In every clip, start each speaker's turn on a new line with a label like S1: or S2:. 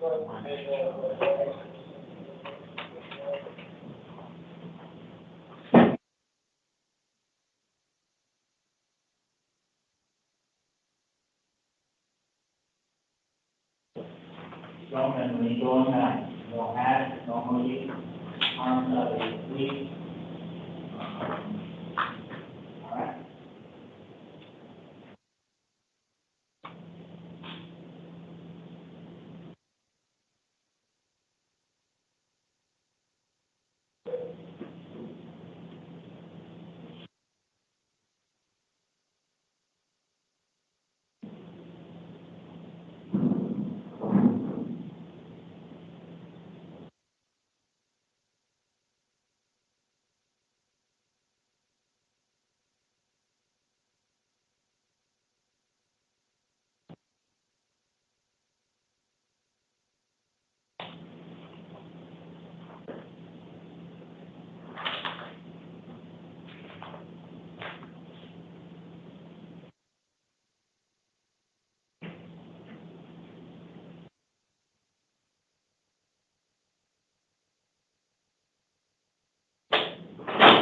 S1: Gentlemen, when you go in that, no hat, no hoodie, arms out of your sleeve. All right.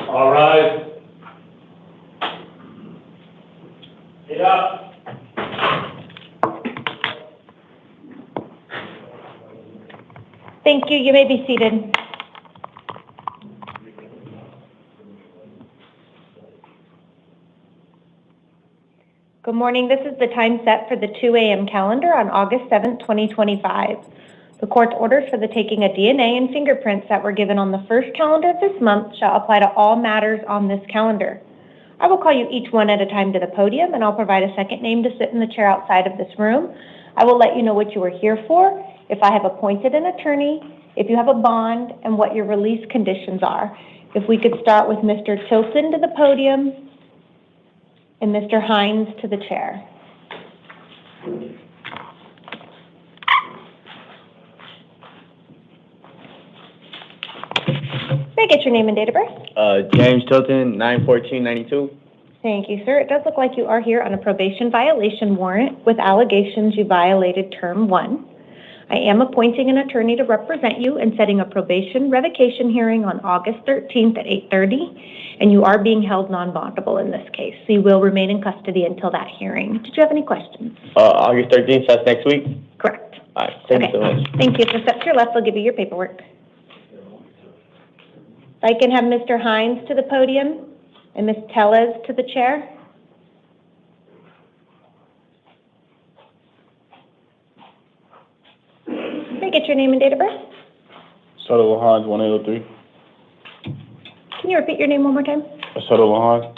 S1: All right. Get up.
S2: Thank you. You may be seated. Good morning. This is the time set for the 2 a.m. calendar on August 7th, 2025. The court's orders for the taking of DNA and fingerprints that were given on the first calendar of this month shall apply to all matters on this calendar. I will call you each one at a time to the podium, and I'll provide a second name to sit in the chair outside of this room. I will let you know what you are here for, if I have appointed an attorney, if you have a bond, and what your release conditions are. If we could start with Mr. Tilton to the podium and Mr. Hines to the chair. May I get your name and date of birth?
S3: James Tilton, 9/14/92.
S2: Thank you, sir. It does look like you are here on a probation violation warrant with allegations you violated term 1. I am appointing an attorney to represent you and setting a probation revocation hearing on August 13th at 8:30, and you are being held non-bondable in this case, so you will remain in custody until that hearing. Did you have any questions?
S3: August 13th, that's next week?
S2: Correct.
S3: All right, thank you so much.
S2: Thank you. So step to your left, I'll give you your paperwork. If I can have Mr. Hines to the podium and Ms. Tellez to the chair. May I get your name and date of birth?
S3: Soto Lahans, 1803.
S2: Can you repeat your name one more time?
S3: Soto Lahans.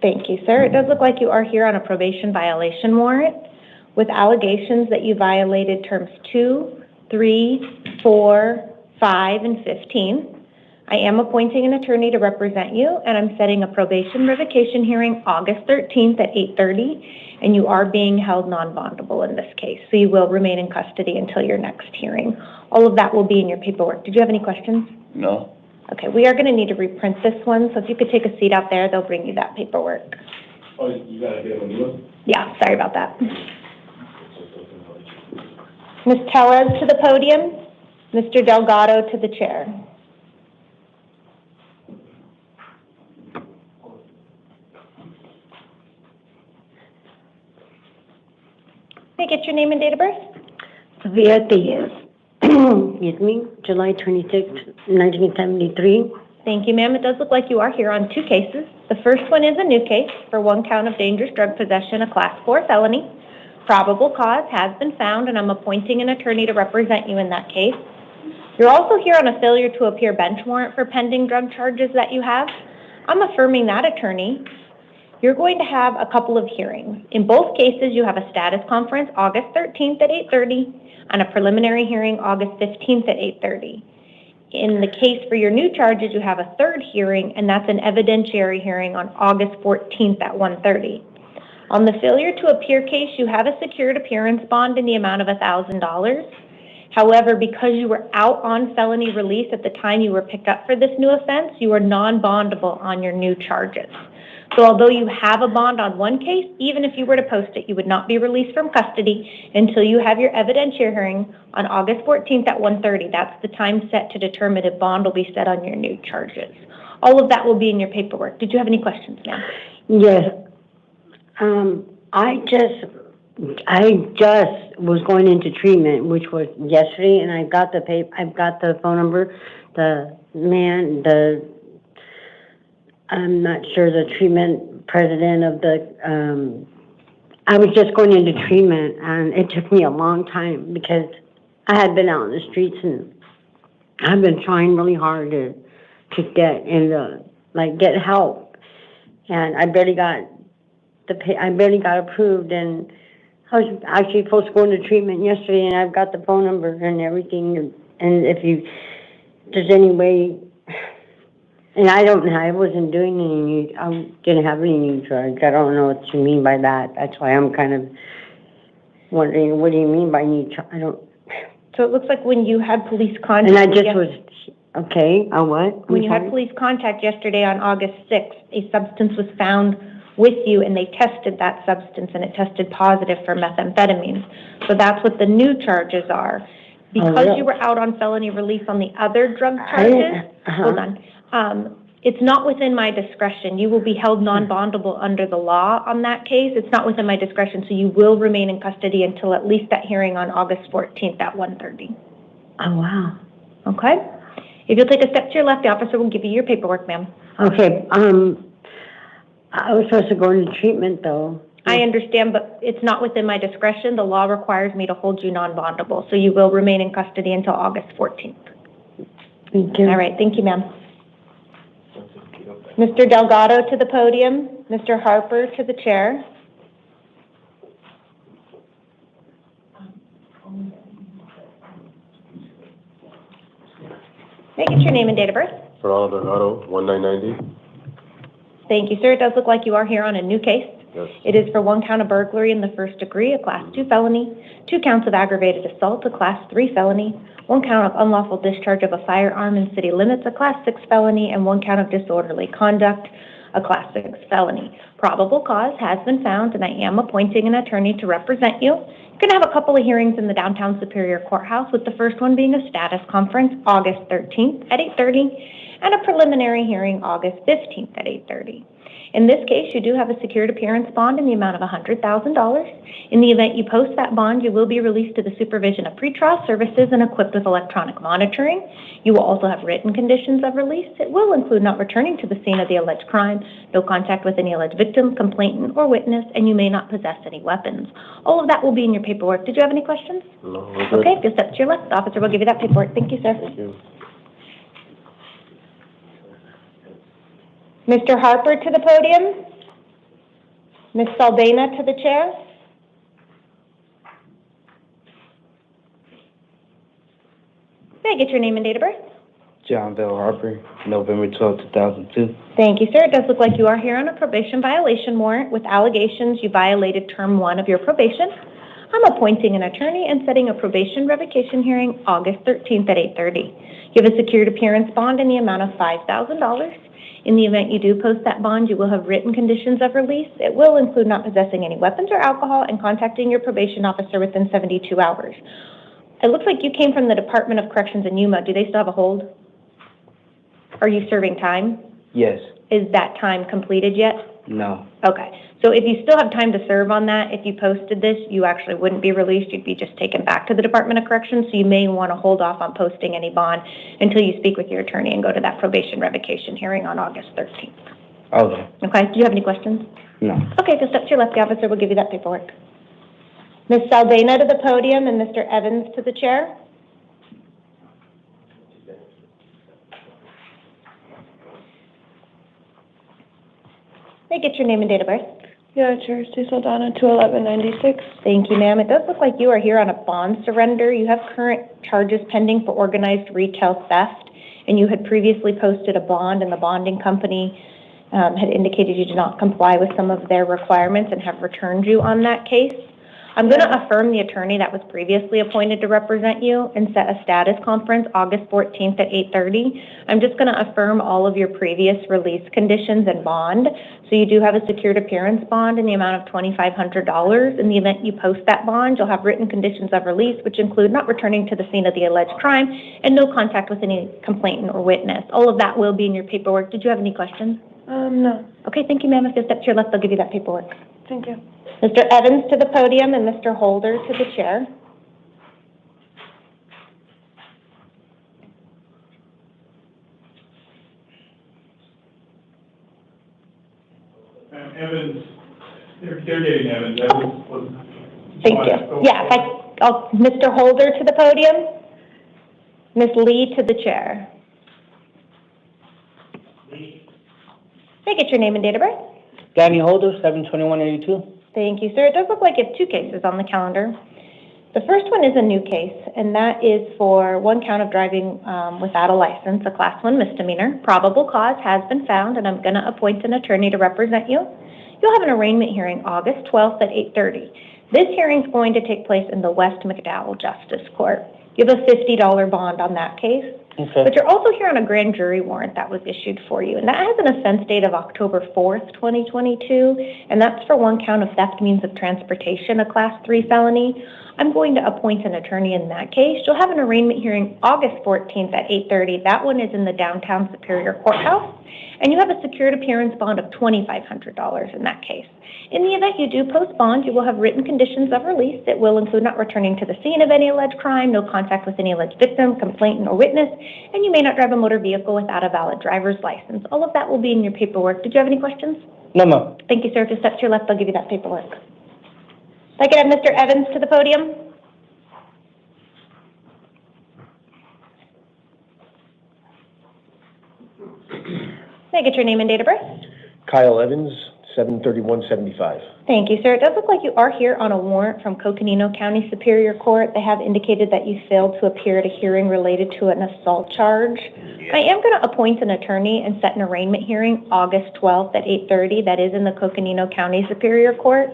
S2: Thank you, sir. It does look like you are here on a probation violation warrant with allegations that you violated terms 2, 3, 4, 5, and 15. I am appointing an attorney to represent you, and I'm setting a probation revocation hearing August 13th at 8:30, and you are being held non-bondable in this case, so you will remain in custody until your next hearing. All of that will be in your paperwork. Did you have any questions?
S3: No.
S2: Okay, we are going to need to reprint this one, so if you could take a seat out there, they'll bring you that paperwork.
S3: Oh, you gotta get a new one?
S2: Yeah, sorry about that. Ms. Tellez to the podium, Mr. Delgado to the chair. May I get your name and date of birth?
S4: Via Diaz. Excuse me, July 26, 1973.
S2: Thank you, ma'am. It does look like you are here on 2 cases. The first one is a new case for 1 count of dangerous drug possession, a class 4 felony. Probable cause has been found, and I'm appointing an attorney to represent you in that case. You're also here on a failure to appear bench warrant for pending drug charges that you have. I'm affirming that attorney. You're going to have a couple of hearings. In both cases, you have a status conference August 13th at 8:30 and a preliminary hearing August 15th at 8:30. In the case for your new charges, you have a 3rd hearing, and that's an evidentiary hearing on August 14th at 1:30. On the failure to appear case, you have a secured appearance bond in the amount of $1,000. However, because you were out on felony release at the time you were picked up for this new offense, you are non-bondable on your new charges. So although you have a bond on one case, even if you were to post it, you would not be released from custody until you have your evidentiary hearing on August 14th at 1:30. That's the time set to determine if bond will be set on your new charges. All of that will be in your paperwork. Did you have any questions, ma'am?
S4: Yes. I just was going into treatment, which was yesterday, and I've got the phone number, I'm not sure, the treatment president of I was just going into treatment, and it took me a long time because I had been out in the streets, and I've been trying really hard to get get help, and I barely got approved, and I was actually supposed to go into treatment yesterday, and I've got the phone number and everything, and if there's any way, and I wasn't doing I didn't have any new drugs. I don't know what you mean by that. That's why I'm kind of wondering, what do you mean by new drugs?
S2: So it looks like when you had police contact.
S4: And I just was, okay, on what?
S2: When you had police contact yesterday on August 6th, a substance was found with you, and they tested that substance, and it tested positive for methamphetamines. So that's what the new charges are. Because you were out on felony release on the other drug charges, hold on, it's not within my discretion. You will be held non-bondable under the law on that case. It's not within my discretion, so you will remain in custody until at least that hearing on August 14th at 1:30.
S4: Oh, wow.
S2: Okay? If you'll take a step to your left, the officer will give you your paperwork, ma'am.
S4: Okay, I was supposed to go into treatment, though.
S2: I understand, but it's not within my discretion. The law requires me to hold you non-bondable, so you will remain in custody until August 14th.
S4: Thank you.
S2: All right, thank you, ma'am. Mr. Delgado to the podium, Mr. Harper to the chair. May I get your name and date of birth?
S3: Fernando Delgado, 1990.
S2: Thank you, sir. It does look like you are here on a new case.
S3: Yes.
S2: It is for 1 count of burglary in the first degree, a Class 2 felony, 2 counts of aggravated assault, a Class 3 felony, 1 count of unlawful discharge of a firearm in city limits, a Class 6 felony, and 1 count of disorderly conduct, a Class 6 felony. Probable cause has been found, and I am appointing an attorney to represent you. You're going to have a couple of hearings in the downtown Superior Courthouse, with the first one being a status conference August 13th at 8:30, and a preliminary hearing August 15th at 8:30. In this case, you do have a secured appearance bond in the amount of $100,000. In the event you post that bond, you will be released to the supervision of pretrial services and equipped with electronic monitoring. You will also have written conditions of release. It will include not returning to the scene of the alleged crime, no contact with any alleged victim, complainant, or witness, and you may not possess any weapons. All of that will be in your paperwork. Did you have any questions?
S3: No.
S2: Okay, if you'll step to your left, the officer will give you that paperwork. Thank you, sir.
S3: Thank you.
S2: Mr. Harper to the podium. Ms. Saldana to the chair. May I get your name and date of birth?
S5: John Bell Harper, November 12, 2002.
S2: Thank you, sir. It does look like you are here on a probation violation warrant with allegations you violated term 1 of your probation. I'm appointing an attorney and setting a probation revocation hearing August 13th at 8:30. You have a secured appearance bond in the amount of $5,000. In the event you do post that bond, you will have written conditions of release. It will include not possessing any weapons or alcohol and contacting your probation officer within 72 hours. It looks like you came from the Department of Corrections in Yuma. Do they still have a hold? Are you serving time?
S5: Yes.
S2: Is that time completed yet?
S5: No.
S2: Okay. So if you still have time to serve on that, if you posted this, you actually wouldn't be released. You'd be just taken back to the Department of Corrections. So you may want to hold off on posting any bond until you speak with your attorney and go to that probation revocation hearing on August 13th.
S5: Okay.
S2: Okay. Do you have any questions?
S5: No.
S2: Okay. Just step to your left. The officer will give you that paperwork. Ms. Saldana to the podium and Mr. Evans to the chair. May I get your name and date of birth?
S6: Yeah, Jersey Saldana, 21196.
S2: Thank you, ma'am. It does look like you are here on a bond surrender. You have current charges pending for organized retail theft, and you had previously posted a bond, and the bonding company had indicated you did not comply with some of their requirements and have returned you on that case. I'm going to affirm the attorney that was previously appointed to represent you and set a status conference August 14th at 8:30. I'm just going to affirm all of your previous release conditions and bond. So you do have a secured appearance bond in the amount of $2,500. In the event you post that bond, you'll have written conditions of release, which include not returning to the scene of the alleged crime and no contact with any complainant or witness. All of that will be in your paperwork. Did you have any questions?
S6: No.
S2: Okay, thank you, ma'am. If you'll step to your left, they'll give you that paperwork.
S6: Thank you.
S2: Mr. Evans to the podium and Mr. Holder to the chair.
S7: Evans, they're getting Evans. Evans was.
S2: Thank you. Yeah, Mr. Holder to the podium. Ms. Lee to the chair. May I get your name and date of birth?
S5: Danny Holder, 7/21/82.
S2: Thank you, sir. It does look like you have two cases on the calendar. The first one is a new case, and that is for one count of driving without a license, a Class 1 misdemeanor. Probable cause has been found, and I'm going to appoint an attorney to represent you. You'll have an arraignment hearing August 12th at 8:30. This hearing is going to take place in the West McDowell Justice Court. You have a $50 bond on that case.
S5: Okay.
S2: But you're also here on a grand jury warrant that was issued for you, and that has an offense date of October 4th, 2022, and that's for one count of theft means of transportation, a Class 3 felony. I'm going to appoint an attorney in that case. You'll have an arraignment hearing August 14th at 8:30. That one is in the downtown Superior Courthouse, and you have a secured appearance bond of $2,500 in that case. In the event you do post bond, you will have written conditions of release that will include not returning to the scene of any alleged crime, no contact with any alleged victim, complainant, or witness, and you may not drive a motor vehicle without a valid driver's license. All of that will be in your paperwork. Did you have any questions?
S5: No, ma'am.
S2: Thank you, sir. If you step to your left, I'll give you that paperwork. If I could have Mr. Evans to the podium. May I get your name and date of birth?
S3: Kyle Evans, 7/31/75.
S2: Thank you, sir. It does look like you are here on a warrant from Coconino County Superior Court. They have indicated that you failed to appear at a hearing related to an assault charge. I am going to appoint an attorney and set an arraignment hearing August 12th at 8:30. That is in the Coconino County Superior Court.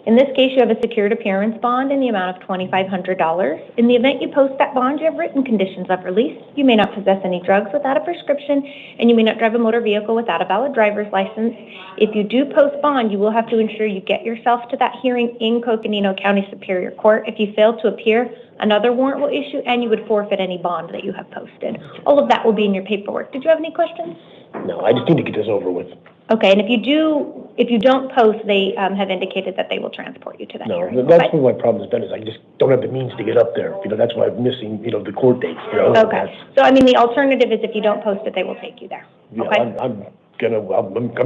S2: In this case, you have a secured appearance bond in the amount of $2,500. In the event you post that bond, you have written conditions of release. You may not possess any drugs without a prescription, and you may not drive a motor vehicle without a valid driver's license. If you do post bond, you will have to ensure you get yourself to that hearing in Coconino County Superior Court. If you fail to appear, another warrant will issue, and you would forfeit any bond that you have posted. All of that will be in your paperwork. Did you have any questions?
S3: No, I just need to get this over with.
S2: Okay, and if you don't post, they have indicated that they will transport you to that
S3: No,
S2: hearing.
S3: that's
S2: Okay.
S3: what my problem has been, is I just don't have the means to get up there. That's why I'm missing, the court dates,
S2: Okay, so I mean, the alternative is if you don't post it, they will take you there. Okay?
S3: I'm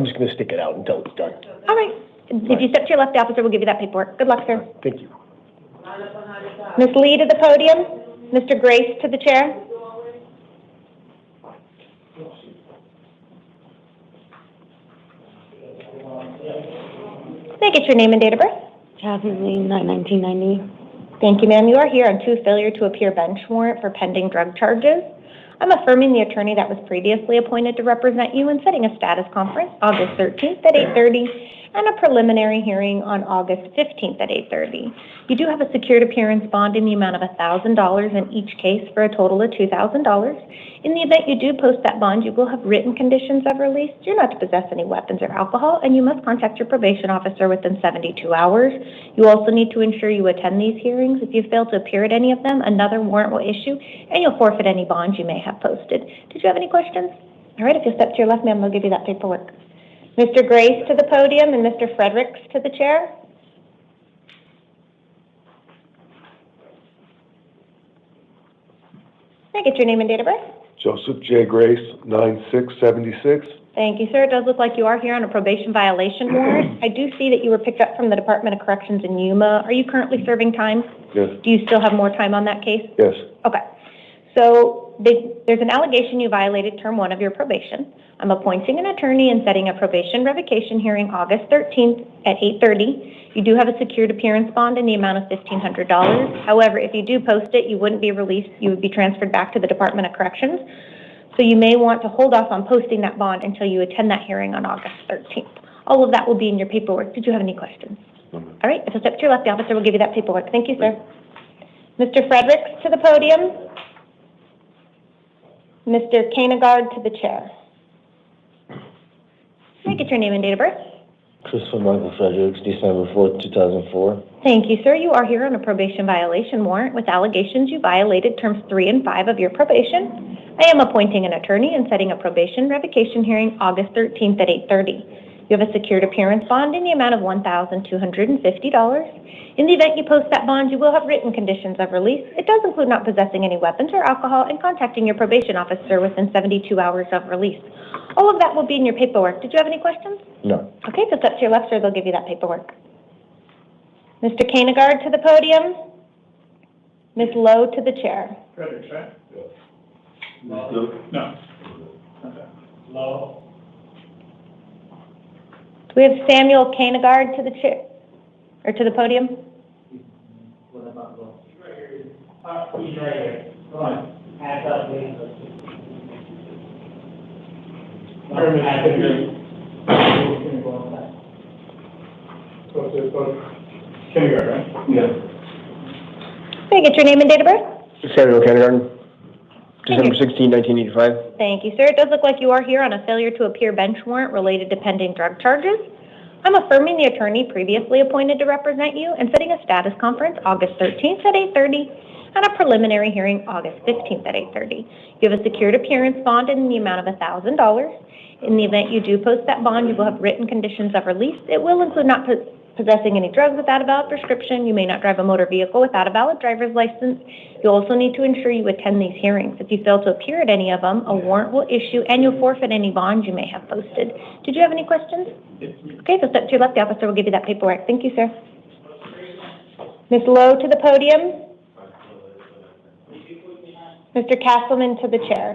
S3: just gonna stick it out until it's done.
S2: All right. If you step to your left, the officer will give you that paperwork. Good luck, sir.
S3: Thank you.
S2: Ms. Lee to the podium. Mr. Grace to the chair. May I get your name and date of birth?
S4: Kathy Lee, 1990.
S2: Thank you, ma'am. You are here on two failure to appear bench warrant for pending drug charges. I'm affirming the attorney that was previously appointed to represent you and setting a status conference August 13th at 8:30 and a preliminary hearing on August 15th at 8:30. You do have a secured appearance bond in the amount of $1,000 in each case for a total of $2,000. In the event you do post that bond, you will have written conditions of release. You're not to possess any weapons or alcohol, and you must contact your probation officer within 72 hours. You also need to ensure you attend these hearings. If you fail to appear at any of them, another warrant will issue, and you'll forfeit any bonds you may have posted. Did you have any questions? All right, if you'll step to your left, ma'am, they'll give you that paperwork. Mr. Grace to the podium and Mr. Fredericks to the chair. May I get your name and date of birth?
S8: Joseph J. Grace, 9676.
S2: Thank you, sir. It does look like you are here on a probation violation warrant. I do see that you were picked up from the Department of Corrections in Yuma. Are you currently serving time?
S8: Yes.
S2: Do you still have more time on that case?
S8: Yes.
S2: Okay. So there's an allegation you violated term 1 of your probation. I'm appointing an attorney and setting a probation revocation hearing August 13th at 8:30. You do have a secured appearance bond in the amount of $1,500. However, if you do post it, you wouldn't be released. You would be transferred back to the Department of Corrections. So you may want to hold off on posting that bond until you attend that hearing on August 13th. All of that will be in your paperwork. Did you have any questions? All right, if you'll step to your left, the officer will give you that paperwork. Thank you, sir. Mr. Fredericks to the podium. Mr. Kanegard to the chair. May I get your name and date of birth?
S5: Christopher Michael Fredericks, December 4th, 2004.
S2: Thank you, sir. You are here on a probation violation warrant with allegations you violated terms 3 and 5 of your probation. I am appointing an attorney and setting a probation revocation hearing August 13th at 8:30. You have a secured appearance bond in the amount of $1,250. In the event you post that bond, you will have written conditions of release. It does include not possessing any weapons or alcohol and contacting your probation officer within 72 hours of release. All of that will be in your paperwork. Did you have any questions?
S5: No.
S2: Okay, so step to your left, sir. They'll give you that paperwork. Mr. Kanegard to the podium. Ms. Lowe to the chair.
S7: Fredericks, right? No. Okay.
S1: Low.
S2: Do we have Samuel Kanegard to the chair, or to the podium?
S1: What about low? He's right here. Go on. Hands up, please.
S7: Kindergarten, right?
S5: Yeah.
S2: May I get your name and date of birth?
S5: Samuel Kindergarten, December 16, 1985.
S2: Thank you, sir. It does look like you are here on a failure to appear bench warrant related to pending drug charges. I'm affirming the attorney previously appointed to represent you and setting a status conference August 13th at 8:30 and a preliminary hearing August 15th at 8:30. You have a secured appearance bond in the amount of $1,000. In the event you do post that bond, you will have written conditions of release. It will include not possessing any drugs without a valid prescription. You may not drive a motor vehicle without a valid driver's license. You also need to ensure you attend these hearings. If you fail to appear at any of them, a warrant will issue and you'll forfeit any bonds you may have posted. Did you have any questions? Okay, so step to your left, the officer will give you that paperwork. Thank you, sir. Ms. Lowe to the podium. Mr. Castleman to the chair.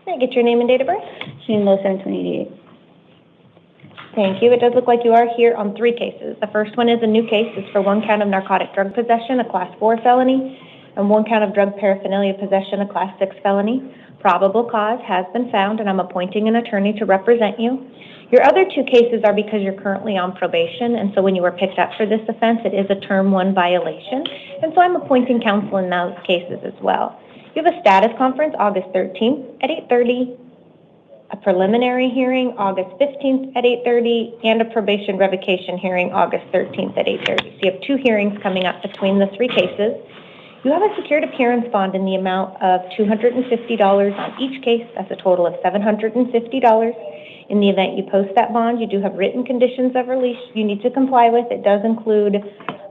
S2: May I get your name and date of birth?
S6: June Low, 7/2088.
S2: Thank you. It does look like you are here on 3 cases. The first one is a new case. It's for 1 count of narcotic drug possession, a Class 4 felony, and 1 count of drug paraphernalia possession, a Class 6 felony. Probable cause has been found, and I'm appointing an attorney to represent you. Your other 2 cases are because you're currently on probation, and so when you were picked up for this offense, it is a Term 1 violation, and so I'm appointing counsel in those cases as well. You have a status conference August 13th at 8:30, a preliminary hearing August 15th at 8:30, and a probation revocation hearing August 13th at 8:30. So you have 2 hearings coming up between the 3 cases. You have a secured appearance bond in the amount of $250 on each case. That's a total of $750. In the event you post that bond, you do have written conditions of release you need to comply with. It does include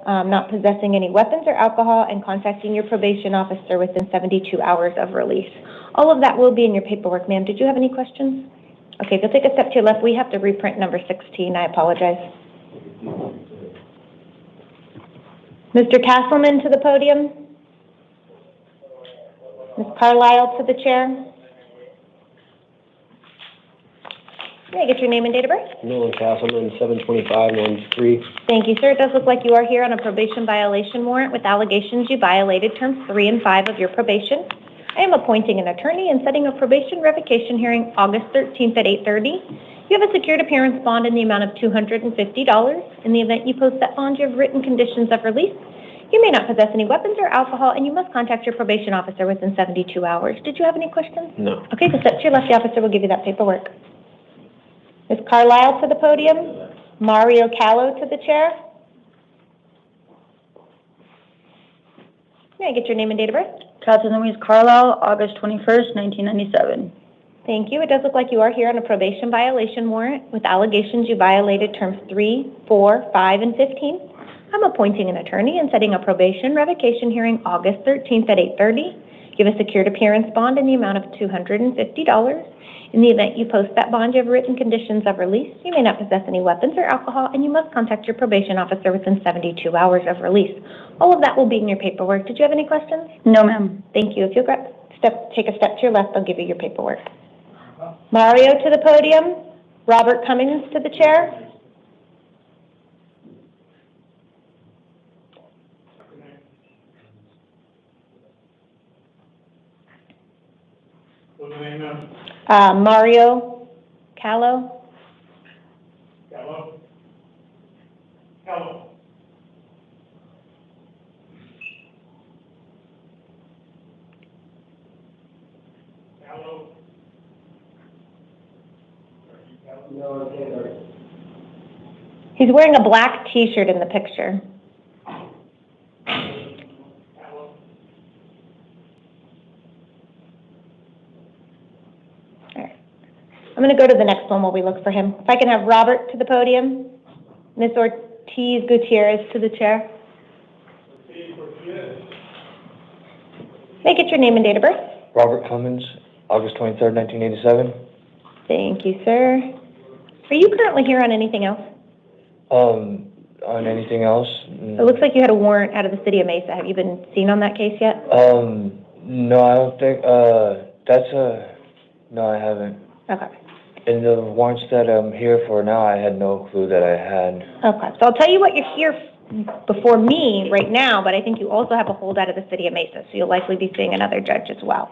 S2: not possessing any weapons or alcohol and contacting your probation officer within 72 hours of release. All of that will be in your paperwork, ma'am. Did you have any questions? Okay, if you'll take a step to your left, we have to reprint number 16. I apologize. Mr. Castleman to the podium. Ms. Carlisle to the chair. May I get your name and date of birth?
S5: Nolan Castleman, 7/25/13.
S2: Thank you, sir. It does look like you are here on a probation violation warrant with allegations you violated terms 3 and 5 of your probation. I am appointing an attorney and setting a probation revocation hearing August 13th at 8:30. You have a secured appearance bond in the amount of $250. In the event you post that bond, you have written conditions of release. You may not possess any weapons or alcohol, and you must contact your probation officer within 72 hours. Did you have any questions?
S5: No.
S2: Okay, so step to your left, the officer will give you that paperwork. Ms. Carlisle to the podium. Mario Callo to the chair. May I get your name and date of birth?
S6: Catherine Louise Carlisle, August 21st, 1997.
S2: Thank you. It does look like you are here on a probation violation warrant with allegations you violated terms 3, 4, 5, and 15. I'm appointing an attorney and setting a probation revocation hearing August 13th at 8:30. You have a secured appearance bond in the amount of $250. In the event you post that bond, you have written conditions of release. You may not possess any weapons or alcohol, and you must contact your probation officer within 72 hours of release. All of that will be in your paperwork. Did you have any questions?
S6: No, ma'am.
S2: Thank you. If you'll take a step to your left, I'll give you your paperwork. Mario to the podium. Robert Cummings to the chair. Mario Callo.
S7: Gallo? Gallo? Gallo?
S1: No, okay, right.
S2: He's wearing a black T-shirt in the picture. I'm going to go to the next one while we look for him. If I can have Robert to the podium, Ms. Ortiz Gutierrez to the chair. May I get your name and date of birth?
S5: Robert Clemens, August 23rd, 1987.
S2: Thank you, sir. Are you currently here on anything else?
S5: On anything else?
S2: It looks like you had a warrant out of the city of Mesa. Have you been seen on that case yet?
S5: No, I don't think, no, I haven't.
S2: Okay.
S5: And the warrants that I'm here for now, I had no clue that I had.
S2: Okay, so I'll tell you what you're here before me right now, but I think you also have a hold out of the city of Mesa, so you'll likely be seeing another judge as well.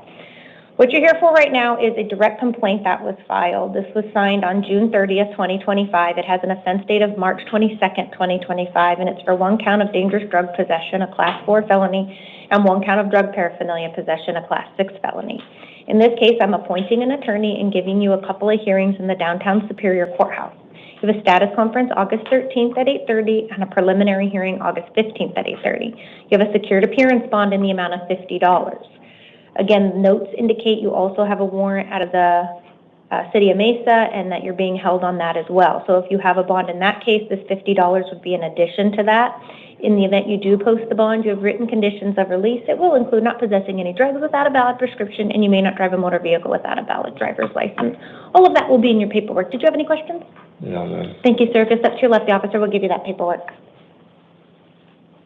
S2: What you're here for right now is a direct complaint that was filed. This was signed on June 30th, 2025. It has an offense date of March 22nd, 2025, and it's for 1 count of dangerous drug possession, a Class 4 felony, and 1 count of drug paraphernalia possession, a Class 6 felony. In this case, I'm appointing an attorney and giving you a couple of hearings in the downtown Superior Courthouse. You have a status conference August 13th at 8:30 and a preliminary hearing August 15th at 8:30. You have a secured appearance bond in the amount of $50. Again, notes indicate you also have a warrant out of the city of Mesa and that you're being held on that as well. So if you have a bond in that case, this $50 would be in addition to that. In the event you do post the bond, you have written conditions of release. It will include not possessing any drugs without a valid prescription, and you may not drive a motor vehicle without a valid driver's license. All of that will be in your paperwork. Did you have any questions?
S5: No, ma'am.
S2: Thank you, sir. If you step to your left, the officer will give you that paperwork.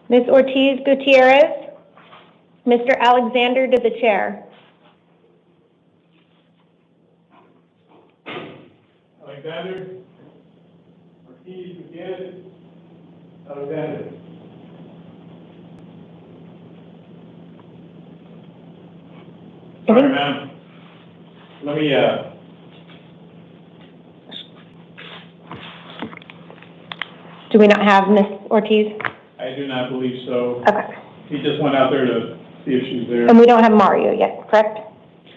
S2: Ms. Ortiz Gutierrez, Mr. Alexander to the chair.
S7: Alexander? Ortiz, Gutierrez? Alexander? All right, ma'am. Let me,
S2: Do we not have Ms. Ortiz?
S7: I do not believe so.
S2: Okay.
S7: He just went out there to see if she's there.
S2: And we don't have Mario yet, correct?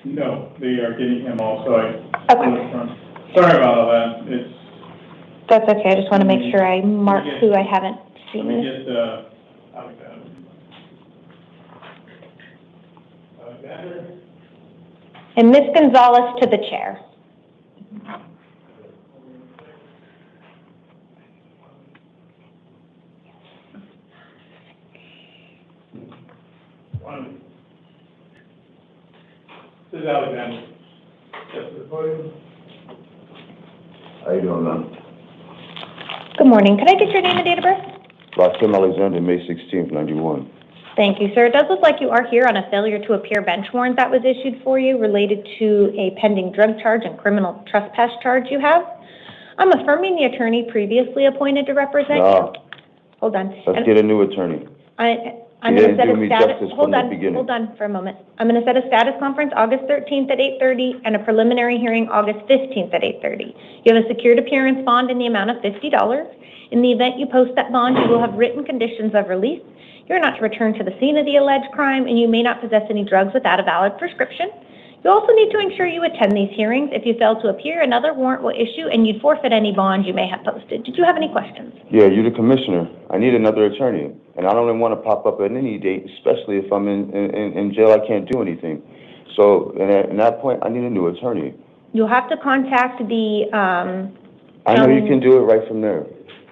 S7: No, they are getting him also.
S2: Okay.
S7: Sorry about all that. It's,
S2: That's okay. I just want to make sure I mark who I haven't
S7: let
S2: seen.
S7: me get, Alexander. Alexander?
S2: And Ms. Gonzalez to the chair.
S7: This is Alexander. Yes, the podium.
S8: How you doing, man?
S2: Good morning. Could I get your name and date of birth?
S8: Rakim Alexander, May 16th, 91.
S2: Thank you, sir. It does look like you are here on a failure to appear bench warrant that was issued for you related to a pending drug charge and criminal trespass charge you have. I'm affirming the attorney previously appointed to represent you. Hold on.
S8: Let's get a new attorney.
S2: I'm going to set
S8: do
S2: a
S8: me
S2: status,
S8: justice from the beginning.
S2: hold on for a moment. I'm going to set a status conference August 13th at 8:30 and a preliminary hearing August 15th at 8:30. You have a secured appearance bond in the amount of $50. In the event you post that bond, you will have written conditions of release. You're not to return to the scene of the alleged crime, and you may not possess any drugs without a valid prescription. You also need to ensure you attend these hearings. If you fail to appear, another warrant will issue, and you'd forfeit any bond you may have posted. Did you have any questions?
S8: Yeah, you're the commissioner. I need another attorney. And I don't even want to pop up at any date, especially if I'm in jail, I can't do anything. So, at that point, I need a new attorney.
S2: You'll have to contact the,
S8: I know you can do it right from there.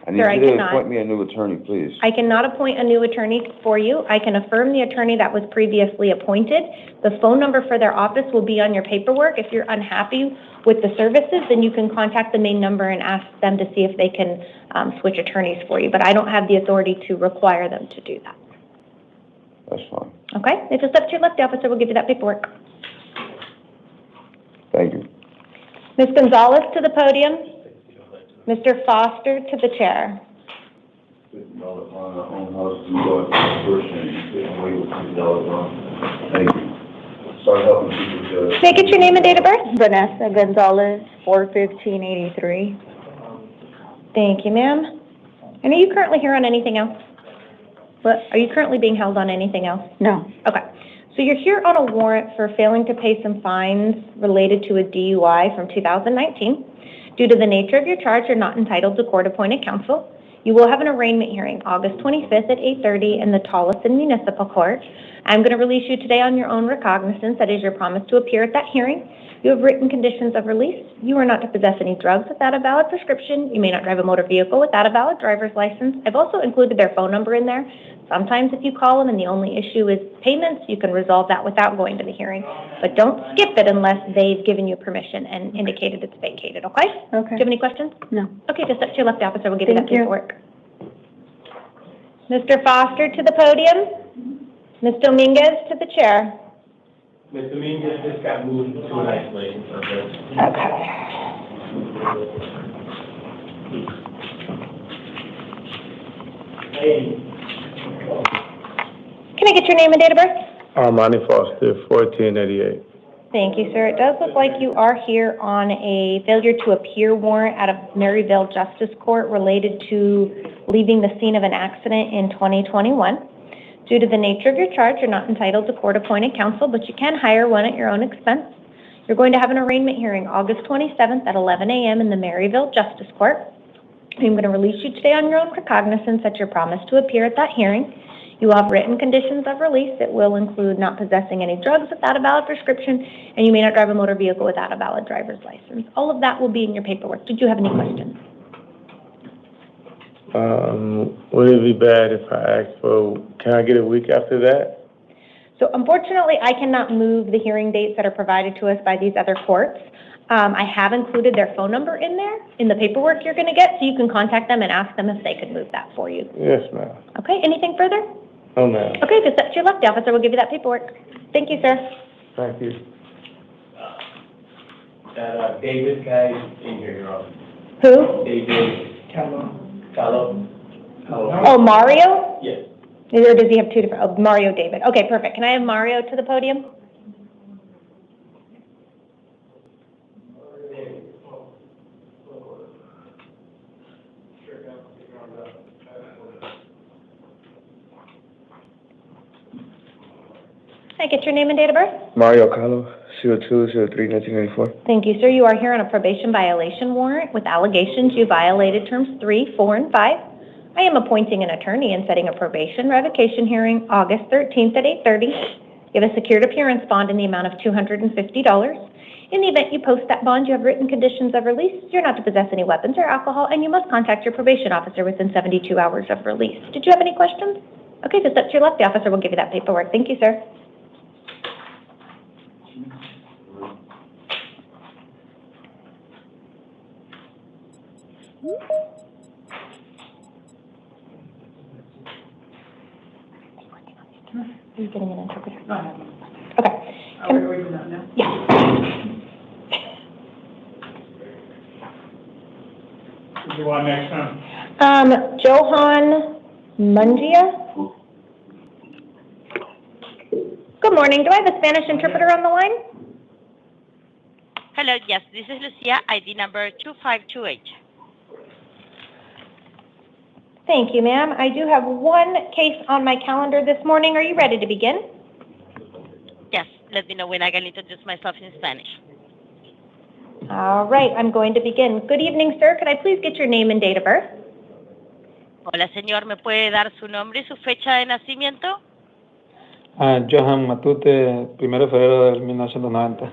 S8: I need
S2: Sir, I
S8: you to
S2: cannot.
S8: appoint me a new attorney, please.
S2: I cannot appoint a new attorney for you. I can affirm the attorney that was previously appointed. The phone number for their office will be on your paperwork. If you're unhappy with the services, then you can contact the main number and ask them to see if they can switch attorneys for you. But I don't have the authority to require them to do that.
S8: That's fine.
S2: Okay? If you step to your left, the officer will give you that paperwork.
S8: Thank you.
S2: Ms. Gonzalez to the podium. Mr. Foster to the chair.
S8: $50 on our own house, we go at the first and you get away with $50 on. Thank you. Start helping people, Judge.
S2: May I get your name and date of birth?
S6: Vanessa Gonzalez, 4/15/83.
S2: Thank you, ma'am. And are you currently here on anything else? What, are you currently being held on anything else?
S6: No.
S2: Okay. So you're here on a warrant for failing to pay some fines related to a DUI from 2019. Due to the nature of your charge, you're not entitled to court-appointed counsel. You will have an arraignment hearing August 25th at 8:30 in the Tolleson Municipal Court. I'm going to release you today on your own recognizance. That is your promise to appear at that hearing. You have written conditions of release. You are not to possess any drugs without a valid prescription. You may not drive a motor vehicle without a valid driver's license. I've also included their phone number in there. Sometimes if you call them and the only issue is payments, you can resolve that without going to the hearing. But don't skip it unless they've given you permission and indicated it's vacated, okay?
S6: Okay.
S2: Do you have any questions?
S6: No.
S2: Okay, just up to your left, officer. We'll give you that
S6: Thank you.
S2: paperwork. Mr. Foster to the podium. Ms. Dominguez to the chair.
S1: Ms. Dominguez just got moved to an isolation center.
S2: Okay.
S1: Hey.
S2: Can I get your name and date of birth?
S7: Armani Foster, 1488.
S2: Thank you, sir. It does look like you are here on a failure to appear warrant out of Maryville Justice Court related to leaving the scene of an accident in 2021. Due to the nature of your charge, you're not entitled to court-appointed counsel, but you can hire one at your own expense. You're going to have an arraignment hearing August 27th at 11 a.m. in the Maryville Justice Court. I'm going to release you today on your own recognizance at your promise to appear at that hearing. You will have written conditions of release. It will include not possessing any drugs without a valid prescription, and you may not drive a motor vehicle without a valid driver's license. All of that will be in your paperwork. Did you have any questions?
S7: Would it be bad if I asked for, can I get a week after that?
S2: So unfortunately, I cannot move the hearing dates that are provided to us by these other courts. I have included their phone number in there, in the paperwork you're going to get, so you can contact them and ask them if they could move that for you.
S7: Yes, ma'am.
S2: Okay, anything further?
S7: No, ma'am.
S2: Okay, just up to your left, the officer will give you that paperwork. Thank you, sir.
S7: Thank you.
S1: That, David guy in here, Your Honor.
S2: Who?
S1: David Callo.
S2: Oh, Mario?
S1: Yes.
S2: Or does he have two different, oh, Mario David. Okay, perfect. Can I have Mario to the podium? Can I get your name and date of birth?
S5: Mario Carlo, 02/03/1994.
S2: Thank you, sir. You are here on a probation violation warrant with allegations you violated terms 3, 4, and 5. I am appointing an attorney and setting a probation revocation hearing August 13th at 8:30. You have a secured appearance bond in the amount of $250. In the event you post that bond, you have written conditions of release. You're not to possess any weapons or alcohol, and you must contact your probation officer within 72 hours of release. Did you have any questions? Okay, just up to your left, the officer will give you that paperwork. Thank you, sir. Are you getting an interpreter?
S1: No, I haven't.
S2: Okay.
S1: Are we doing that now?
S2: Yeah.
S7: Who do you want next time?
S2: Johan Mungia. Good morning. Do I have a Spanish interpreter on the line?
S9: Hello, yes, this is Lucia, ID number 2528.
S2: Thank you, ma'am. I do have one case on my calendar this morning. Are you ready to begin?
S9: Yes, let me know when I can introduce myself in Spanish.
S2: All right, I'm going to begin. Good evening, sir. Could I please get your name and date of birth?
S9: Hola, señor, ¿me puede dar su nombre y su fecha de nacimiento?
S10: Johan Matute, 1 de febrero del 1990.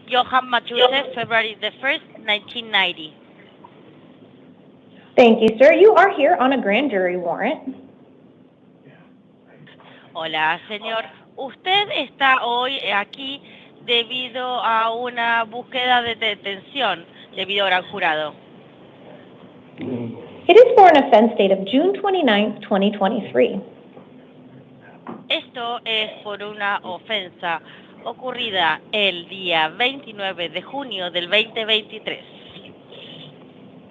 S9: Johan Matute, February the 1st, 1990.
S2: Thank you, sir. You are here on a grand jury warrant.
S9: Hola, señor. Usted está hoy aquí debido a una búsqueda de detención debido a gran jurado.
S2: It is for an offense date of June 29th, 2023.
S9: Esto es por una ofensa ocurrida el día 29 de junio del 2023.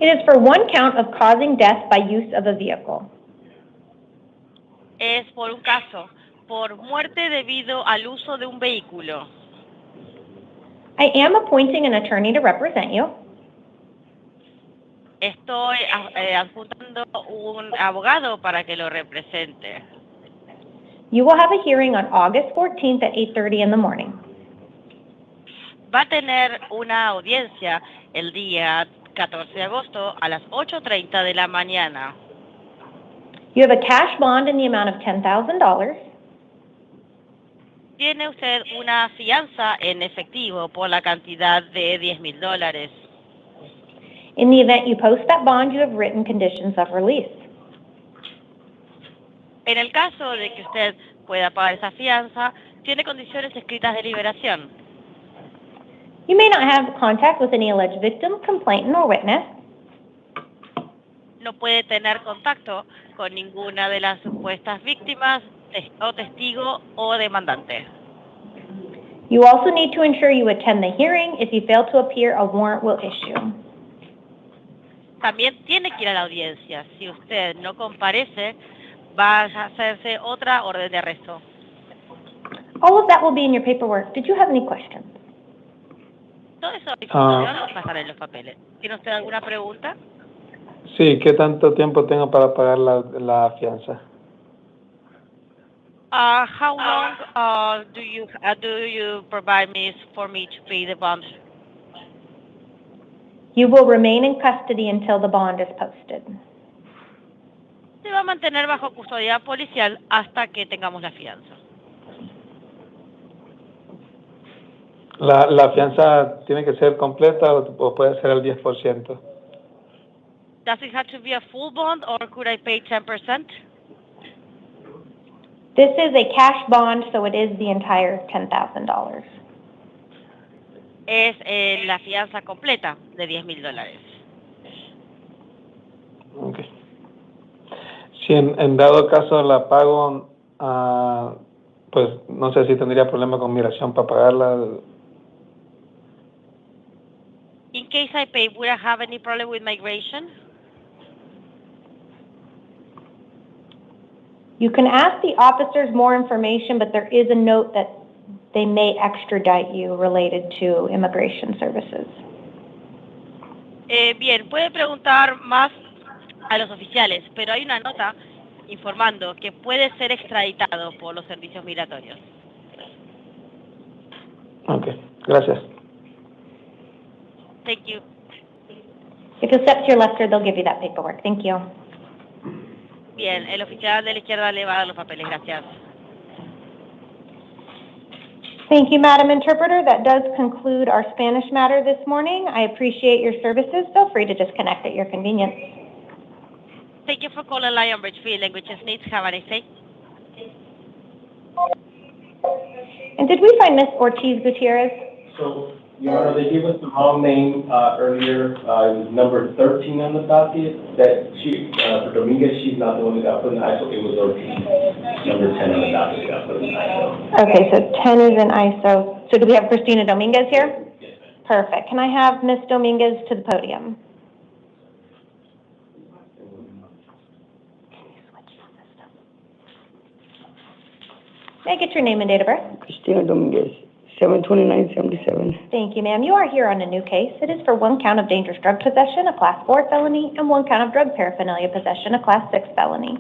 S2: It is for one count of causing death by use of a vehicle.
S9: Es por un caso por muerte debido al uso de un vehículo.
S2: I am appointing an attorney to represent you.
S9: Estoy adjuntando un abogado para que lo represente.
S2: You will have a hearing on August 14th at 8:30 in the morning.
S9: Va a tener una audiencia el día 14 de agosto a las 8:30 de la mañana.
S2: You have a cash bond in the amount of $10,000.
S9: Tiene usted una fianza en efectivo por la cantidad de $10,000.
S2: In the event you post that bond, you have written conditions of release.
S9: En el caso de que usted pueda pagar esa fianza, tiene condiciones escritas de liberación.
S2: You may not have contact with any alleged victim, complainant, or witness.
S9: No puede tener contacto con ninguna de las supuestas víctimas, o testigo o demandante.
S2: You also need to ensure you attend the hearing. If you fail to appear, a warrant will issue.
S9: También tiene que ir a la audiencia. Si usted no comparece, va a hacerse otra orden de arresto.
S2: All of that will be in your paperwork. Did you have any questions?
S9: Todo eso información va a estar en los papeles. ¿Tiene usted alguna pregunta?
S10: Sí, ¿qué tanto tiempo tengo para pagar la fianza?
S9: How long do you provide me for me to pay the bond?
S2: You will remain in custody until the bond is posted.
S9: Se va a mantener bajo custodia policial hasta que tengamos la fianza.
S10: ¿La fianza tiene que ser completa o puede ser el 10%?
S9: Does it have to be a full bond or could I pay 10%?
S2: This is a cash bond, so it is the entire $10,000.
S9: Es la fianza completa de $10,000.
S10: Okay. Si en dado caso la pago, pues no sé si tendría problema con migración para pagarla.
S9: In case I pay, would I have any problem with migration?
S2: You can ask the officers more information, but there is a note that they may extradite you related to immigration services.
S9: Bien, puede preguntar más a los oficiales, pero hay una nota informando que puede ser extraditado por los servicios migratorios.
S10: Ok, gracias.
S9: Thank you.
S2: If you step to your left, sir, they'll give you that paperwork. Thank you.
S9: Bien, el oficial de la izquierda le va a dar los papeles. Gracias.
S2: Thank you, Madam Interpreter. That does conclude our Spanish matter this morning. I appreciate your services. Feel free to disconnect at your convenience.
S9: Thank you for calling Lionbridge Free Languages Needs. Have a nice day.
S2: And did we find Miss Ortiz Gutierrez?
S3: So, Your Honor, they gave us the wrong name earlier. It was number 13 on the docket. That for Dominguez, she's not the one that got put in ISO. It was Ortiz. Number 10 on the docket got put in ISO.
S2: Okay, so 10 is in ISO. So do we have Christina Dominguez here?
S3: Yes, ma'am.
S2: Perfect. Can I have Miss Dominguez to the podium? May I get your name and date of birth?
S4: Christina Dominguez, 7/29/77.
S2: Thank you, ma'am. You are here on a new case. It is for 1 count of dangerous drug possession, a Class 4 felony, and 1 count of drug paraphernalia possession, a Class 6 felony.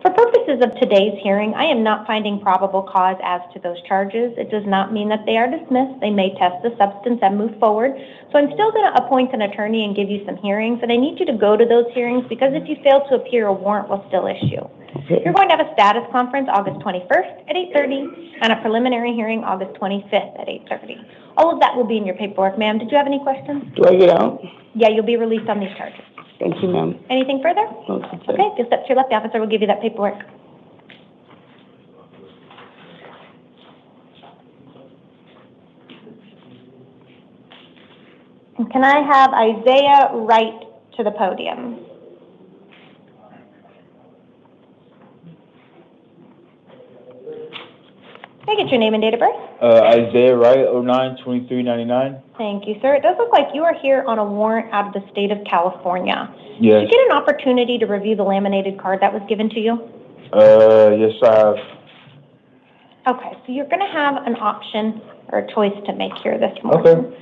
S2: For purposes of today's hearing, I am not finding probable cause as to those charges. It does not mean that they are dismissed. They may test the substance and move forward. So I'm still going to appoint an attorney and give you some hearings, and I need you to go to those hearings because if you fail to appear, a warrant will still issue. You're going to have a status conference August 21st at 8:30 and a preliminary hearing August 25th at 8:30. All of that will be in your paperwork, ma'am. Did you have any questions?
S4: Do I get out?
S2: Yeah, you'll be released on these charges.
S4: Thank you, ma'am.
S2: Anything further?
S4: No, that's it.
S2: Okay, if you'll step to your left, the officer will give you that paperwork. And can I have Isaiah Wright to the podium? Can I get your name and date of birth?
S7: Isaiah Wright, 09/23/99.
S2: Thank you, sir. It does look like you are here on a warrant out of the state of California.
S7: Yes.
S2: Did you get an opportunity to review the laminated card that was given to you?
S7: Yes, I have.
S2: Okay, so you're gonna have an option or a choice to make here this morning.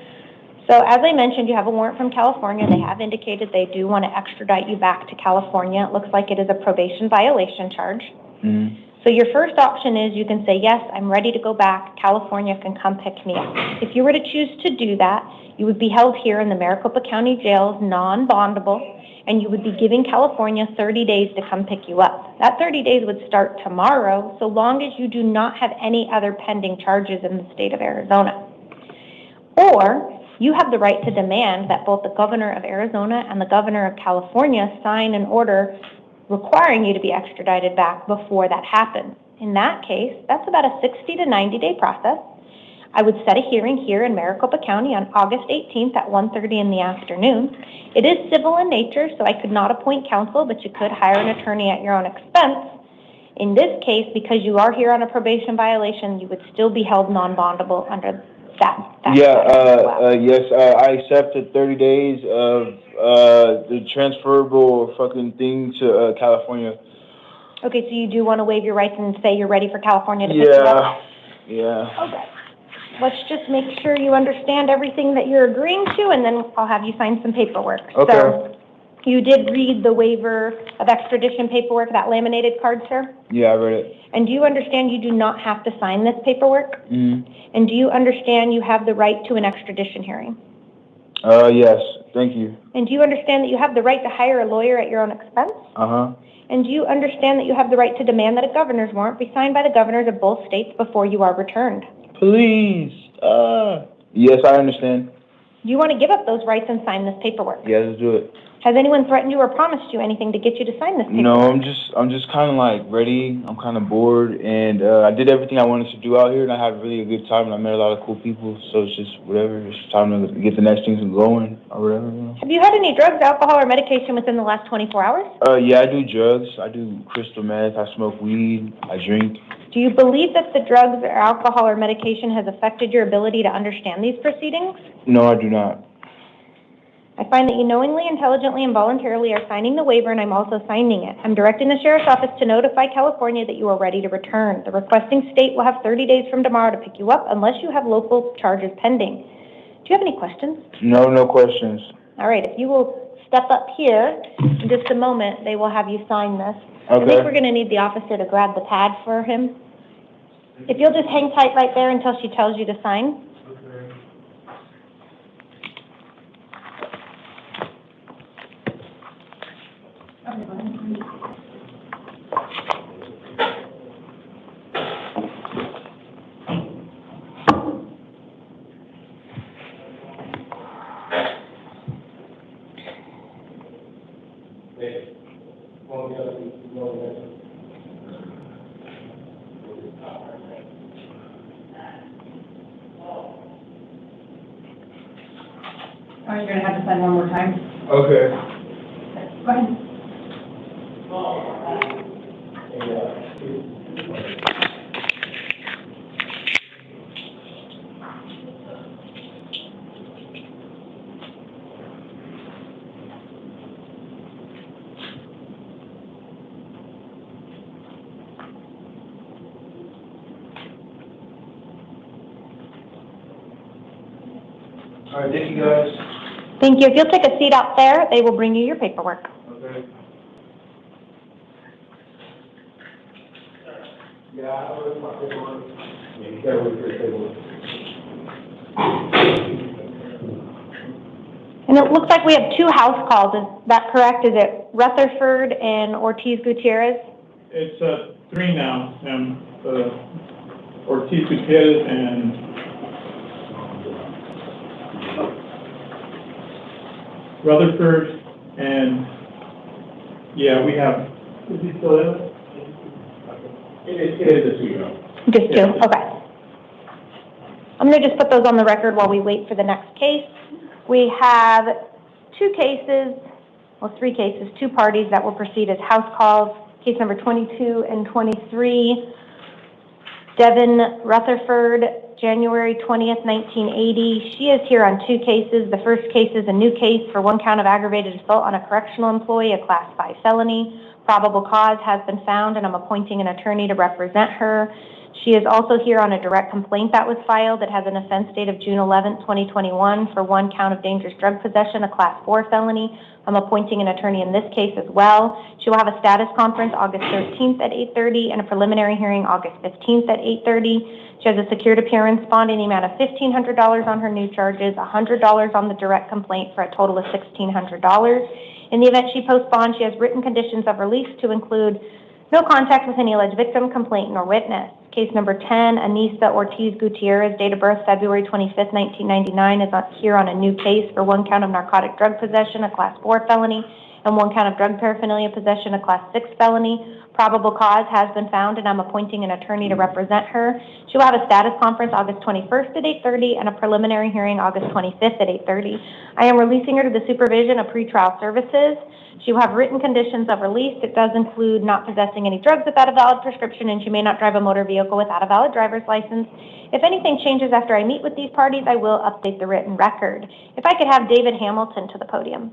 S2: So as I mentioned, you have a warrant from California. They have indicated they do want to extradite you back to California. It looks like it is a probation violation charge.
S5: Mm-hmm.
S2: So your first option is you can say, yes, I'm ready to go back. California can come pick me up. If you were to choose to do that, you would be held here in the Maricopa County jails, non-bondable, and you would be giving California 30 days to come pick you up. That 30 days would start tomorrow, so long as you do not have any other pending charges in the state of Arizona. Or you have the right to demand that both the governor of Arizona and the governor of California sign an order requiring you to be extradited back before that happens. In that case, that's about a 60 to 90-day process. I would set a hearing here in Maricopa County on August 18th at 1:30 in the afternoon. It is civil in nature, so I could not appoint counsel, but you could hire an attorney at your own expense. In this case, because you are here on a probation violation, you would still be held non-bondable under that.
S11: Yes, I accepted 30 days of the transferable fucking thing to California.
S2: Okay, so you do want to waive your rights and say you're ready for California to pick you up?
S11: Yeah.
S2: Okay. Let's just make sure you understand everything that you're agreeing to, and then I'll have you sign some paperwork.
S11: Okay.
S2: So, you did read the waiver of extradition paperwork, that laminated card, sir?
S11: Yeah, I read it.
S2: And do you understand you do not have to sign this paperwork?
S11: Mm-hmm.
S2: And do you understand you have the right to an extradition hearing?
S11: Yes, thank you.
S2: And do you understand that you have the right to hire a lawyer at your own expense?
S11: Uh-huh.
S2: And do you understand that you have the right to demand that a governor's warrant be signed by the governors of both states before you are returned?
S11: Please. Yes, I understand.
S2: Do you want to give up those rights and sign this paperwork?
S11: Yeah, let's do it.
S2: Has anyone threatened you or promised you anything to get you to sign this paperwork?
S11: No, I'm just kind of like ready. I'm kind of bored, and I did everything I wanted to do out here, and I had really a good time, and I met a lot of cool people. So it's just whatever. It's time to get the next things going or whatever. You know?
S2: Have you had any drugs, alcohol, or medication within the last 24 hours?
S11: Yeah, I do drugs. I do crystal meth. I smoke weed. I drink.
S2: Do you believe that the drugs or alcohol or medication has affected your ability to understand these proceedings?
S11: No, I do not.
S2: I find that you knowingly, intelligently, and voluntarily are signing the waiver, and I'm also signing it. I'm directing the Sheriff's Office to notify California that you are ready to return. The requesting state will have 30 days from tomorrow to pick you up unless you have local charges pending. Do you have any questions?
S11: No questions.
S2: All right, if you will step up here in just a moment, they will have you sign this.
S11: Okay.
S2: I think we're going to need the officer to grab the pad for him. If you'll just hang tight right there until she tells you to sign.
S6: Oh, you're gonna have to sign one more time?
S11: Okay.
S6: Go ahead.
S11: All right, thank you guys.
S2: Thank you. If you'll take a seat out there, they will bring you your paperwork.
S11: Okay. Yeah, I was my paperwork. Yeah, you gotta wait for your paperwork.
S2: And it looks like we have two house calls. Is that correct? Is it Rutherford and Ortiz Gutierrez?
S1: It's three now, Ortiz Gutierrez and Rutherford, and yeah, we have, is he still there? It is a two.
S2: Just two? Okay. I'm going to just put those on the record while we wait for the next case. We have two cases, well, three cases, two parties that will proceed as house calls. Case number 22 and 23, Devin Rutherford, January 20th, 1980. She is here on two cases. The first case is a new case for one count of aggravated assault on a correctional employee, a Class 5 felony. Probable cause has been found, and I'm appointing an attorney to represent her. She is also here on a direct complaint that was filed that has an offense date of June 11th, 2021 for 1 count of dangerous drug possession, a Class 4 felony. I'm appointing an attorney in this case as well. She will have a status conference August 13th at 8:30 and a preliminary hearing August 15th at 8:30. She has a secured appearance bond in the amount of $1,500 on her new charges, $100 on the direct complaint for a total of $1,600. In the event she posts bond, she has written conditions of release to include no contact with any alleged victim, complainant, or witness. Case number 10, Anissa Ortiz Gutierrez, date of birth February 25th, 1999, is here on a new case for 1 count of narcotic drug possession, a Class 4 felony, and 1 count of drug paraphernalia possession, a Class 6 felony. Probable cause has been found, and I'm appointing an attorney to represent her. She will have a status conference August 21st at 8:30 and a preliminary hearing August 25th at 8:30. I am releasing her to the supervision of pretrial services. She will have written conditions of release. It does include not possessing any drugs without a valid prescription, and she may not drive a motor vehicle without a valid driver's license. If anything changes after I meet with these parties, I will update the written record. If I could have David Hamilton to the podium.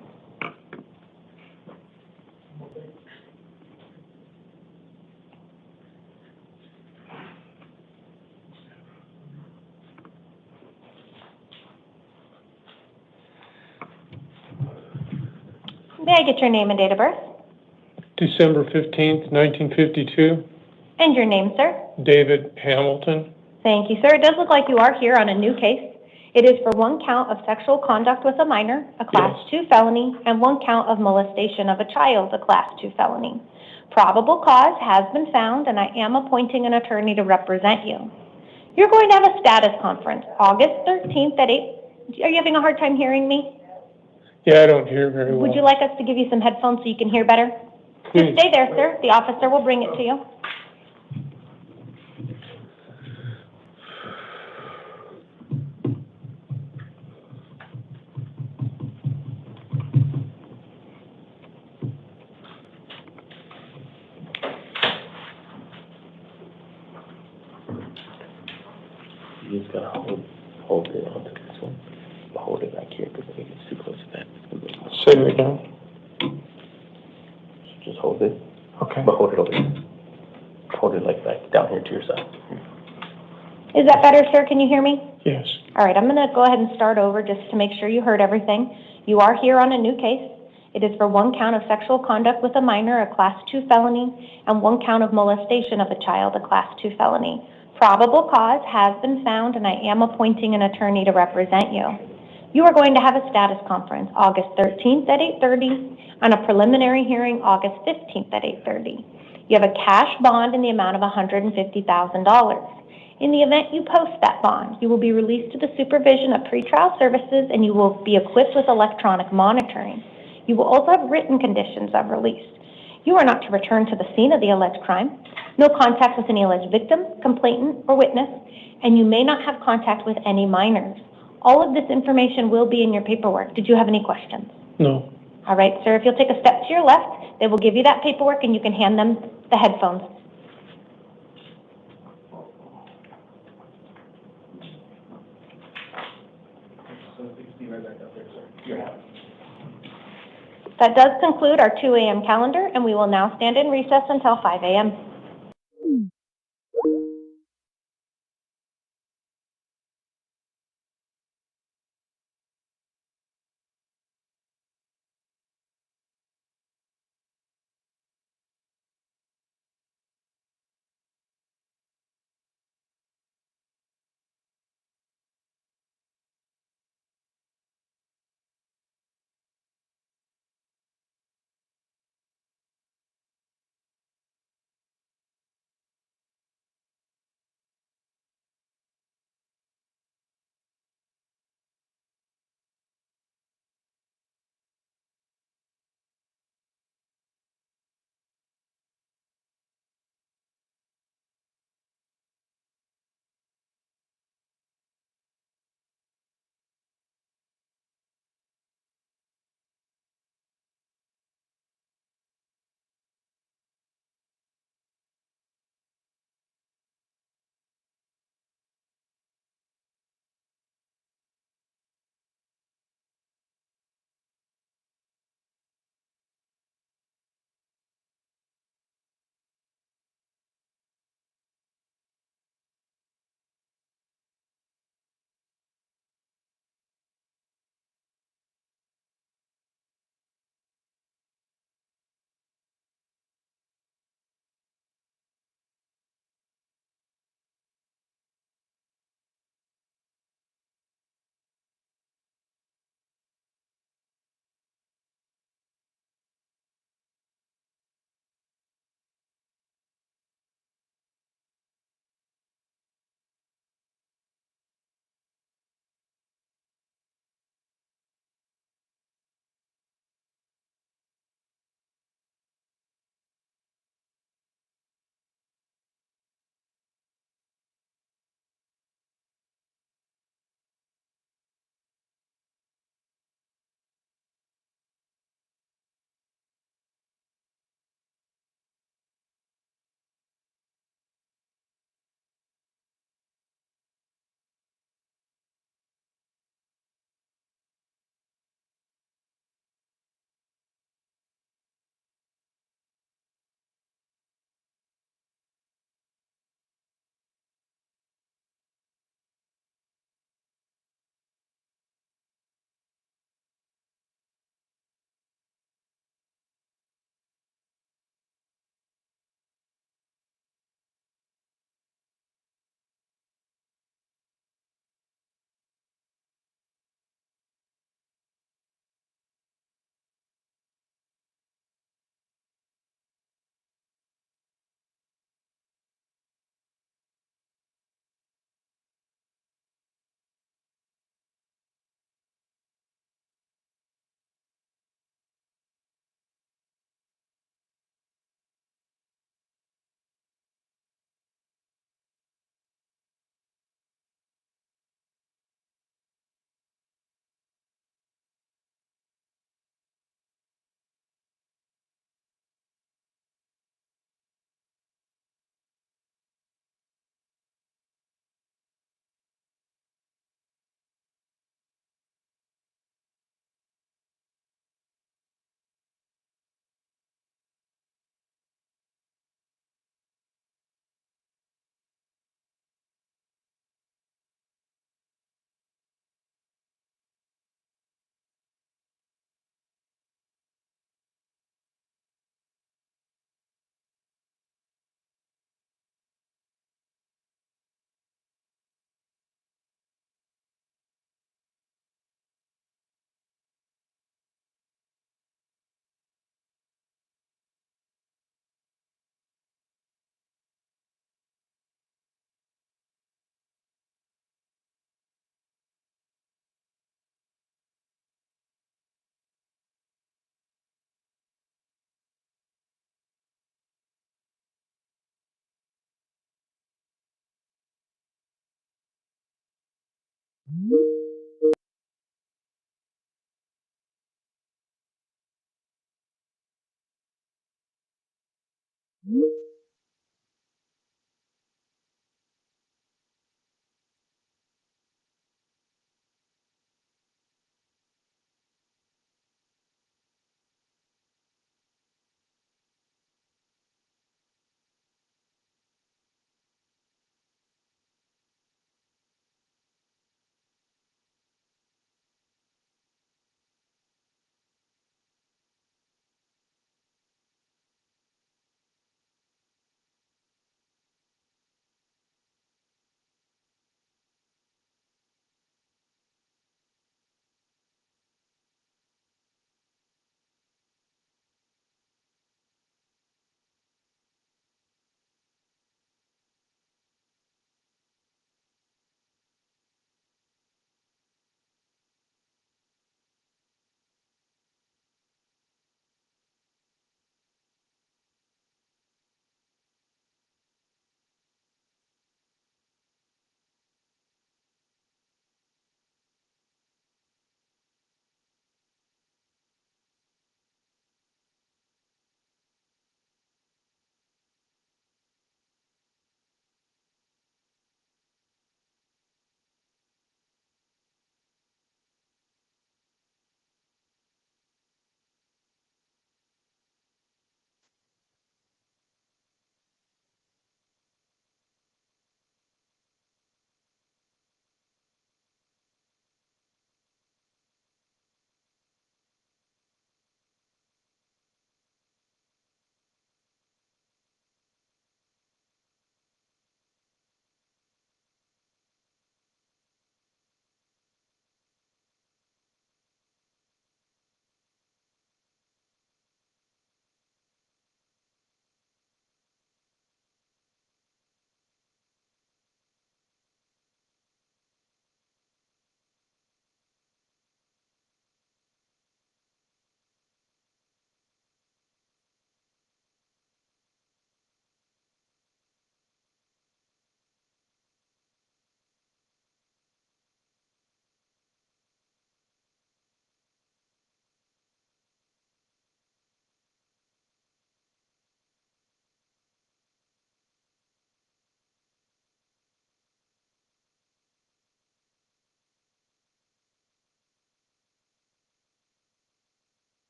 S2: May I get your name and date of birth?
S10: December 15th, 1952,
S2: And your name, sir?
S10: David Hamilton.
S2: Thank you, sir. It does look like you are here on a new case. It is for 1 count of sexual conduct with a minor, a Class 2 felony, and 1 count of molestation of a child, a Class 2 felony. Probable cause has been found, and I am appointing an attorney to represent you. You're going to have a status conference August 13th at 8. Are you having a hard time hearing me?
S10: Yeah, I don't hear very well.
S2: Would you like us to give you some headphones so you can hear better?
S10: Please.
S2: Just stay there, sir. The officer will bring it to you.
S3: You just gotta hold it onto this one. Hold it back here, because I think it's too close to that.
S10: Say it again.
S3: Just hold it,
S10: Okay.
S3: but hold it over here. Hold it like that, down here to your side.
S2: Is that better, sir? Can you hear me?
S10: Yes.
S2: All right, I'm going to go ahead and start over just to make sure you heard everything. You are here on a new case. It is for 1 count of sexual conduct with a minor, a Class 2 felony, and 1 count of molestation of a child, a Class 2 felony. Probable cause has been found, and I am appointing an attorney to represent you. You are going to have a status conference August 13th at 8:30 and a preliminary hearing August 15th at 8:30. You have a cash bond in the amount of $150,000. In the event you post that bond, you will be released to the supervision of pretrial services, and you will be equipped with electronic monitoring. You will also have written conditions of release. You are not to return to the scene of the alleged crime, no contact with any alleged victim, complainant, or witness, and you may not have contact with any minors. All of this information will be in your paperwork. Did you have any questions?
S10: No.
S2: All right, sir, if you'll take a step to your left, they will give you that paperwork and you can hand them the headphones. That does conclude our 2 a.m. calendar, and we will now stand in recess until 5 a.m.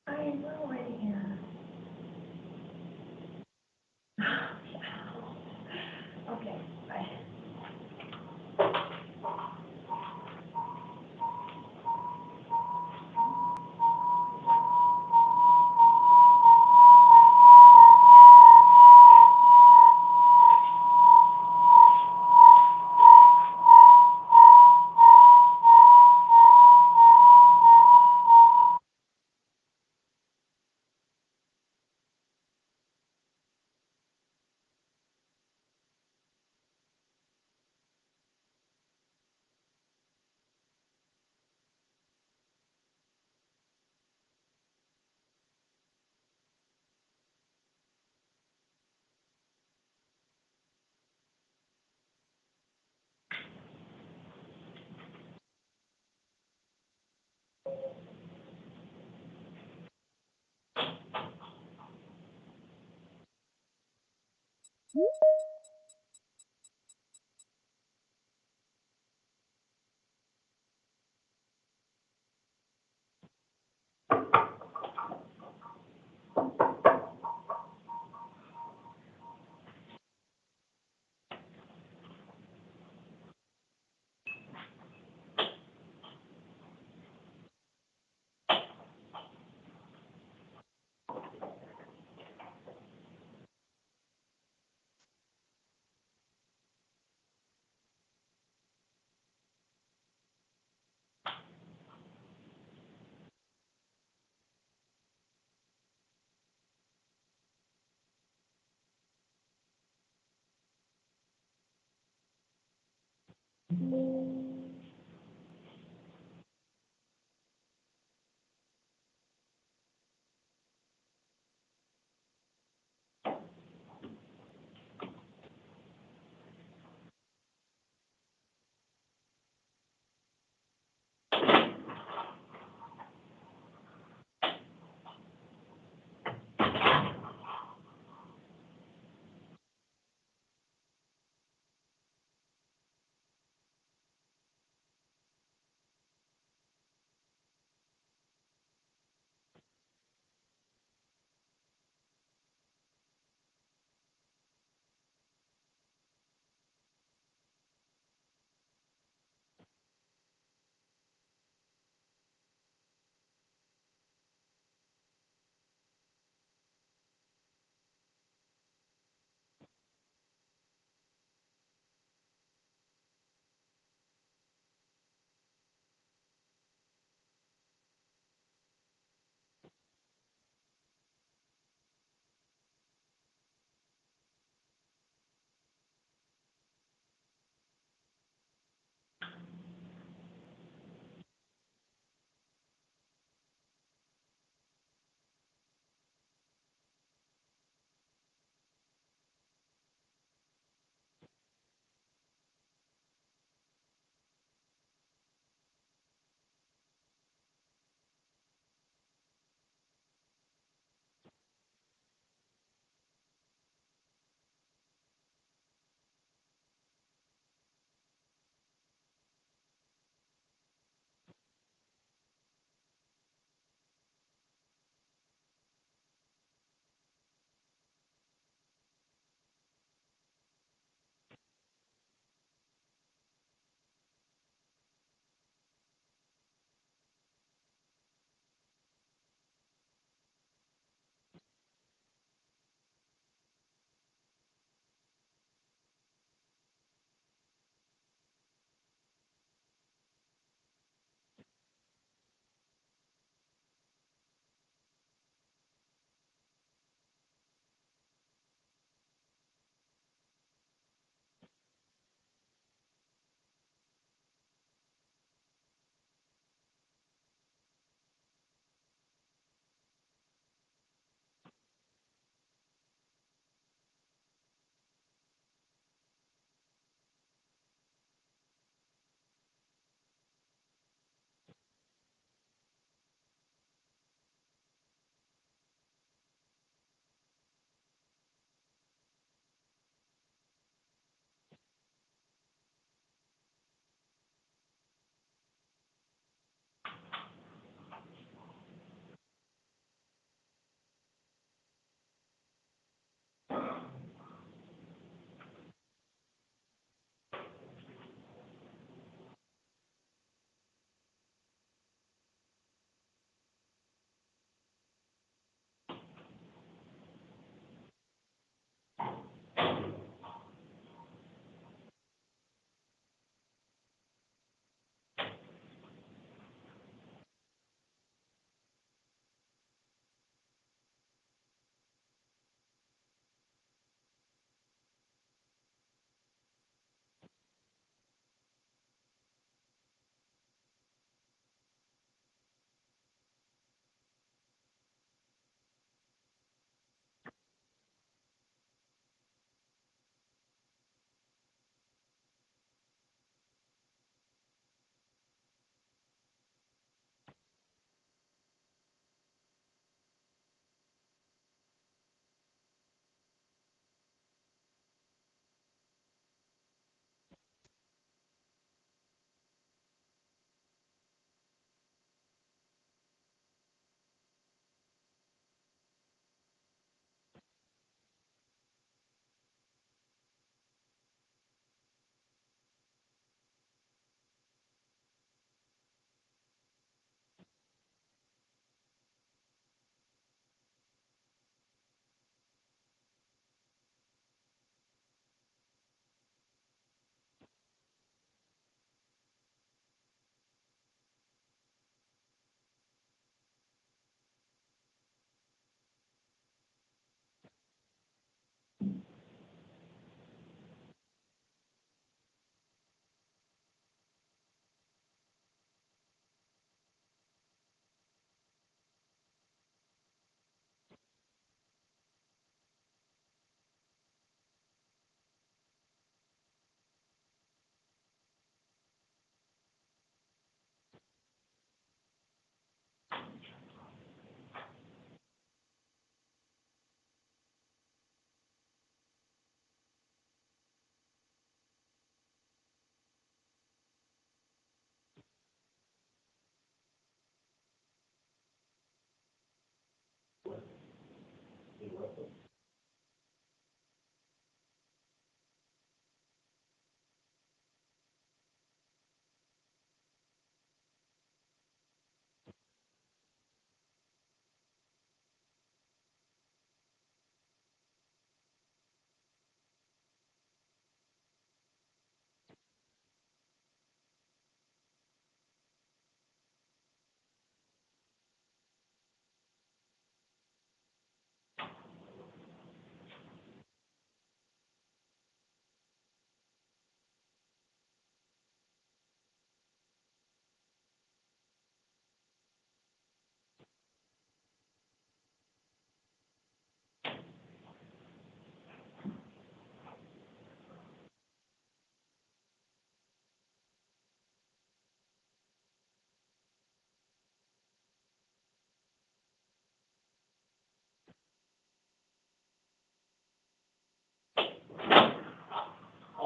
S2: I know it is. Okay, bye.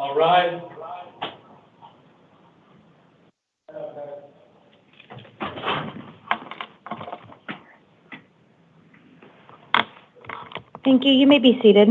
S1: All right.
S2: Thank you. You may be seated.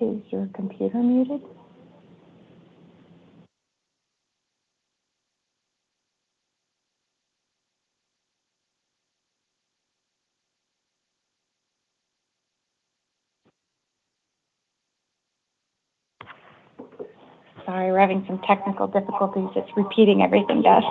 S2: Is your computer muted? Sorry, we're having some technical difficulties. It's repeating everything to us.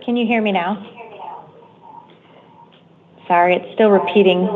S2: Can you hear me now? Sorry, it's still repeating.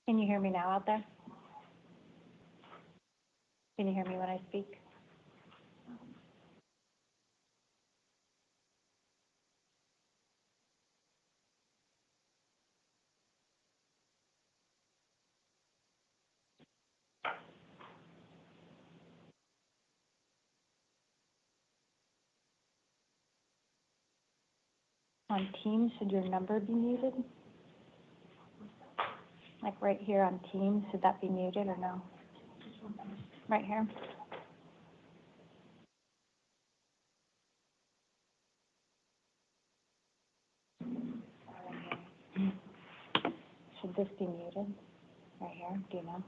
S2: Can you hear me now out there? Can you hear me when I speak? On Teams, should your number be muted? Like right here on Teams, should that be muted or no? Right here? Should this be muted? Right here, do you know?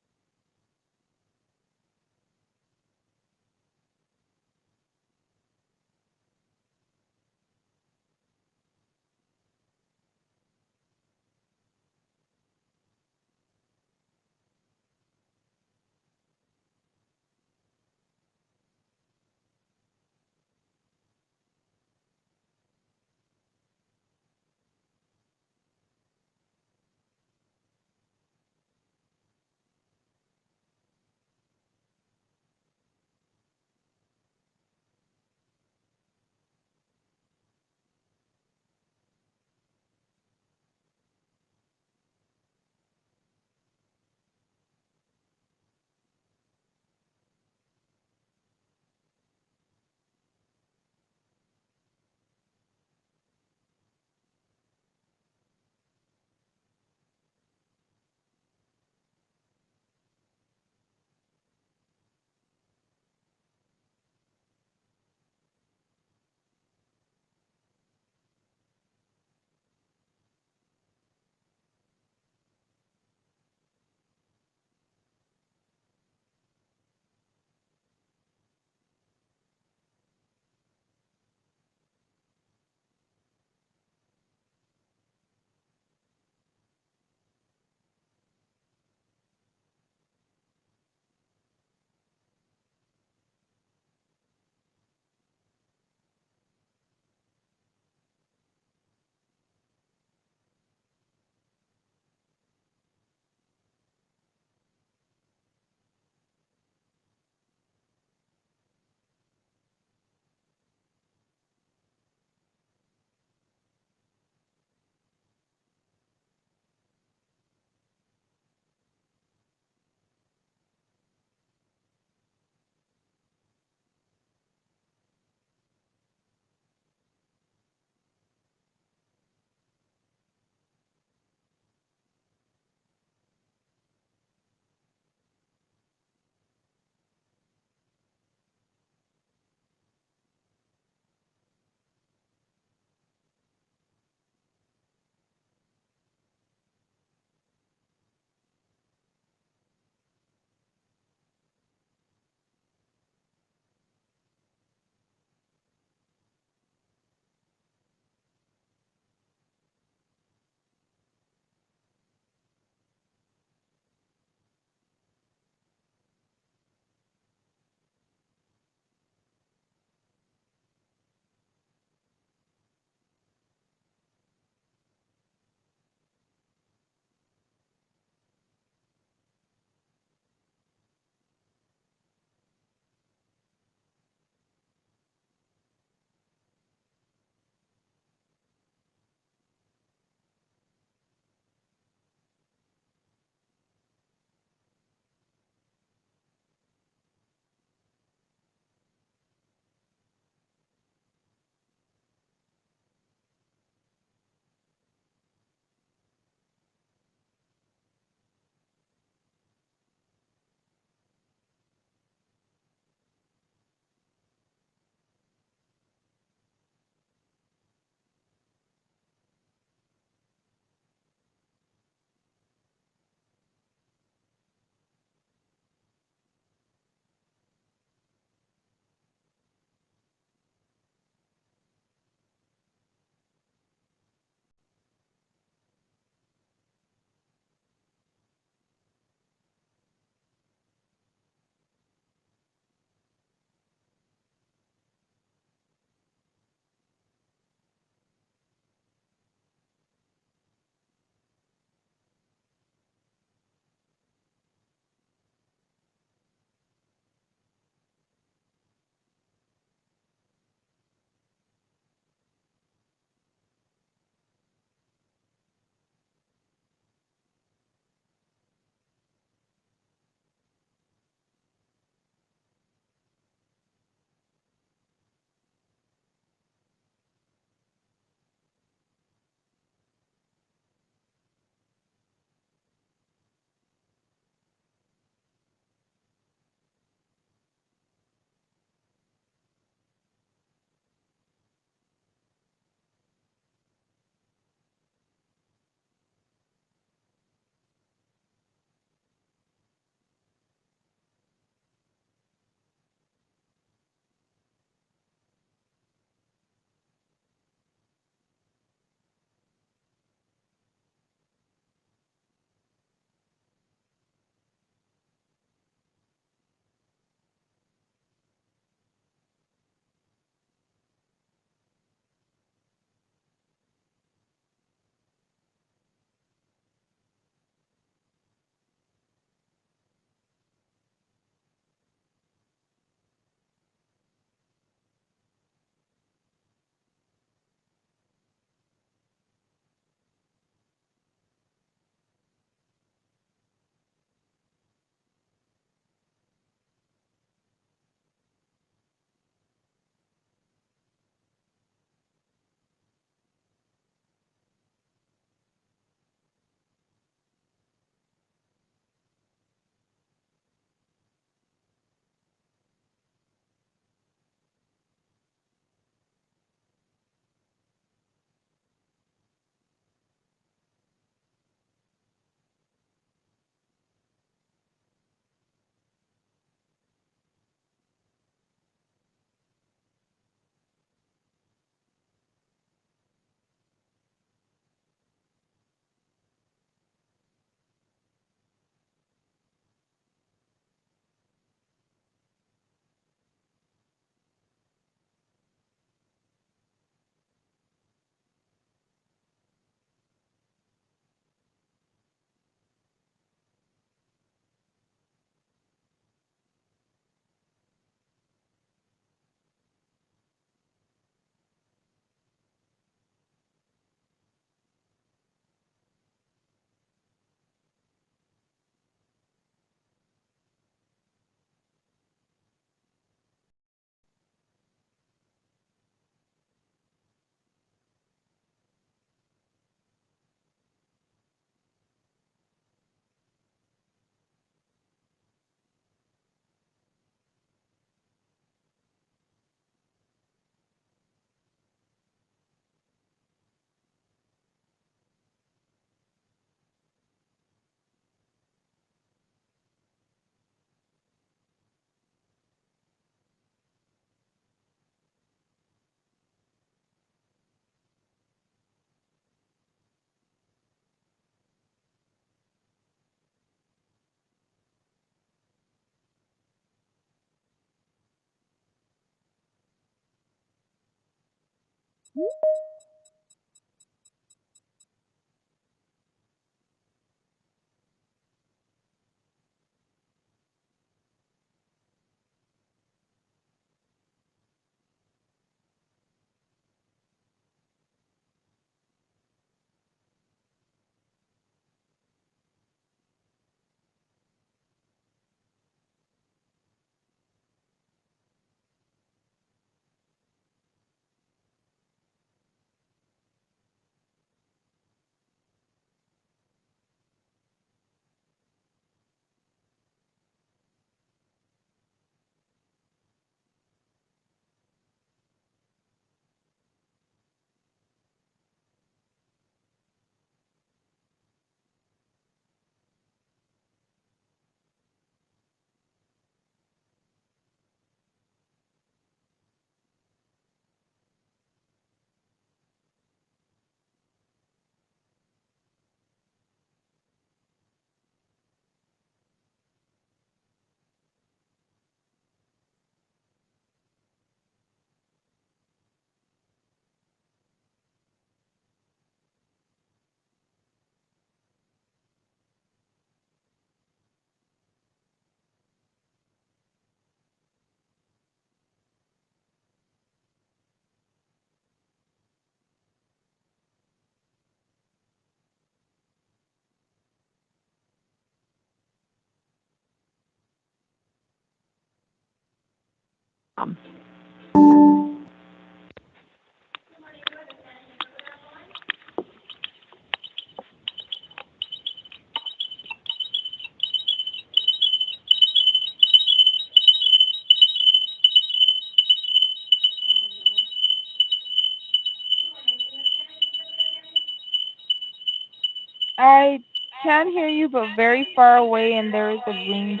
S12: I can hear you, but very far away, and there is a ring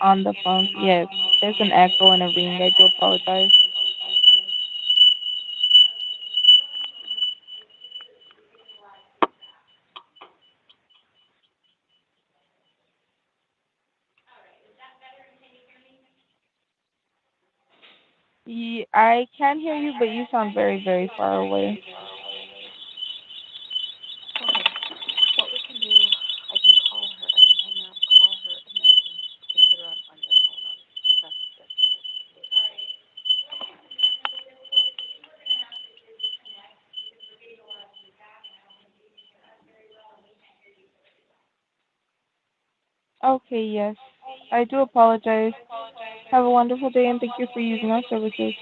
S12: on the phone. Yes, there's an echo and a ring. I do apologize. I can hear you, but you sound very, very far away. Okay, yes. I do apologize. Have a wonderful day, and thank you for using our services.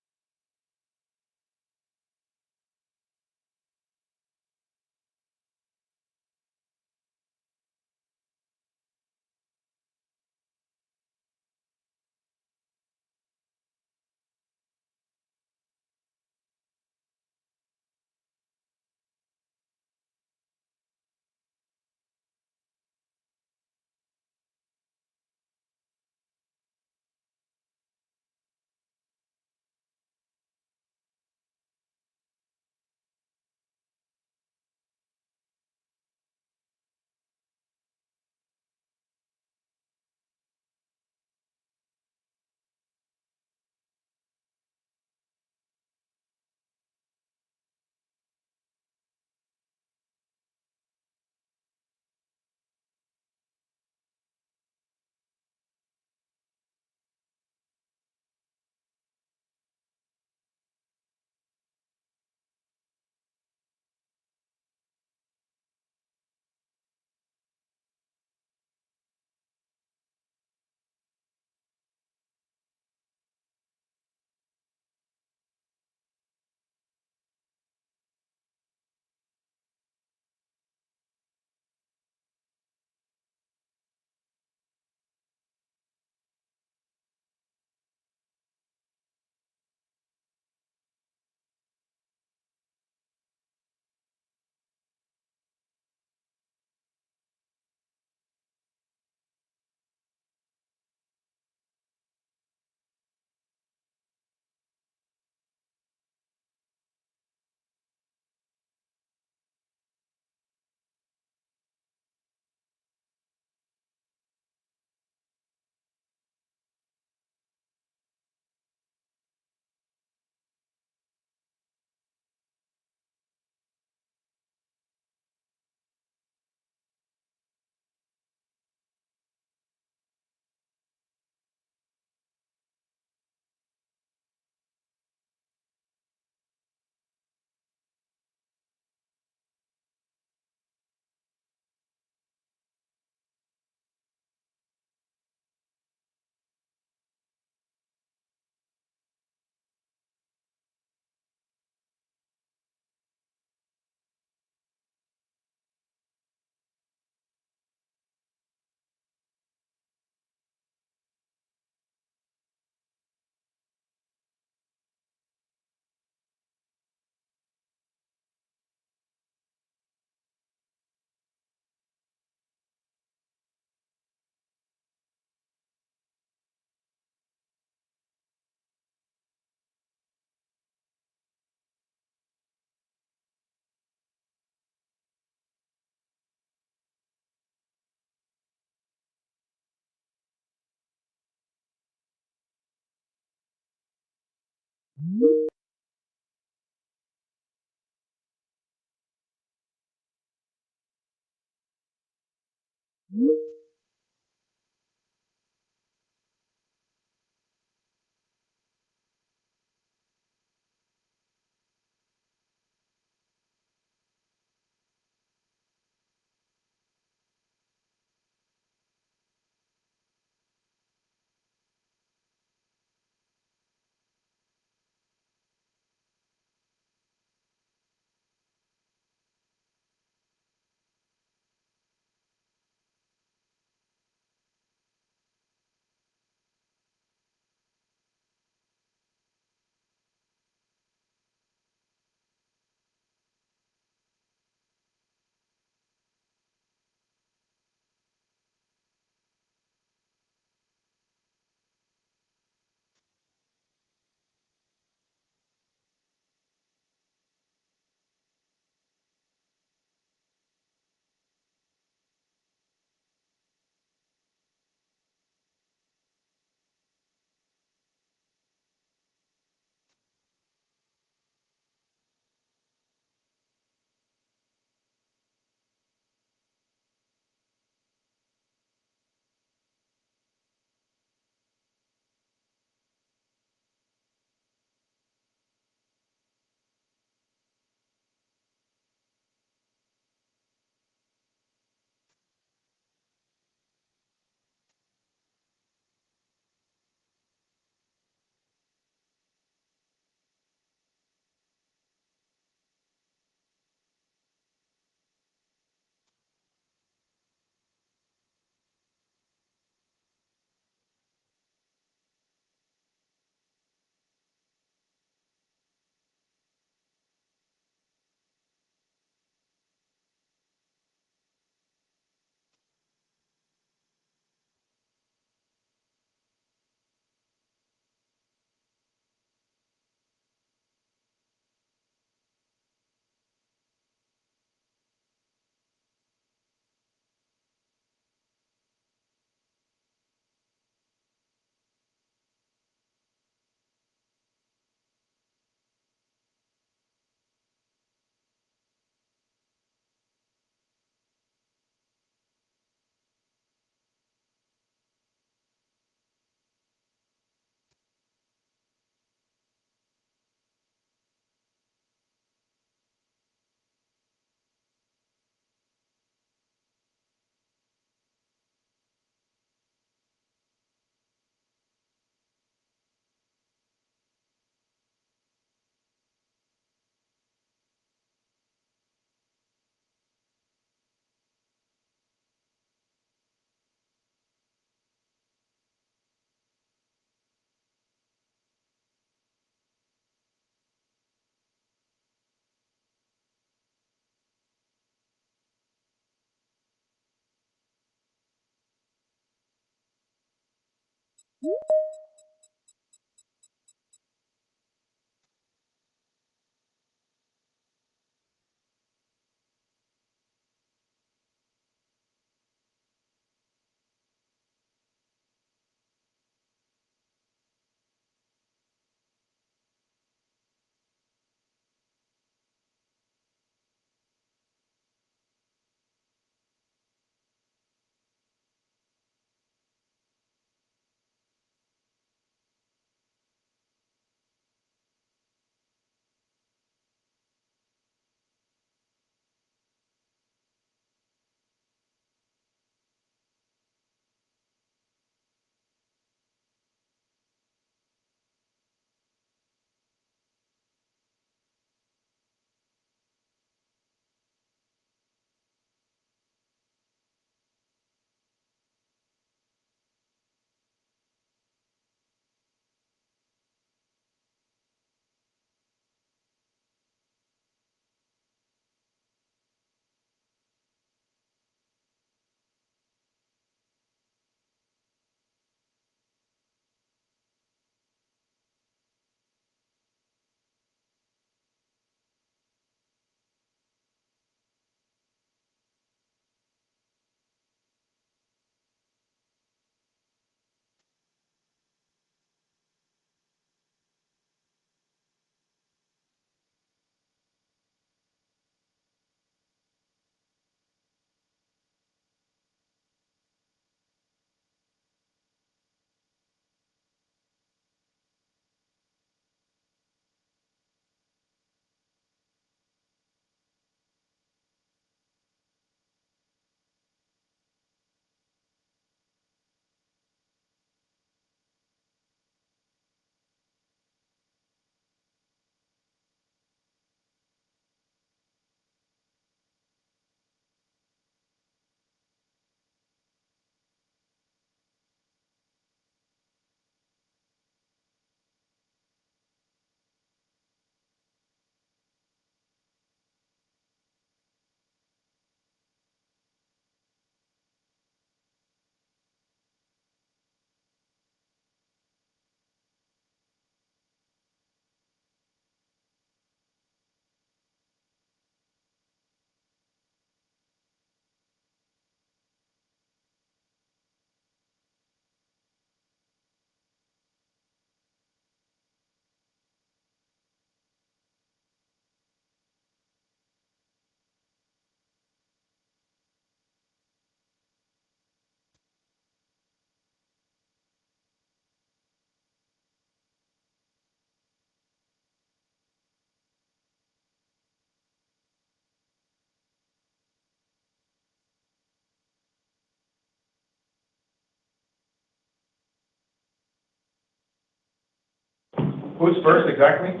S13: Who's first exactly?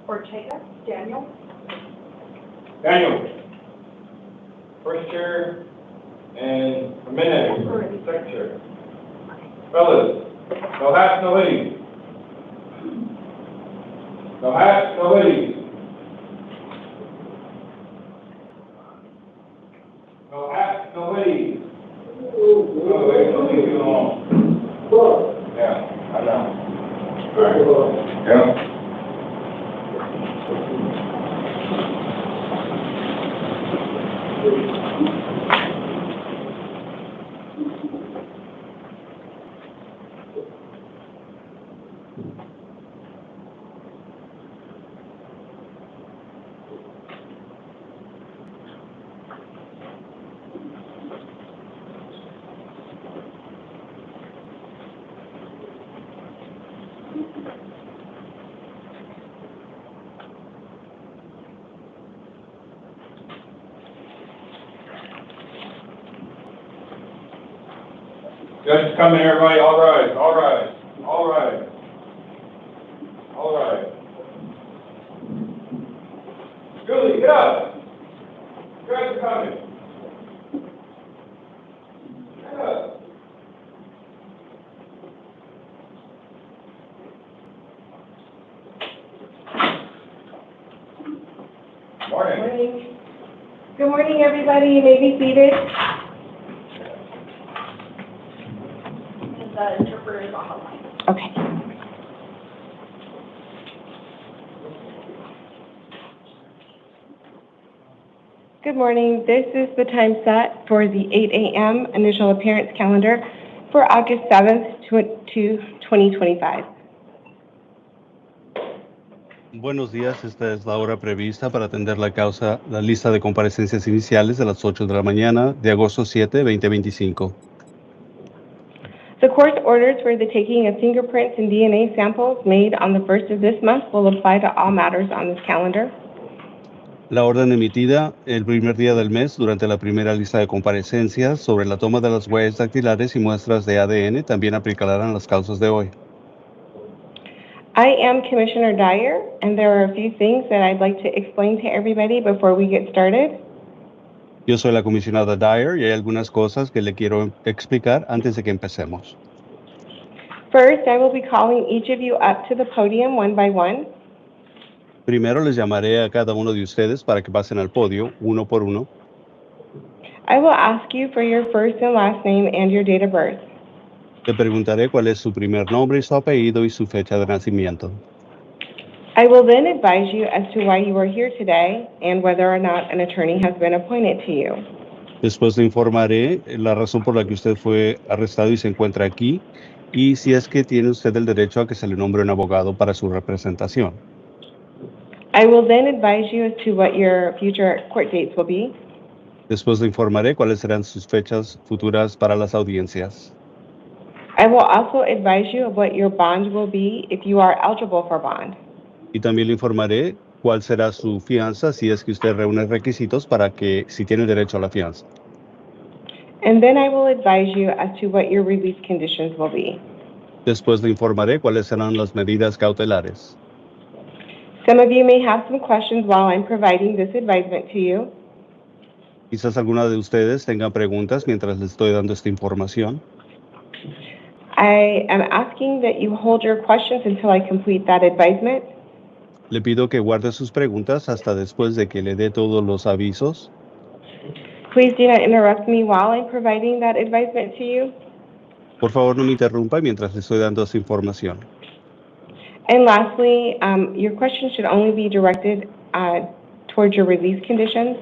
S14: Ortega, Daniel.
S13: Daniel. First chair, and Jimenez, second chair. Fellas, no hats, no hoodies. No hats, no hoodies. No hats, no hoodies. Oh, wait, don't leave you alone. Yeah, I know. All right. Yeah. Judge is coming, everybody. All rise, all rise, all rise. All rise. Julie, get up. Judge is coming. Get up. Morning.
S14: Good morning, everybody. You may be seated. The interpreter is on the line.
S2: Okay.
S14: Good morning. This is the time set for the 8 a.m. initial appearance calendar for August 7th, 2025.
S15: Buenos días, esta es la hora prevista para atender la lista de comparecencias iniciales de las 8 de la mañana de agosto 7, 2025.
S14: The court's orders for the taking of fingerprints and DNA samples made on the 1st of this month will apply to all matters on this calendar.
S15: La orden emitida el primer día del mes durante la primera lista de comparecencias sobre la toma de las huellas dactilares y muestras de ADN también aplicarán las causas de hoy.
S14: I am Commissioner Dyer, and there are a few things that I'd like to explain to everybody before we get started.
S15: Yo soy la comisionada Dyer y hay algunas cosas que le quiero explicar antes de que empecemos.
S14: First, I will be calling each of you up to the podium one by one.
S15: Primero les llamaré a cada uno de ustedes para que pasen al podio, uno por uno.
S14: I will ask you for your first and last name and your date of birth.
S15: Le preguntaré cuál es su primer nombre, su apellido y su fecha de nacimiento.
S14: I will then advise you as to why you are here today and whether or not an attorney has been appointed to you.
S15: Después le informaré la razón por la que usted fue arrestado y se encuentra aquí y si es que tiene usted el derecho a que se le nombre un abogado para su representación.
S14: I will then advise you as to what your future court dates will be.
S15: Después le informaré cuáles serán sus fechas futuras para las audiencias.
S14: I will also advise you of what your bond will be if you are eligible for bond.
S15: Y también le informaré cuál será su fianza si es que usted reúne requisitos para que si tiene derecho a la fianza.
S14: And then I will advise you as to what your release conditions will be.
S15: Después le informaré cuáles serán las medidas cautelares.
S14: Some of you may have some questions while I'm providing this advisement to you.
S15: Quizás alguna de ustedes tengan preguntas mientras les estoy dando esta información.
S14: I am asking that you hold your questions until I complete that advisement.
S15: Le pido que guarde sus preguntas hasta después de que le dé todos los avisos.
S14: Please do not interrupt me while I'm providing that advisement to you.
S15: Por favor, no me interrumpa mientras le estoy dando esta información.
S14: And lastly, your questions should only be directed towards your release conditions.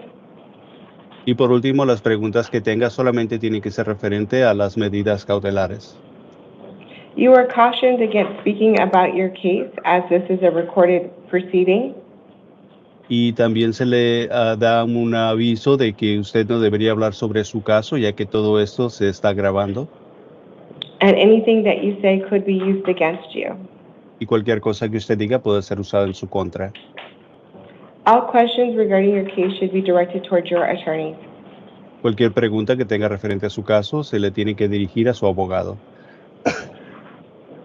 S15: Y por último, las preguntas que tenga solamente tienen que ser referente a las medidas cautelares.
S14: You are cautioned against speaking about your case as this is a recorded proceeding.
S15: Y también se le da un aviso de que usted no debería hablar sobre su caso, ya que todo esto se está grabando.
S14: And anything that you say could be used against you.
S15: Y cualquier cosa que usted diga puede ser usada en su contra.
S14: All questions regarding your case should be directed towards your attorney.
S15: Cualquier pregunta que tenga referente a su caso se le tiene que dirigir a su abogado.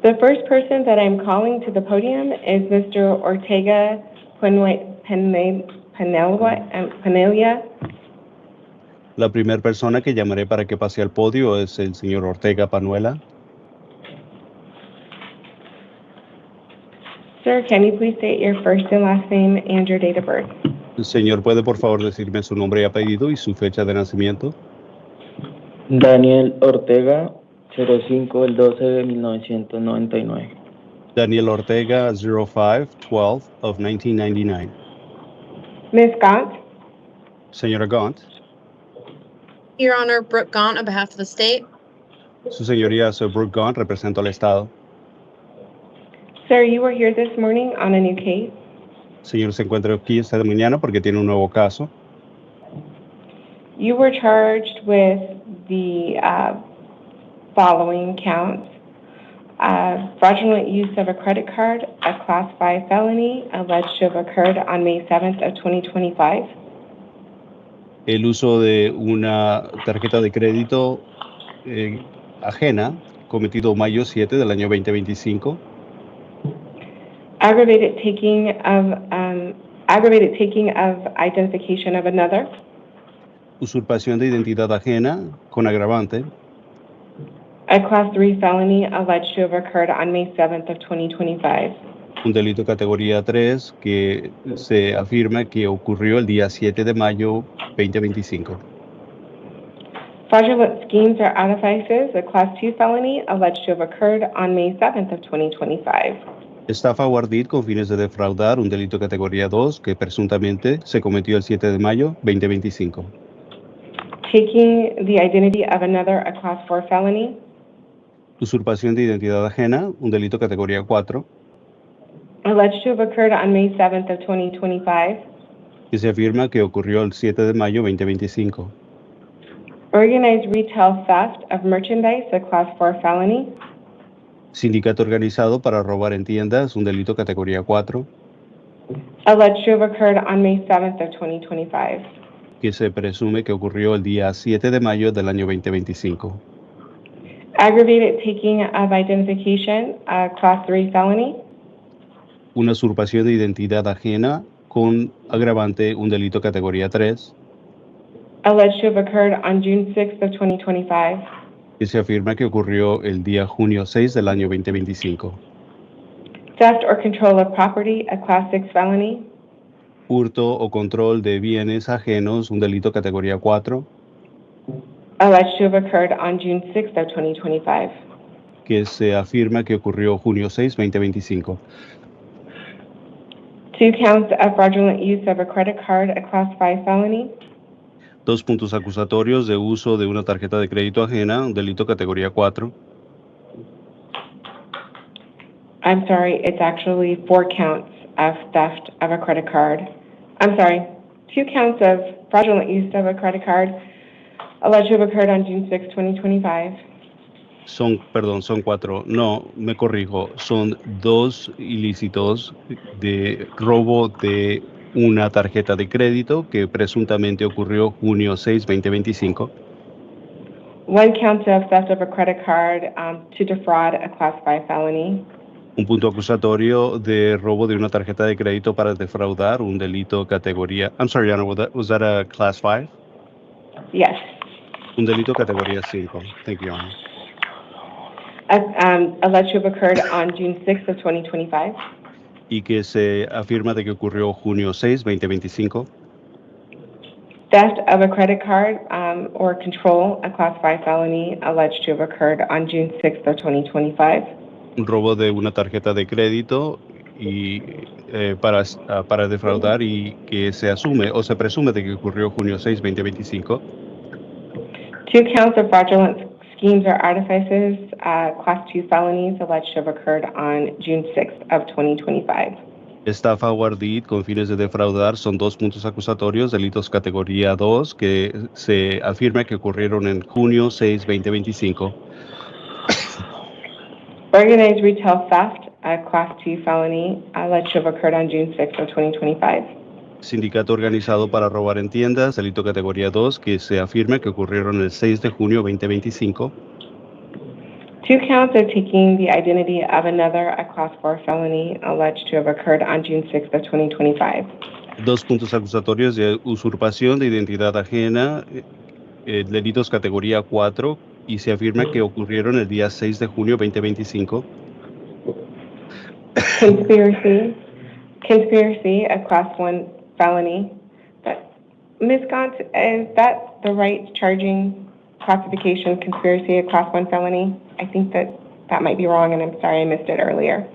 S14: The first person that I'm calling to the podium is Mr. Ortega Panelia.
S15: La primera persona que llamaré para que pase al podio es el señor Ortega Panuela.
S14: Sir, can you please state your first and last name and your date of birth?
S15: Señor, ¿puede por favor decirme su nombre y apellido y su fecha de nacimiento?
S16: Daniel Ortega, 05 del 12 de 1999.
S15: Daniel Ortega, 05/12 of 1999.
S14: Ms. Gaunt?
S15: Señora Gaunt.
S17: Your Honor, Brooke Gaunt on behalf of the state.
S15: Su señoría, soy Brooke Gaunt, represento al Estado.
S14: Sir, you were here this morning on a new case.
S15: Señor, se encuentra aquí esta mañana porque tiene un nuevo caso.
S14: You were charged with the following counts. Fraudulent use of a credit card, a Class 5 felony alleged to have occurred on May 7th of 2025.
S15: El uso de una tarjeta de crédito ajena, cometido mayo 7 del año 2025.
S14: Aggravated taking of identification of another.
S15: Usurpación de identidad ajena con agravante.
S14: A Class 3 felony alleged to have occurred on May 7th of 2025.
S15: Un delito categoría 3 que se afirma que ocurrió el día 7 de mayo 2025.
S14: Fraudulent schemes or artifices, a Class 2 felony alleged to have occurred on May 7th of 2025.
S15: Estafa o ardid con fines de defraudar, un delito categoría 2 que presuntamente se cometió el 7 de mayo 2025.
S14: Taking the identity of another, a Class 4 felony.
S15: Usurpación de identidad ajena, un delito categoría 4.
S14: Alleged to have occurred on May 7th of 2025.
S15: Que se afirma que ocurrió el 7 de mayo 2025.
S14: Organized retail theft of merchandise, a Class 4 felony.
S15: Sindicato organizado para robar en tiendas, un delito categoría 4.
S14: Alleged to have occurred on May 7th of 2025.
S15: Que se presume que ocurrió el día 7 de mayo del año 2025.
S14: Aggravated taking of identification, a Class 3 felony.
S15: Una usurpación de identidad ajena con agravante, un delito categoría 3.
S14: Alleged to have occurred on June 6th of 2025.
S15: Que se afirma que ocurrió el día junio 6 del año 2025.
S14: Theft or control of property, a Class 6 felony.
S15: Hurto o control de bienes ajenos, un delito categoría 4.
S14: Alleged to have occurred on June 6th of 2025.
S15: Que se afirma que ocurrió junio 6, 2025.
S14: 2 counts of fraudulent use of a credit card, a Class 5 felony.
S15: 2 puntos acusatorios de uso de una tarjeta de crédito ajena, un delito categoría 4.
S14: I'm sorry, it's actually 4 counts of theft of a credit card. I'm sorry, 2 counts of fraudulent use of a credit card alleged to have occurred on June 6, 2025.
S15: Son 4. No, me corrijo. Son 2 ilícitos de robo de una tarjeta de crédito que presuntamente ocurrió junio 6, 2025.
S14: 1 count of theft of a credit card to defraud, a Class 5 felony.
S15: Un punto acusatorio de robo de una tarjeta de crédito para defraudar, un delito categoría... I'm sorry, Your Honor, was that a Class 5?
S14: Yes.
S15: Un delito categoría 5. Thank you, Your Honor.
S14: Alleged to have occurred on June 6th of 2025.
S15: Y que se afirma de que ocurrió junio 6, 2025.
S14: Theft of a credit card or control, a Class 5 felony, alleged to have occurred on June 6th of 2025.
S15: Un robo de una tarjeta de crédito y para defraudar y que se asume o se presume de que ocurrió junio 6, 2025.
S14: 2 counts of fraudulent schemes or artifices, Class 2 felonies, alleged to have occurred on June 6th of 2025.
S15: Estafa o ardid con fines de defraudar son 2 puntos acusatorios, delitos categoría 2, que se afirma que ocurrieron en junio 6, 2025.
S14: Organized retail theft, a Class 2 felony, alleged to have occurred on June 6th of 2025.
S15: Sindicato organizado para robar en tiendas, delito categoría 2, que se afirma que ocurrieron el 6 de junio 2025.
S14: 2 2 counts of taking the identity of another, a Class 4 felony alleged to have occurred on June 6th of 2025.
S15: 2 puntos acusatorios de usurpación de identidad ajena, delitos categoría 4, y se afirma que ocurrieron el día 6 de junio 2025.
S14: Conspiracy, a Class 1 felony. Ms. Gaunt, is that the right charging classification, conspiracy, a Class 1 felony? I think that might be wrong, and I'm sorry I missed it earlier.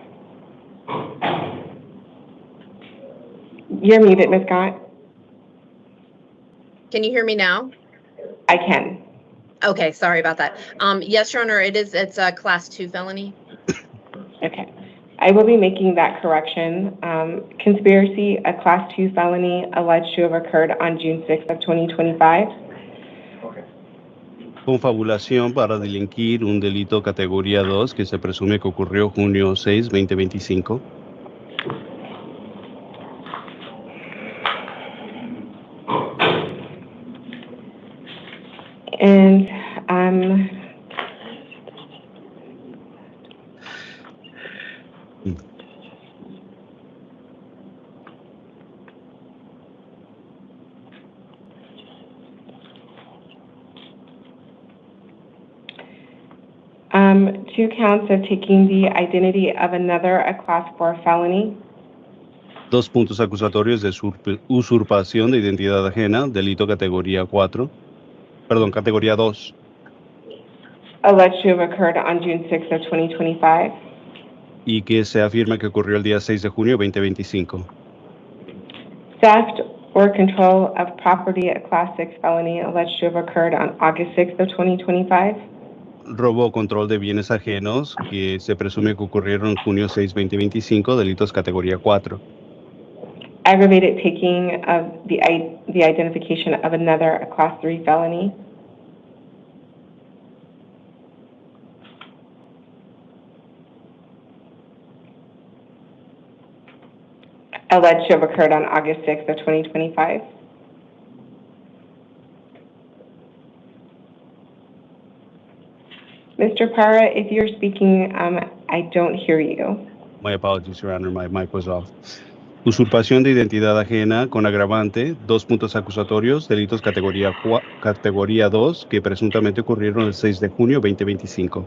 S14: You're muted, Ms. Gaunt.
S17: Can you hear me now?
S14: I can.
S17: Okay, sorry about that. Yes, Your Honor, it's a Class 2 felony.
S14: Okay. I will be making that correction. Conspiracy, a Class 2 felony alleged to have occurred on June 6th of 2025.
S15: Confabulación para delinquir un delito categoría 2 que se presume que ocurrió junio 6, 2025.
S14: And 2 counts of taking the identity of another, a Class 4 felony.
S15: 2 puntos acusatorios de usurpación de identidad ajena, delito categoría 4. Perdón, categoría 2.
S14: Alleged to have occurred on June 6th of 2025.
S15: Y que se afirma que ocurrió el día 6 de junio 2025.
S14: Theft or control of property, a Class 6 felony alleged to have occurred on August 6th of 2025.
S15: Robo o control de bienes ajenos que se presume que ocurrieron en junio 6, 2025, delitos categoría 4.
S14: Aggravated taking of the identification of another, a Class 3 felony. Alleged to have occurred on August 6th of 2025. Mr. Parra, if you're speaking, I don't hear you.
S15: My apologies, Your Honor, my mic was off. Usurpación de identidad ajena con agravante, 2 puntos acusatorios, delitos categoría 2 que presuntamente ocurrieron el 6 de junio 2025.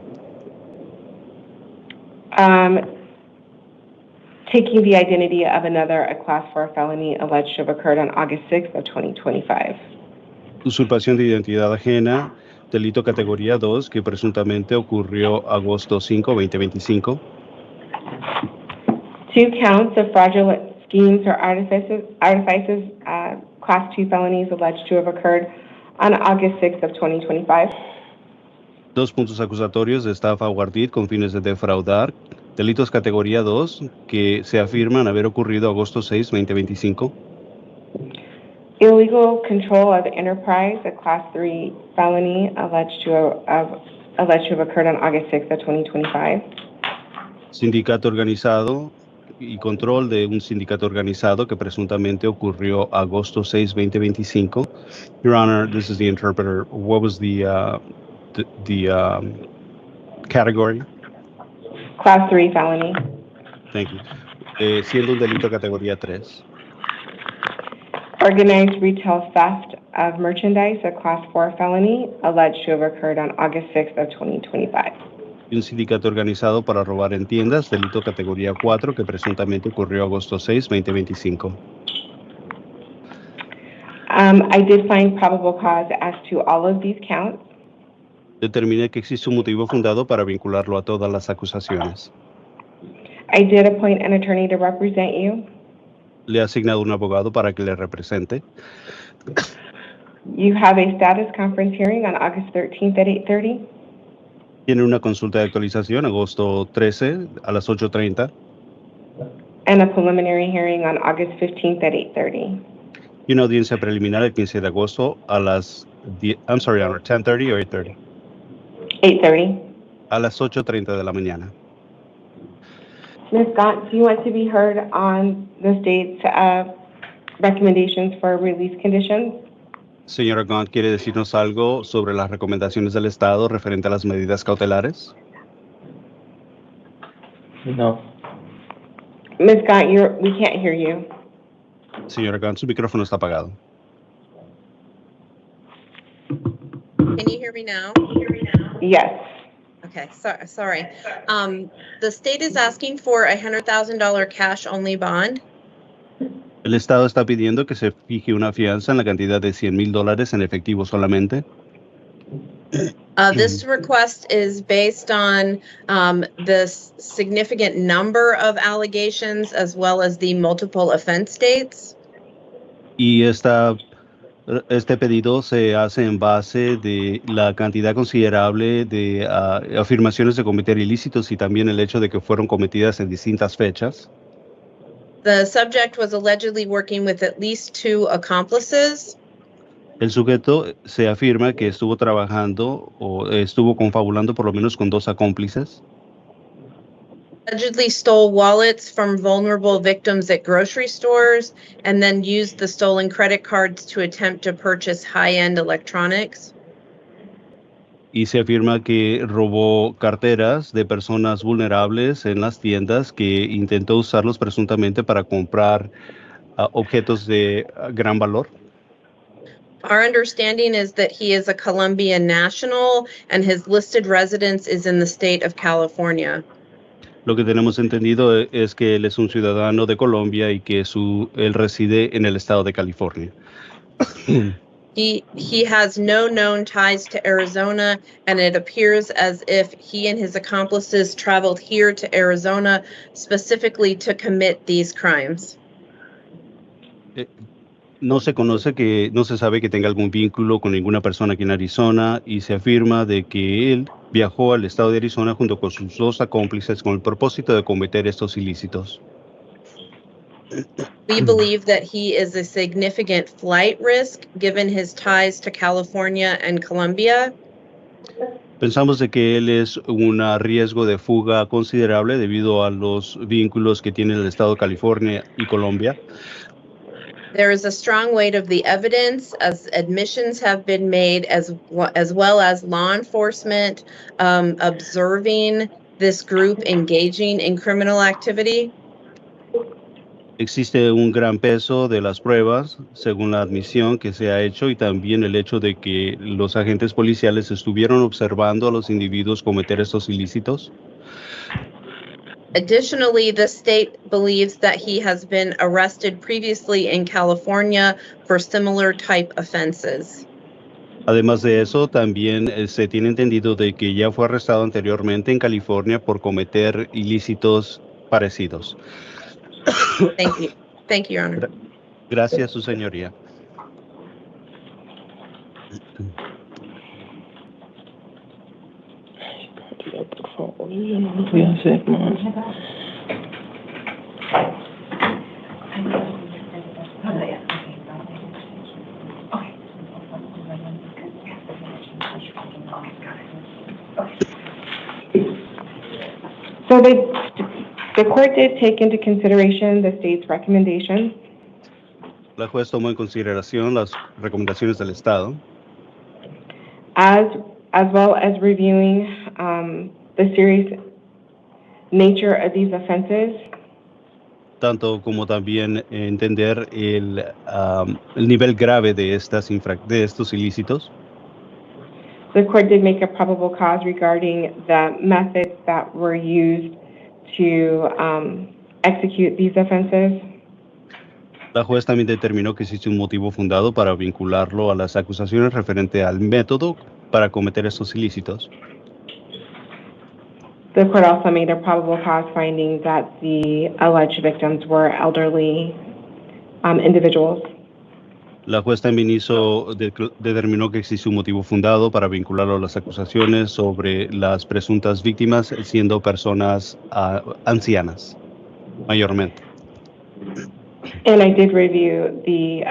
S14: Taking the identity of another, a Class 4 felony alleged to have occurred on August 6th of 2025.
S15: Usurpación de identidad ajena, delito categoría 2 que presuntamente ocurrió agosto 5, 2025.
S14: 2 counts of fraudulent schemes or artifices, Class 2 felonies alleged to have occurred on August 6th of 2025.
S15: 2 puntos acusatorios de estafa o ardid con fines de defraudar, delitos categoría 2 que se afirman haber ocurrido agosto 6, 2025.
S14: Illegal control of enterprise, a Class 3 felony alleged to have occurred on August 6th of 2025.
S15: Sindicato organizado y control de un sindicato organizado que presuntamente ocurrió agosto 6, 2025. Your Honor, this is the interpreter. What was the category?
S14: Class 3 felony.
S15: Thank you. Siendo un delito categoría 3.
S14: Organized retail theft of merchandise, a Class 4 felony alleged to have occurred on August 6th of 2025.
S15: Y un sindicato organizado para robar en tiendas, delito categoría 4 que presuntamente ocurrió agosto 6, 2025.
S14: I did find probable cause as to all of these counts.
S15: Determiné que existe un motivo fundado para vincularlo a todas las acusaciones.
S14: I did appoint an attorney to represent you.
S15: Le he asignado un abogado para que le represente.
S14: You have a status conference hearing on August 13th at 8:30.
S15: Tiene una consulta de actualización agosto 13 a las 8:30.
S14: And a preliminary hearing on August 15th at 8:30.
S15: Y una audiencia preliminar el 15 de agosto a las 10:30 o 8:30.
S14: 8:30.
S15: A las 8:30 de la mañana.
S14: Ms. Gaunt, do you want to be heard on the state's recommendations for release conditions?
S15: Señora Gaunt, ¿quiere decirnos algo sobre las recomendaciones del Estado referente a las medidas cautelares?
S16: No.
S14: Ms. Scott, we can't hear you.
S15: Señora Gant, su micrófono está apagado.
S17: Can you hear me now?
S14: Yes.
S17: Okay, sorry. The state is asking for a $100,000 cash only bond.
S15: El Estado está pidiendo que se fije una fianza en la cantidad de $100,000 en efectivo solamente.
S17: This request is based on the significant number of allegations as well as the multiple offense dates.
S15: Y este pedido se hace en base de la cantidad considerable de afirmaciones de cometer ilícitos y también el hecho de que fueron cometidas en distintas fechas.
S17: The subject was allegedly working with at least 2 accomplices.
S15: El sujeto se afirma que estuvo trabajando o estuvo confabulando por lo menos con 2 cómplices.
S17: Allegedly stole wallets from vulnerable victims at grocery stores and then used the stolen credit cards to attempt to purchase high-end electronics.
S15: Y se afirma que robó carteras de personas vulnerables en las tiendas que intentó usarlos presuntamente para comprar objetos de gran valor.
S17: Our understanding is that he is a Colombian national and his listed residence is in the state of California.
S15: Lo que tenemos entendido es que él es un ciudadano de Colombia y que él reside en el estado de California.
S17: He has no known ties to Arizona, and it appears as if he and his accomplices traveled here to Arizona specifically to commit these crimes.
S15: No se sabe que tenga algún vínculo con ninguna persona aquí en Arizona y se afirma de que él viajó al estado de Arizona junto con sus 2 cómplices con el propósito de cometer estos ilícitos.
S17: We believe that he is a significant flight risk given his ties to California and Colombia.
S15: Pensamos de que él es un riesgo de fuga considerable debido a los vínculos que tiene el estado de California y Colombia.
S17: There is a strong weight of the evidence as admissions have been made as well as law enforcement observing this group engaging in criminal activity.
S15: Existe un gran peso de las pruebas, según la admisión que se ha hecho, y también el hecho de que los agentes policiales estuvieron observando a los individuos cometer estos ilícitos.
S17: Additionally, the state believes that he has been arrested previously in California for similar type offenses.
S15: Además de eso, también se tiene entendido de que ya fue arrestado anteriormente en California por cometer ilícitos parecidos.
S17: Thank you. Thank you, Your Honor.
S15: Gracias, su señoría.
S16: Por favor, yo no lo voy a hacer más.
S14: So the court did take into consideration the state's recommendation.
S15: La juez tomó en consideración las recomendaciones del Estado,
S14: as well as reviewing the serious nature of these offenses.
S15: tanto como también entender el nivel grave de estos ilícitos.
S14: The court did make a probable cause regarding the methods that were used to execute these offenses.
S15: La juez también determinó que existe un motivo fundado para vincularlo a las acusaciones referente al método para cometer estos ilícitos.
S14: The court also made a probable cause finding that the alleged victims were elderly individuals.
S15: La juez también determinó que existe un motivo fundado para vincularlo a las acusaciones sobre las presuntas víctimas siendo personas ancianas, mayormente.
S14: And I did review the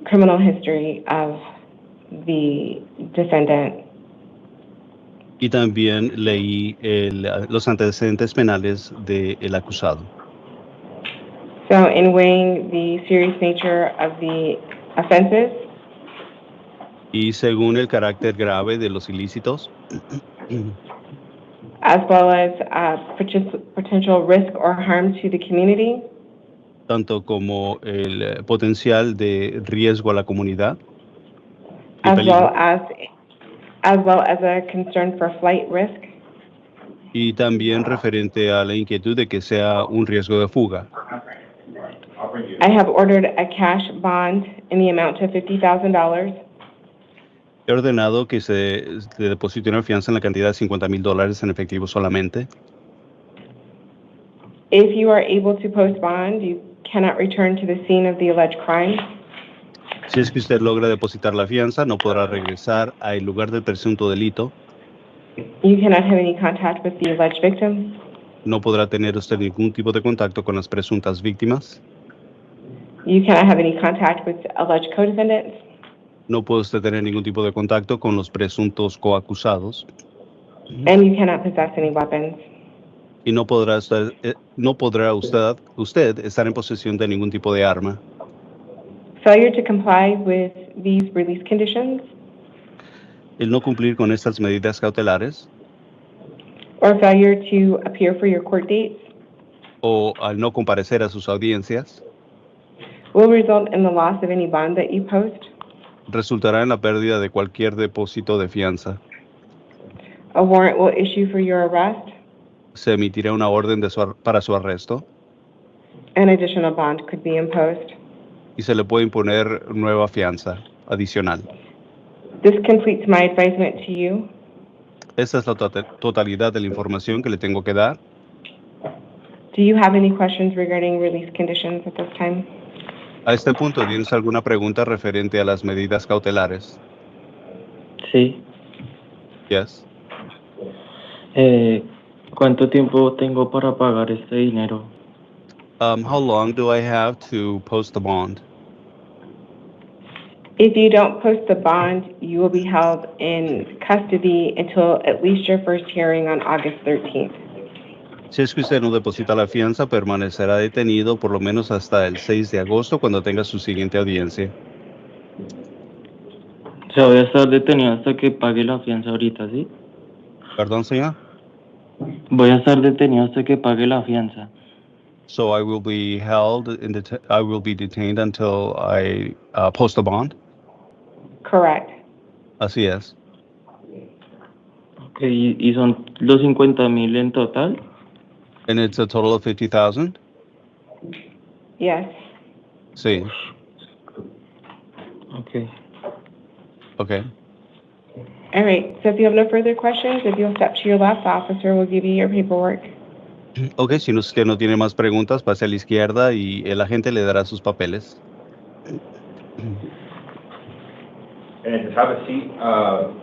S14: criminal history of the defendant.
S15: Y también leí los antecedentes penales del acusado.
S14: So in weighing the serious nature of the offenses,
S15: y según el carácter grave de los ilícitos,
S14: as well as potential risk or harm to the community,
S15: tanto como el potencial de riesgo a la comunidad y
S14: as
S15: peligro,
S14: well as a concern for flight risk.
S15: y también referente a la inquietud de que sea un riesgo de fuga.
S14: I have ordered a cash bond in the amount of $50,000
S15: He ordenado que se deposite una fianza en la cantidad de $50,000 en efectivo solamente.
S14: If you are able to post bond, you cannot return to the scene of the alleged crime.
S15: Si es que usted logra depositar la fianza, no podrá regresar al lugar del presunto delito.
S14: You cannot have any contact with the alleged victim.
S15: No podrá tener usted ningún tipo de contacto con las presuntas víctimas.
S14: You cannot have any contact with alleged co-defendants.
S15: No puede usted tener ningún tipo de contacto con los presuntos coacusados.
S14: And you cannot possess any weapons.
S15: Y no podrá usted estar en posesión de ningún tipo de arma.
S14: Failure to comply with these release conditions,
S15: El no cumplir con estas medidas cautelares,
S14: or failure to appear for your court dates,
S15: o al no comparecer a sus audiencias,
S14: will result in the loss of any bond that you post.
S15: resultará en la pérdida de cualquier depósito de fianza.
S14: A warrant will issue for your arrest.
S15: Se emitirá una orden para su arresto.
S14: An additional bond could be imposed.
S15: Y se le puede imponer nueva fianza adicional.
S14: This completes my advisement to you.
S15: Esta es la totalidad de la información que le tengo que dar.
S14: Do you have any questions regarding release conditions at this time?
S15: A este punto, ¿tienes alguna pregunta referente a las medidas cautelares?
S16: Sí.
S15: Yes.
S16: ¿Cuánto tiempo tengo para pagar este dinero?
S15: How long do I have to post the bond?
S14: If you don't post the bond, you will be held in custody until at least your first hearing on August 13th.
S15: Si es que usted no deposita la fianza, permanecerá detenido por lo menos hasta el 6 de agosto cuando tenga su siguiente audiencia.
S16: O sea, voy a estar detenido hasta que pague la fianza ahorita, ¿sí?
S15: ¿Perdón, señor?
S16: Voy a estar detenido hasta que pague la fianza.
S15: So I will be I will be detained until I post the bond?
S14: Correct.
S15: Así es.
S16: Okay, ¿y son los 50,000 en total?
S15: And it's a total of 50,000?
S14: Yes.
S15: Sí.
S16: Okay.
S15: Okay.
S14: All right. So if you have no further questions, if you'll step to your left, the officer will give you your paperwork.
S15: Okay, si usted no tiene más preguntas, pase a la izquierda y el agente le dará sus papeles.
S13: And just have a seat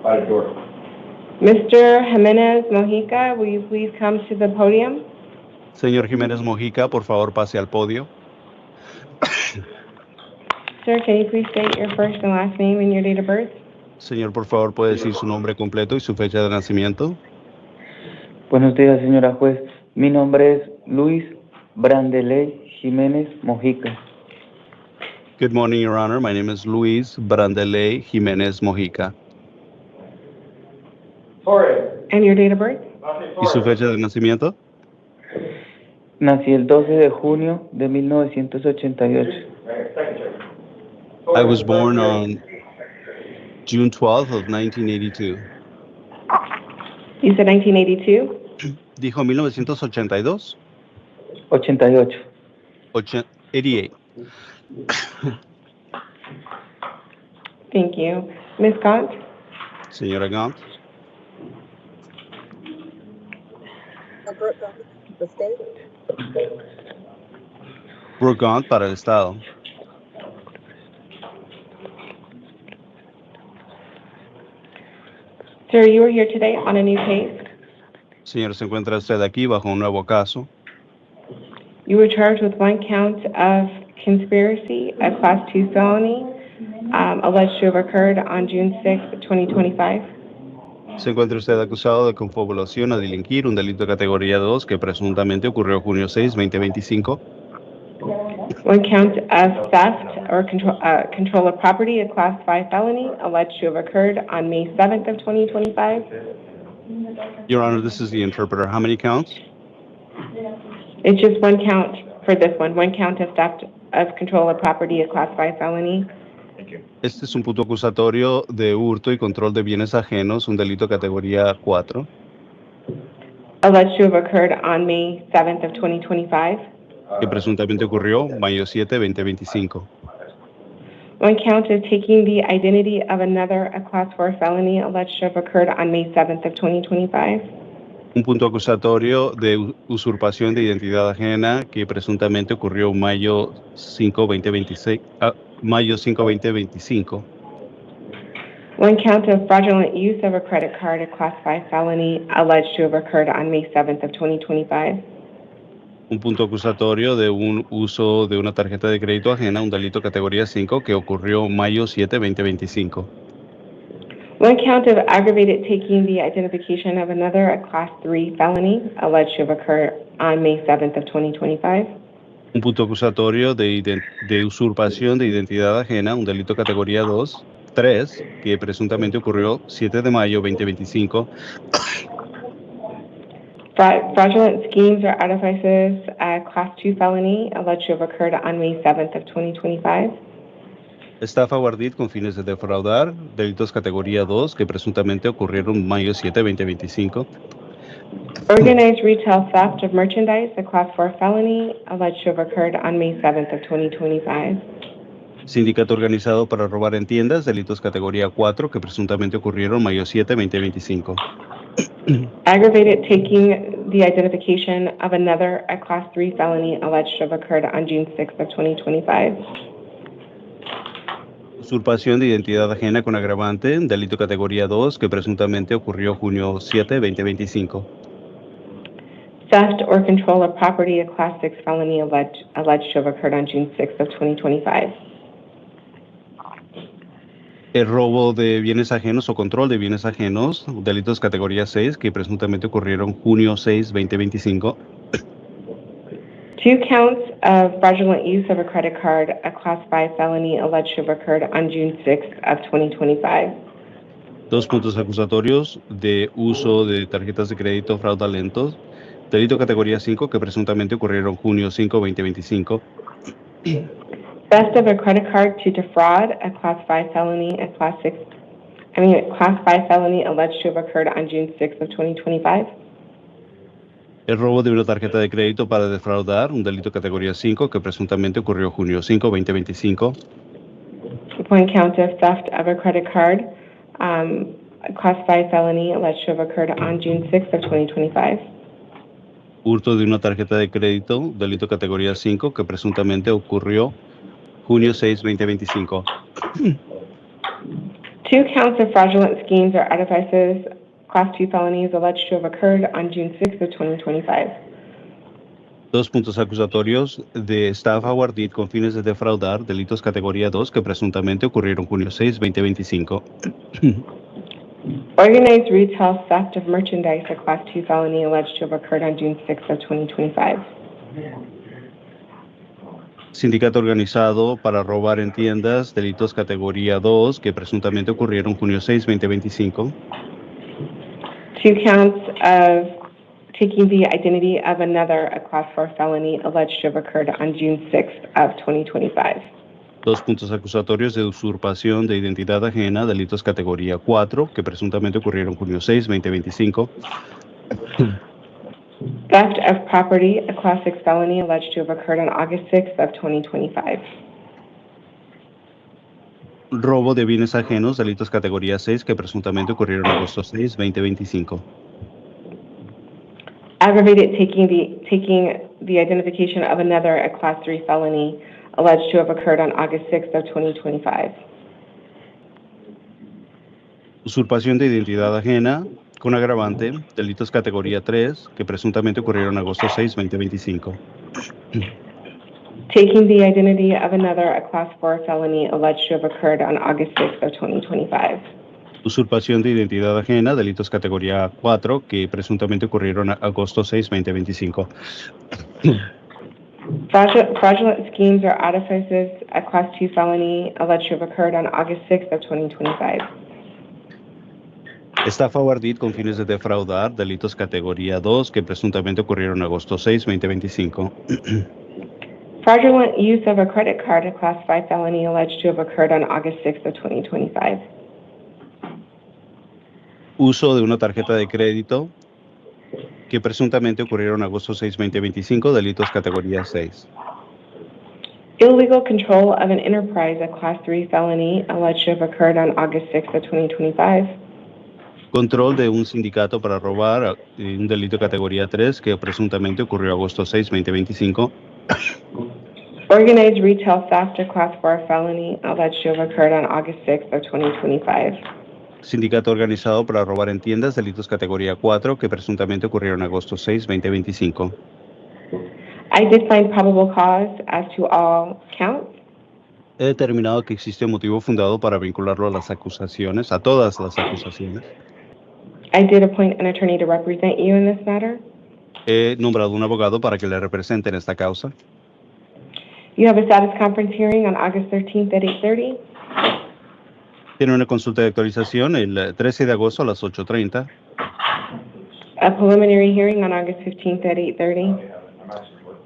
S13: by the door.
S14: Mr. Jimenez Mojica, will you please come to the podium?
S15: Señor Jiménez Mojica, por favor, pase al podio.
S14: Sir, can you please state your first and last name and your date of birth?
S15: Señor, por favor, puede decir su nombre completo y su fecha de nacimiento.
S16: Buenos días, señora juez. Mi nombre es Luis Brandeley Jiménez Mojica.
S15: Good morning, Your Honor. My name is Luis Brandeley Jiménez Mojica.
S14: And your date of birth?
S15: ¿Y su fecha de nacimiento?
S16: Nací el 12 de junio de 1988.
S15: I was born on June 12th of 1982.
S14: You said 1982?
S15: ¿Dijo 1982?
S16: 88.
S15: 88.
S14: Thank you. Ms. Gaunt?
S15: Señora Gaunt. Brooke Gaunt para el Estado.
S14: Sir, you are here today on a new case.
S15: Señor, se encuentra usted aquí bajo un nuevo caso.
S14: You were charged with one count of conspiracy, a Class 2 felony, alleged to have occurred on June 6, 2025.
S15: Se encuentra usted acusado de confabulación a delinquir, un delito de categoría 2 que presuntamente ocurrió junio 6, 2025.
S14: One count of theft or control of property, a Class 5 felony, alleged to have occurred on May 7th of 2025.
S15: Your Honor, this is the interpreter. How many counts?
S14: It's just one count for this one count of theft of control of property, a class 5 felony.
S15: Este es un punto acusatorio de hurto y control de bienes ajenos, un delito categoría 4,
S14: Alleged to have occurred on May 7th of 2025.
S15: que presuntamente ocurrió mayo 7, 2025.
S14: One count of taking the identity of another, a class 4 felony, alleged to have occurred on May 7th of 2025.
S15: Un punto acusatorio de usurpación de identidad ajena que presuntamente ocurrió mayo 5, 2026, mayo 5, 2025.
S14: One count of fraudulent use of a credit card, a class 5 felony, alleged to have occurred on May 7th of 2025.
S15: Un punto acusatorio de un uso de una tarjeta de crédito ajena, un delito categoría 5 que ocurrió mayo 7, 2025.
S14: One count of aggravated taking the identification of another, a class 3 felony, alleged to have occurred on May 7th of 2025.
S15: Un punto acusatorio de usurpación de identidad ajena, un delito categoría 3, que presuntamente ocurrió 7 de mayo 2025.
S14: Fraudulent schemes or artifices, class 2 felony, alleged to have occurred on May 7th of 2025.
S15: Estafa o ardid con fines de defraudar, delitos categoría 2, que presuntamente ocurrieron mayo 7, 2025.
S14: Organized retail theft of merchandise, a class 4 felony, alleged to have occurred on May 7th of 2025.
S15: Sindicato organizado para robar en tiendas, delitos categoría 4, que presuntamente ocurrieron mayo 7, 2025.
S14: Aggravated taking the identification of another, a class 3 felony, alleged to have occurred on June 6th of 2025.
S15: Usurpación de identidad ajena con agravante, delito categoría 2, que presuntamente ocurrió junio 7, 2025.
S14: Theft or control of property, a class 6 felony, alleged to have occurred on June 6th of 2025.
S15: El robo de bienes ajenos o control de bienes ajenos, delitos categoría 6, que presuntamente ocurrieron junio 6, 2025.
S14: 2 counts of fraudulent use of a credit card, a class 5 felony, alleged to have occurred on June 6th of 2025.
S15: 2 puntos acusatorios de uso de tarjetas de crédito fraudulentos, delito categoría 5, que presuntamente ocurrieron junio 5, 2025.
S14: Theft of a credit card to defraud, a class 5 felony, a class 5 felony, alleged to have occurred on June 6th of 2025.
S15: El robo de una tarjeta de crédito para defraudar, un delito categoría 5, que presuntamente ocurrió junio 5, 2025.
S14: One count of theft of a credit card, a class 5 felony, alleged to have occurred on June 6th of 2025.
S15: Hurto de una tarjeta de crédito, delito categoría 5, que presuntamente ocurrió junio 6, 2025.
S14: 2 counts of fraudulent schemes or artifices, class 2 felonies, alleged to have occurred on June 6th of 2025.
S15: 2 puntos acusatorios de estafa o ardid con fines de defraudar, delitos categoría 2, que presuntamente ocurrieron junio 6, 2025.
S14: Organized retail theft of merchandise, a class 2 felony, alleged to have occurred on June 6th of 2025.
S15: Sindicato organizado para robar en tiendas, delitos categoría 2, que presuntamente ocurrieron junio 6, 2025.
S14: 2 counts of taking the identity of another, a class 4 felony, alleged to have occurred on June 6th of 2025.
S15: 2 puntos acusatorios de usurpación de identidad ajena, delitos categoría 4, que presuntamente ocurrieron junio 6, 2025.
S14: Theft of property, a class 6 felony, alleged to have occurred on August 6th of 2025.
S15: Robo de bienes ajenos, delitos categoría 6, que presuntamente ocurrieron agosto 6, 2025.
S14: Aggravated taking the identification of another, a class 3 felony, alleged to have occurred on August 6th of 2025.
S15: Usurpación de identidad ajena con agravante, delitos categoría 3, que presuntamente ocurrieron agosto 6, 2025.
S14: Taking the identity of another, a class 4 felony, alleged to have occurred on August 6th of 2025.
S15: Usurpación de identidad ajena, delitos categoría 4, que presuntamente ocurrieron agosto 6, 2025.
S14: Fraudulent schemes or artifices, a class 2 felony, alleged to have occurred on August 6th of 2025.
S15: Estafa o ardid con fines de defraudar, delitos categoría 2 que presuntamente ocurrieron agosto 6, 2025.
S14: Fraudulent use of a credit card, a classified felony alleged to have occurred on August 6th of 2025.
S15: Uso de una tarjeta de crédito que presuntamente ocurrieron agosto 6, 2025, delitos categoría 6.
S14: Illegal control of an enterprise, a Class 3 felony alleged to have occurred on August 6th of 2025.
S15: Control de un sindicato para robar, un delito categoría 3 que presuntamente ocurrió agosto 6, 2025.
S14: Organized retail theft, a Class 4 felony alleged to have occurred on August 6th of 2025.
S15: Sindicato organizado para robar en tiendas, delitos categoría 4 que presuntamente ocurrieron agosto 6, 2025.
S14: I did find probable cause as to all counts.
S15: He determinado que existe motivo fundado para vincularlo a las acusaciones, a todas las acusaciones.
S14: I did appoint an attorney to represent you in this matter.
S15: He nombrado un abogado para que le represente en esta causa.
S14: You have a status conference hearing on August 13th at 8:30.
S15: Tiene una consulta de actualización el 13 de agosto a las 8:30.
S14: A preliminary hearing on August 15th at 8:30.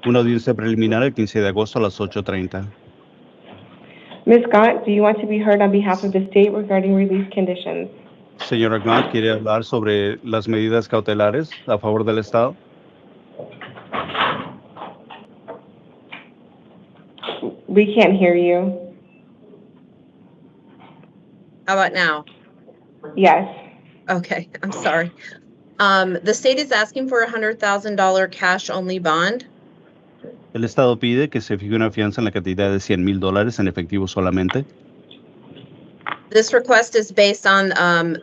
S15: Una audiencia preliminar el 15 de agosto a las 8:30.
S14: Ms. Gott, do you want to be heard on behalf of the state regarding release conditions?
S15: Señora Grant, ¿quiere hablar sobre las medidas cautelares a favor del Estado?
S14: We can't hear you.
S17: How about now?
S14: Yes.
S17: Okay, I'm sorry. The state is asking for a $100,000 cash-only bond.
S15: El Estado pide que se fije una fianza en la cantidad de $100,000 en efectivo solamente.
S17: This request is based on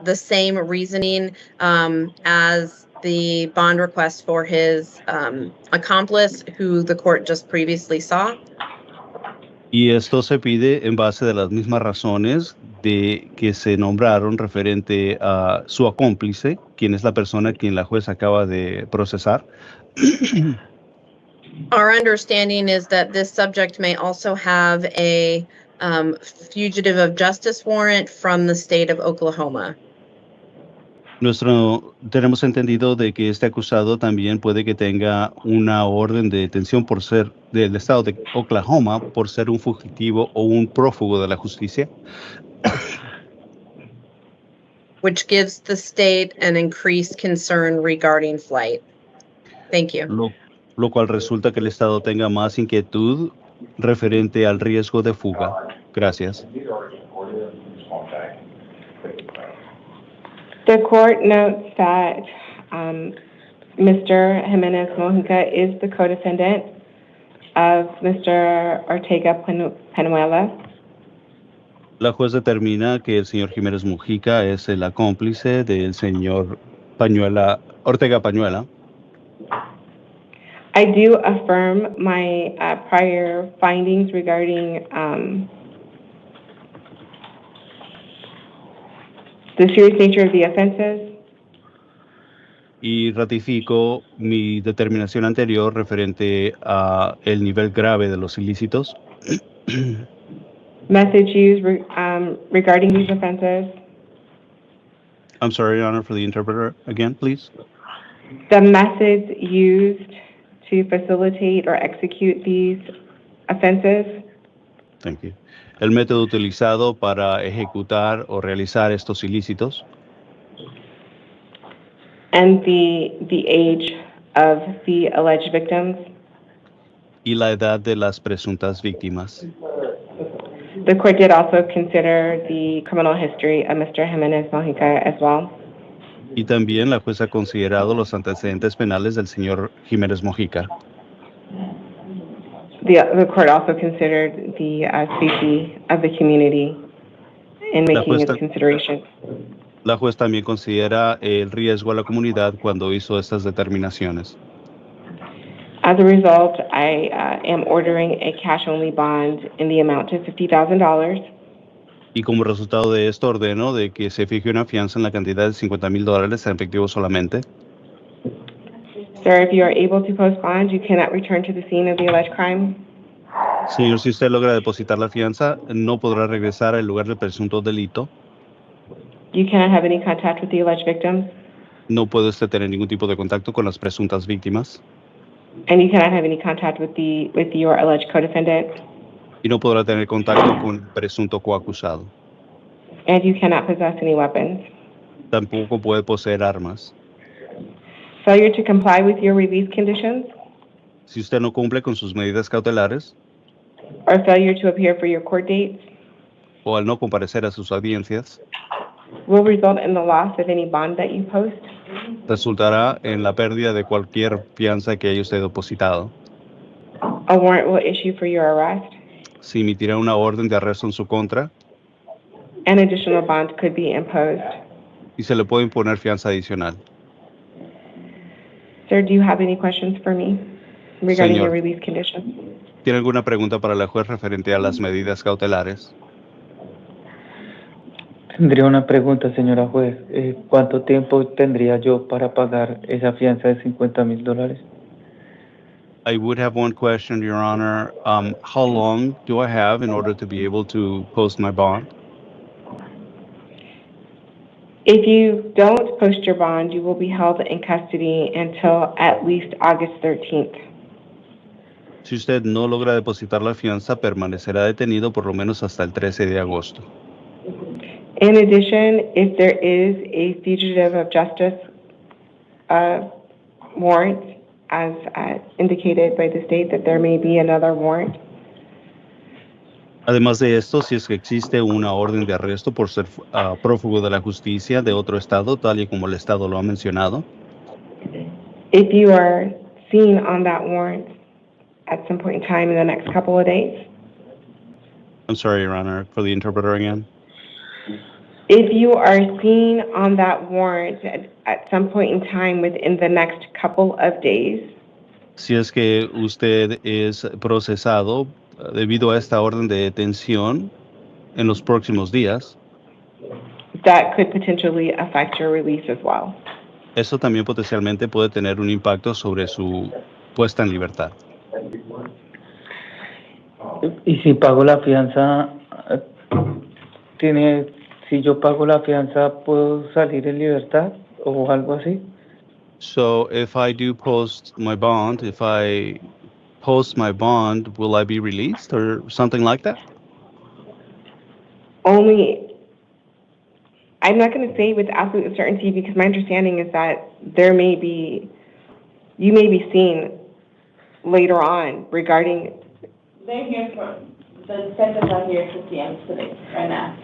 S17: the same reasoning as the bond request for his accomplice, who the court just previously saw.
S15: Y esto se pide en base de las mismas razones de que se nombraron referente a su acómplice, quien es la persona quien la juez acaba de procesar.
S17: Our understanding is that this subject may also have a fugitive of justice warrant from the state of Oklahoma.
S15: Tenemos entendido de que este acusado también puede que tenga una orden de detención por ser del estado de Oklahoma por ser un fugitivo o un prófugo de la justicia.
S17: Which gives the state an increased concern regarding flight. Thank you.
S15: Lo cual resulta que el Estado tenga más inquietud referente al riesgo de fuga. Gracias.
S14: The court notes that Mr. Jimenez Mojica is the co-defendant of Mr. Ortega Penuela.
S15: La juez determina que el señor Jiménez Mojica es el acómplice del señor Ortega Pañuela.
S14: I do affirm my prior findings regarding the serious nature of the offenses.
S15: Y ratifico mi determinación anterior referente a el nivel grave de los ilícitos.
S14: Message used regarding these offenses.
S15: I'm sorry, Your Honor, for the interpreter again, please.
S14: The methods used to facilitate or execute these offenses.
S15: Thank you. El método utilizado para ejecutar o realizar estos ilícitos.
S14: And the age of the alleged victims.
S15: Y la edad de las presuntas víctimas.
S14: The court did also consider the criminal history of Mr. Jimenez Mojica as well.
S15: Y también la jueza ha considerado los antecedentes penales del señor Jiménez Mojica.
S14: The court also considered the safety of the community in making its considerations.
S15: La juez también considera el riesgo a la comunidad cuando hizo estas determinaciones.
S14: As a result, I am ordering a cash-only bond in the amount of $50,000.
S15: Y como resultado de esto ordeno de que se fije una fianza en la cantidad de $50,000 en efectivo solamente.
S14: Sir, if you are able to post bond, you cannot return to the scene of the alleged crime.
S15: Señor, si usted logra depositar la fianza, no podrá regresar al lugar del presunto delito.
S14: You cannot have any contact with the alleged victims,
S15: No puede usted tener ningún tipo de contacto con las presuntas víctimas
S14: and you cannot have any contact with your alleged co-defendant,
S15: y no podrá tener contacto con el presunto coacusado.
S14: and you cannot possess any weapons.
S15: Tampoco puede poseer armas.
S14: Failure to comply with your release conditions
S15: Si usted no cumple con sus medidas cautelares
S14: or failure to appear for your court dates
S15: o al no comparecer a sus audiencias,
S14: will result in the loss of any bond that you post.
S15: resultará en la pérdida de cualquier fianza que haya usted depositado.
S14: A warrant will issue for your arrest.
S15: Se emitirá una orden de arresto en su contra
S14: An additional bond could be imposed.
S15: y se le puede imponer fianza adicional.
S14: Sir, do you have any questions for me regarding
S15: Señor.
S14: your release conditions?
S15: ¿Tiene alguna pregunta para la juez referente a las medidas cautelares?
S16: Tendría una pregunta, señora juez. ¿Cuánto tiempo tendría yo para pagar esa fianza de $50,000?
S15: I would have one question, Your Honor. How long do I have in order to be able to post my bond?
S14: If you don't post your bond, you will be held in custody until at least August 13th.
S15: Si usted no logra depositar la fianza, permanecerá detenido por lo menos hasta el 13 de agosto.
S14: In addition, if there is a fugitive of justice warrant, as indicated by the state, that there may be another warrant.
S15: Además de esto, si es que existe una orden de arresto por ser prófugo de la justicia de otro estado, tal y como el estado lo ha mencionado,
S14: If you are seen on that warrant at some point in time in the next couple of days,
S15: I'm sorry, Your Honor, for the interpreter again.
S14: if you are seen on that warrant at some point in time within the next couple of days,
S15: Si es que usted es procesado debido a esta orden de detención en los próximos días,
S14: that could potentially affect your release as well.
S15: eso también potencialmente puede tener un impacto sobre su puesta en libertad.
S16: Y si pago la fianza, si yo pago la fianza, ¿puedo salir en libertad o algo así?
S15: So if I do post my bond, if I post my bond, will I be released or something like that?
S14: Only, I'm not going to say with absolute certainty because my understanding is that you may be seen later on regarding.
S6: They're here the defendants are here to see him today, right now.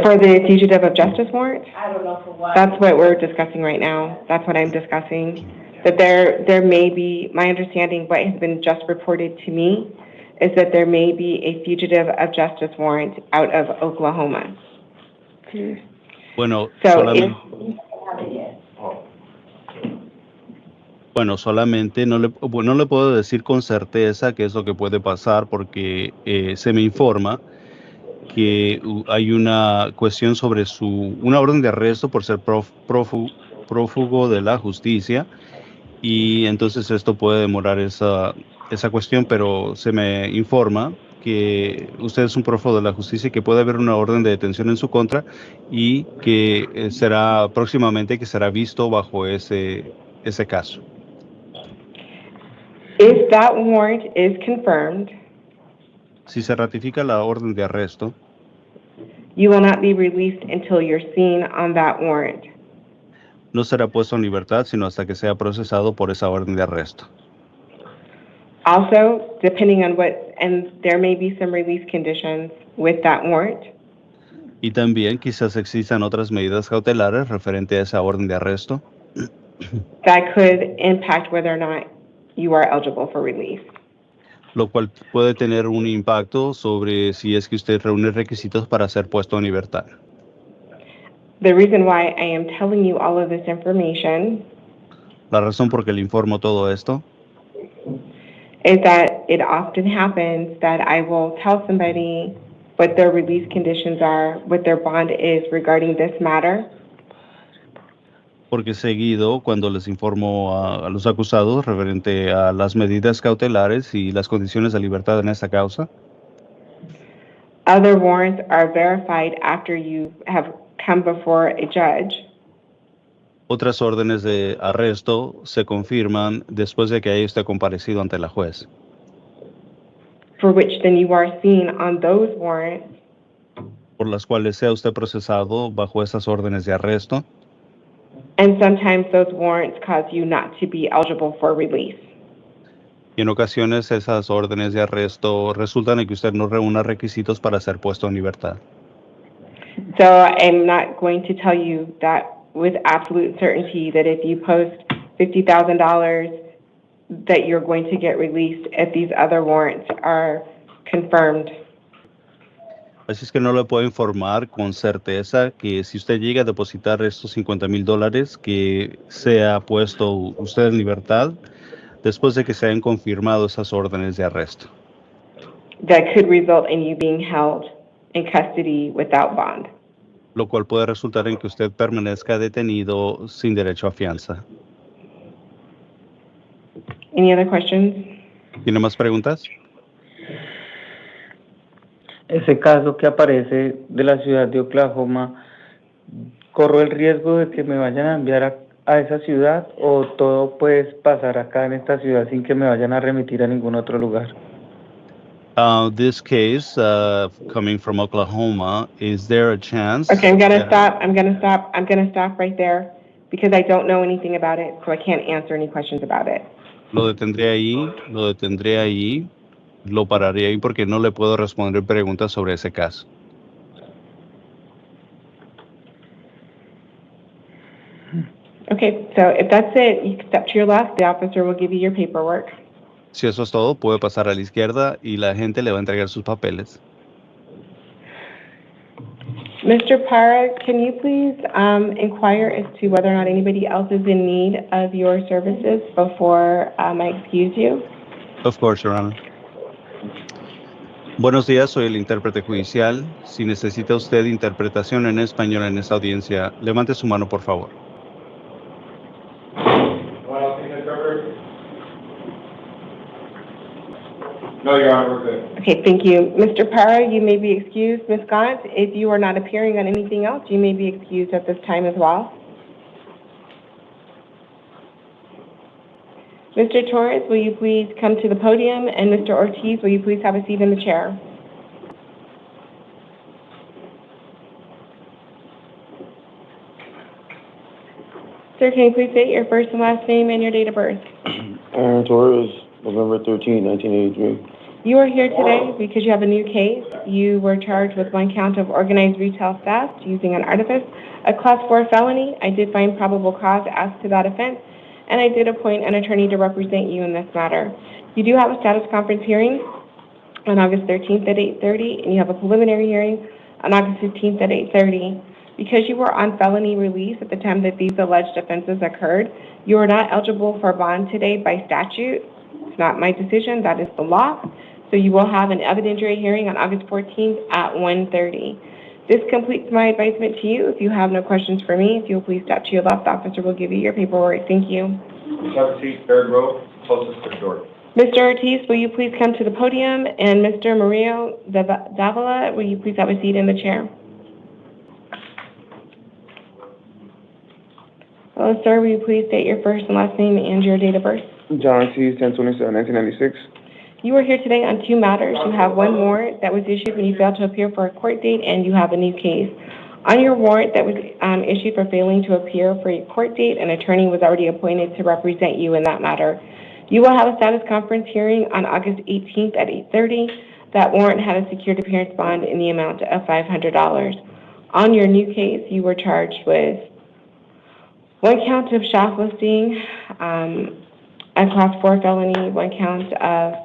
S14: For the fugitive of justice warrant?
S6: I don't know for what.
S14: That's what we're discussing right now. That's what I'm discussing. That there may be, my understanding, what has been just reported to me, is that there may be a fugitive of justice warrant out of Oklahoma.
S15: Bueno,
S14: So
S15: solamente,
S6: Yes.
S15: bueno, solamente no le puedo decir con certeza qué es lo que puede pasar porque se me informa que hay una cuestión sobre una orden de arresto por ser prófugo de la justicia y entonces esto puede demorar esa cuestión, pero se me informa que usted es un prófugo de la justicia y que puede haber una orden de detención en su contra y que será próximamente que será visto bajo ese caso.
S14: If that warrant is confirmed,
S15: Si se ratifica la orden de arresto,
S14: you will not be released until you're seen on that warrant.
S15: no será puesto en libertad sino hasta que sea procesado por esa orden de arresto.
S14: Also, depending on and there may be some release conditions with that warrant.
S15: Y también quizás existan otras medidas cautelares referente a esa orden de arresto
S14: That could impact whether or not you are eligible for release.
S15: lo cual puede tener un impacto sobre si es que usted reúne requisitos para ser puesto en libertad.
S14: The reason why I am telling you all of this information
S15: La razón por que le informo todo esto
S14: is that it often happens that I will tell somebody what their release conditions are, what their bond is regarding this matter,
S15: porque seguido cuando les informo a los acusados referente a las medidas cautelares y las condiciones de libertad en esta causa,
S14: other warrants are verified after you have come before a judge,
S15: Otras órdenes de arresto se confirman después de que haya usted comparecido ante la juez,
S14: for which then you are seen on those warrants,
S15: por las cuales sea usted procesado bajo esas órdenes de arresto,
S14: and sometimes those warrants cause you not to be eligible for release.
S15: y en ocasiones esas órdenes de arresto resultan en que usted no reúna requisitos para ser puesto en libertad.
S14: So I'm not going to tell you that with absolute certainty that if you post $50,000 that you're going to get released if these other warrants are confirmed.
S15: Así es que no le puedo informar con certeza que si usted llega a depositar estos $50,000, que sea puesto usted en libertad después de que se hayan confirmado esas órdenes de arresto,
S14: That could result in you being held in custody without bond.
S15: lo cual puede resultar en que usted permanezca detenido sin derecho a fianza.
S14: Any other questions?
S15: ¿Tiene más preguntas?
S16: Ese caso que aparece de la ciudad de Oklahoma, ¿corro el riesgo de que me vayan a enviar a esa ciudad o todo puede pasar acá en esta ciudad sin que me vayan a remitir a ningún otro lugar?
S15: This case, coming from Oklahoma, is there a chance?
S14: Okay, I'm gonna stop right there because I don't know anything about it, so I can't answer any questions about it.
S15: Lo detendré ahí, lo pararé ahí porque no le puedo responder preguntas sobre ese caso.
S14: Okay, so if that's it, you can step to your left, the officer will give you your paperwork.
S15: Si eso es todo, puede pasar a la izquierda y la gente le va a entregar sus papeles.
S14: Mr. Parra, can you please inquire as to whether or not anybody else is in need of your services before I excuse you?
S15: Of course, Your Honor. Buenos días, soy el intérprete judicial. Si necesita usted interpretación en español en esta audiencia, levante su mano, por favor.
S13: No, Your Honor, we're good.
S14: Okay, thank you. Mr. Parra, you may be excused. Ms. Gaunt, if you are not appearing on anything else, you may be excused at this time as well. Mr. Torres, will you please come to the podium? And Mr. Ortiz, will you please have a seat in the chair? Sir, can you please state your first and last name and your date of birth?
S18: Aaron Torres, November 13, 1983.
S14: You are here today because you have a new case. You were charged with one count of organized retail theft using an artifice, a Class 4 felony. I did find probable cause as to that offense, and I did appoint an attorney to represent you in this matter. You do have a status conference hearing on August 13th at 8:30, and you have a preliminary hearing on August 15th at 8:30. Because you were on felony release at the time that these alleged offenses occurred, you are not eligible for bond today by statute. It's not my decision, that is the law. So you will have an evidentiary hearing on August 14th at 1:30. This completes my advisement to you. If you have no questions for me, if you'll please step to your left, the officer will give you your paperwork. Thank you.
S13: Please have a seat, third row, closest to the door.
S14: Mr. Ortiz, will you please come to the podium? And Mr. Murillo Davila, will you please have a seat in the chair? Hello, sir. Will you please state your first and last name and your date of birth?
S18: John C. 1027, 1996.
S14: You are here today on two matters. You have one warrant that was issued when you failed to appear for a court date, and you have a new case. On your warrant that was issued for failing to appear for a court date, an attorney was already appointed to represent you in that matter. You will have a status conference hearing on August 18th at 8:30. That warrant had a secured appearance bond in the amount of $500. On your new case, you were charged with one count of shoplifting, a Class 4 felony, one count of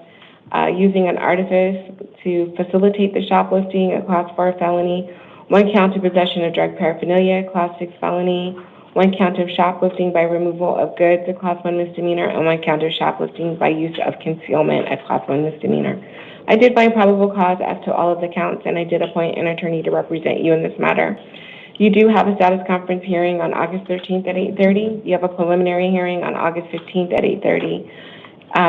S14: using an artifice to facilitate the shoplifting, a Class 4 felony, one count of possession of drug paraphernalia, Class 6 felony, one count of shoplifting by removal of goods, a Class 1 misdemeanor, and one count of shoplifting by use of concealment, a Class 1 misdemeanor. I did find probable cause as to all of the counts, and I did appoint an attorney to represent you in this matter. You do have a status conference hearing on August 13th at 8:30. You have a preliminary hearing on August 15th at 8:30.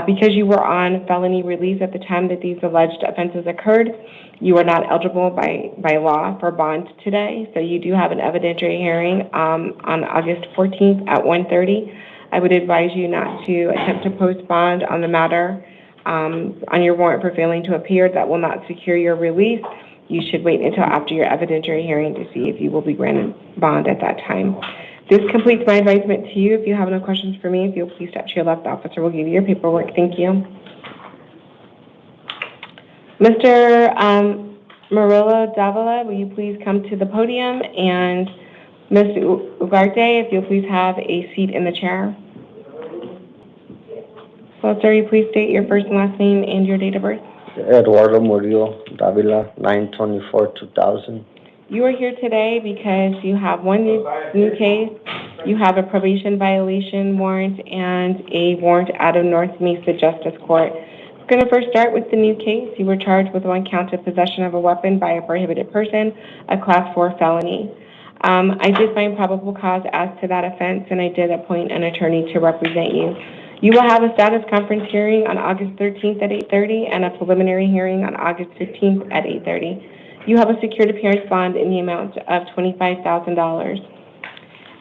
S14: Because you were on felony release at the time that these alleged offenses occurred, you are not eligible by law for bond today. So you do have an evidentiary hearing on August 14th at 1:30. I would advise you not to attempt to post bond on the matter on your warrant for failing to appear. That will not secure your release. You should wait until after your evidentiary hearing to see if you will be granted bond at that time. This completes my advisement to you. If you have no questions for me, if you'll please step to your left, officer will give you your paperwork. Thank you. Mr. Murillo Davila, will you please come to the podium? And Ms. Ugarte, if you'll please have a seat in the chair. So, sir, you please state your first and last name and your date of birth.
S19: Eduardo Murillo Davila, 9/24/2000.
S14: You are here today because you have one new case, you have a probation violation warrant, and a warrant out of North Mesa Justice Court. I'm going to first start with the new case. You were charged with 1 count of possession of a weapon by a prohibited person, a Class 4 felony. I did find probable cause as to that offense, and I did appoint an attorney to represent you. You will have a status conference hearing on August 13th at 8:30 and a preliminary hearing on August 15th at 8:30. You have a secured appearance bond in the amount of $25,000.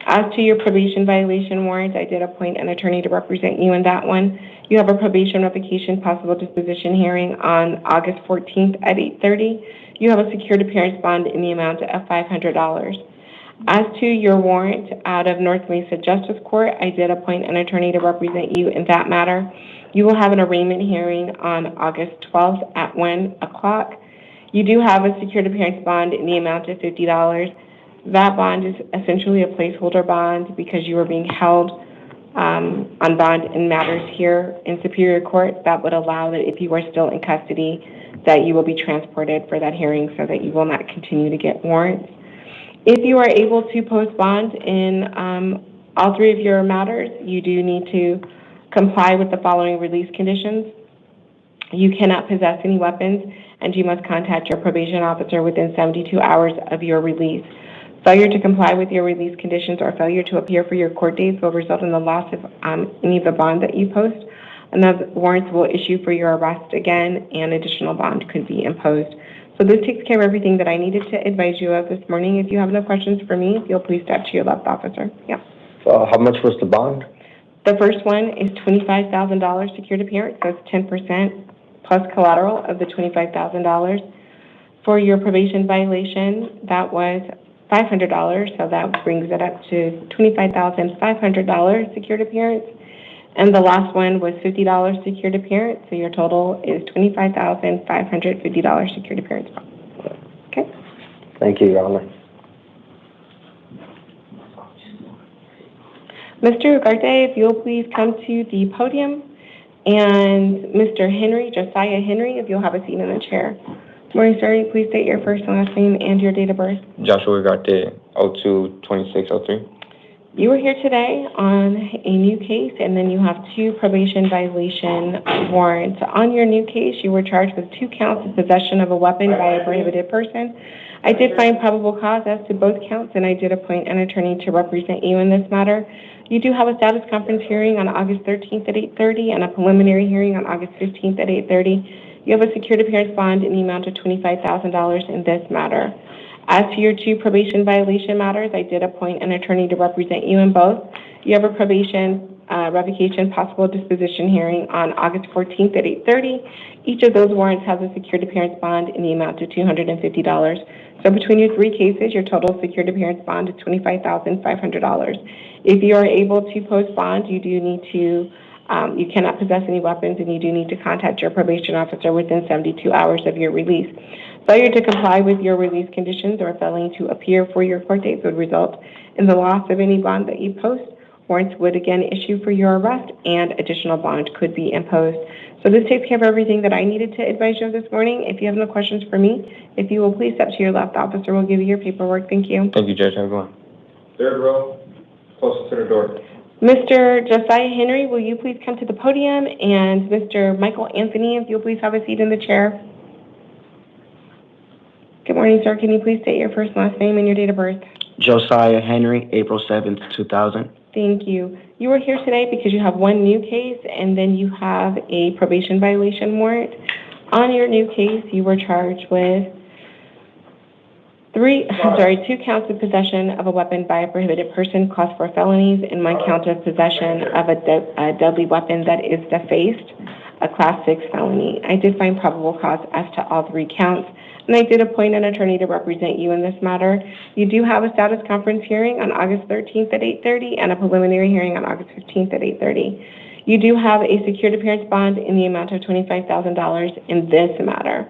S14: As to your probation violation warrant, I did appoint an attorney to represent you in that one. You have a probation revocation possible disposition hearing on August 14th at 8:30. You have a secured appearance bond in the amount of $500. As to your warrant out of North Mesa Justice Court, I did appoint an attorney to represent you in that matter. You will have an arraignment hearing on August 12th at 1 o'clock. You do have a secured appearance bond in the amount of $50. That bond is essentially a placeholder bond because you are being held on bond in matters here in Superior Court. That would allow that if you are still in custody, that you will be transported for that hearing so that you will not continue to get warrants. If you are able to post bond in all 3 of your matters, you do need to comply with the following release conditions. You cannot possess any weapons, and you must contact your probation officer within 72 hours of your release. Failure to comply with your release conditions or failure to appear for your court dates will result in the loss of any of the bond that you post. Another warrants will issue for your arrest again, and additional bond could be imposed. So this takes care of everything that I needed to advise you of this morning. If you have no questions for me, if you'll please step to your left, officer. Yeah.
S19: How much was the bond?
S14: The first one is $25,000 secured appearance. That's 10% plus collateral of the $25,000. For your probation violation, that was $500, so that brings it up to $25,500 secured appearance. And the last one was $50 secured appearance, so your total is $25,550 secured appearance. Okay?
S19: Thank you, Your Honor.
S14: Mr. Ugarte, if you'll please come to the podium, and Mr. Henry, Josiah Henry, if you'll have a seat in the chair. Morning, sir. Please state your first and last name and your date of birth.
S18: Joshua Ugarte, 02-2603.
S14: You were here today on a new case, and then you have 2 probation violation warrants. On your new case, you were charged with 2 counts of possession of a weapon by a prohibited person. I did find probable cause as to both counts, and I did appoint an attorney to represent you in this matter. You do have a status conference hearing on August 13th at 8:30 and a preliminary hearing on August 15th at 8:30. You have a secured appearance bond in the amount of $25,000 in this matter. As to your 2 probation violation matters, I did appoint an attorney to represent you in both. You have a probation revocation possible disposition hearing on August 14th at 8:30. Each of those warrants has a secured appearance bond in the amount of $250. So between your 3 cases, your total secured appearance bond is $25,500. If you are able to post bond, you do need to, you cannot possess any weapons, and you do need to contact your probation officer within 72 hours of your release. Failure to comply with your release conditions or failing to appear for your court dates would result in the loss of any bond that you post. Warrants would again issue for your arrest, and additional bond could be imposed. So this takes care of everything that I needed to advise you of this morning. If you have no questions for me, if you will please step to your left, officer will give you your paperwork. Thank you.
S18: Thank you, Judge. Have a good one. 3rd row, closest to the door.
S14: Mr. Josiah Henry, will you please come to the podium? And Mr. Michael Anthony, if you'll please have a seat in the chair. Good morning, sir. Can you please state your first and last name and your date of birth?
S20: Josiah Henry, April 7th, 2000.
S14: Thank you. You are here today because you have one new case and then you have a probation violation warrant. On your new case, you were charged with 2 counts of possession of a weapon by a prohibited person, class 4 felonies, and 1 count of possession of a deadly weapon that is defaced, a class 6 felony. I did find probable cause as to all 3 counts, and I did appoint an attorney to represent you in this matter. You do have a status conference hearing on August 13th at 8:30 and a preliminary hearing on August 15th at 8:30. You do have a secured appearance bond in the amount of $25,000 in this matter.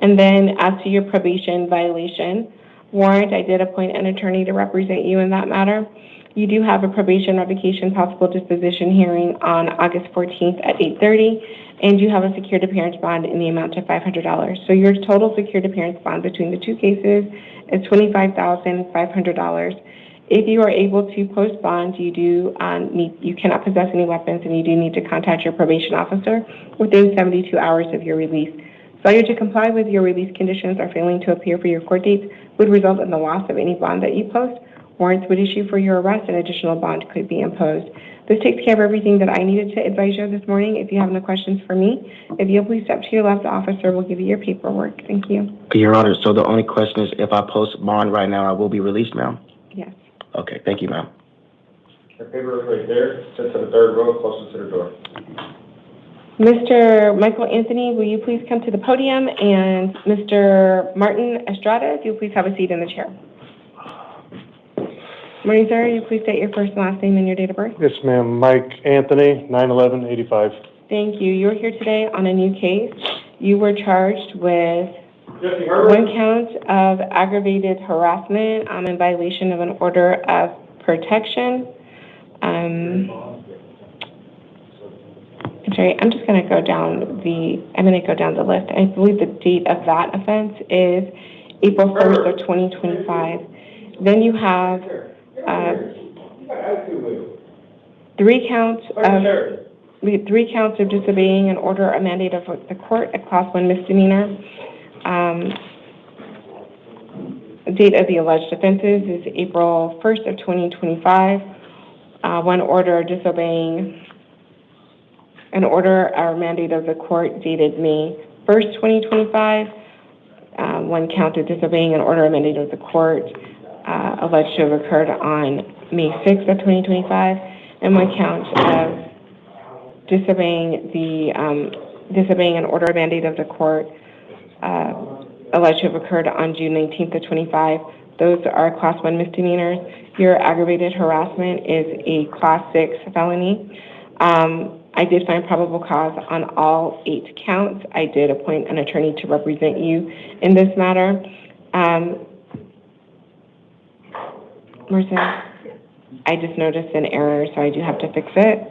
S14: And then as to your probation violation warrant, I did appoint an attorney to represent you in that matter. You do have a probation revocation possible disposition hearing on August 14th at 8:30, and you have a secured appearance bond in the amount of $500. So your total secured appearance bond between the 2 cases is $25,500. If you are able to post bond, you cannot possess any weapons, and you do need to contact your probation officer within 72 hours of your release. Failure to comply with your release conditions or failing to appear for your court dates would result in the loss of any bond that you post. Warrants would issue for your arrest, and additional bond could be imposed. This takes care of everything that I needed to advise you this morning. If you have no questions for me, if you'll please step to your left, the officer will give you your paperwork. Thank you.
S20: Your Honor, so the only question is if I post bond right now, I will be released, ma'am?
S14: Yes.
S20: Okay, thank you, ma'am.
S18: Your paperwork right there, sit to the 3rd row, closest to the door.
S14: Mr. Michael Anthony, will you please come to the podium? And Mr. Martin Estrada, if you'll please have a seat in the chair. Morning, sir. You please state your first and last name and your date of birth.
S10: Yes, ma'am. Mike Anthony, 9/11/85.
S14: Thank you. You're here today on a new case. You were charged with 1 count of aggravated harassment in violation of an order of protection. I'm sorry, I'm just going to go down the list. I believe the date of that offense is April 1st of 2025. Then you have 3 counts of disobeying an order or mandate of the court, a class 1 misdemeanor. The date of the alleged offenses is April 1st of 2025. 1 order disobeying an order or mandate of the court dated May 1st, 2025. 1 count of disobeying an order or mandate of the court alleged to have occurred on May 6th of 2025, and 1 count of disobeying an order or mandate of the court alleged to have occurred on June 19th of 25. Those are class 1 misdemeanors. Your aggravated harassment is a class 6 felony. I did find probable cause on all 8 counts. I did appoint an attorney to represent you in this matter. Marissa, I just noticed an error, so I do have to fix it.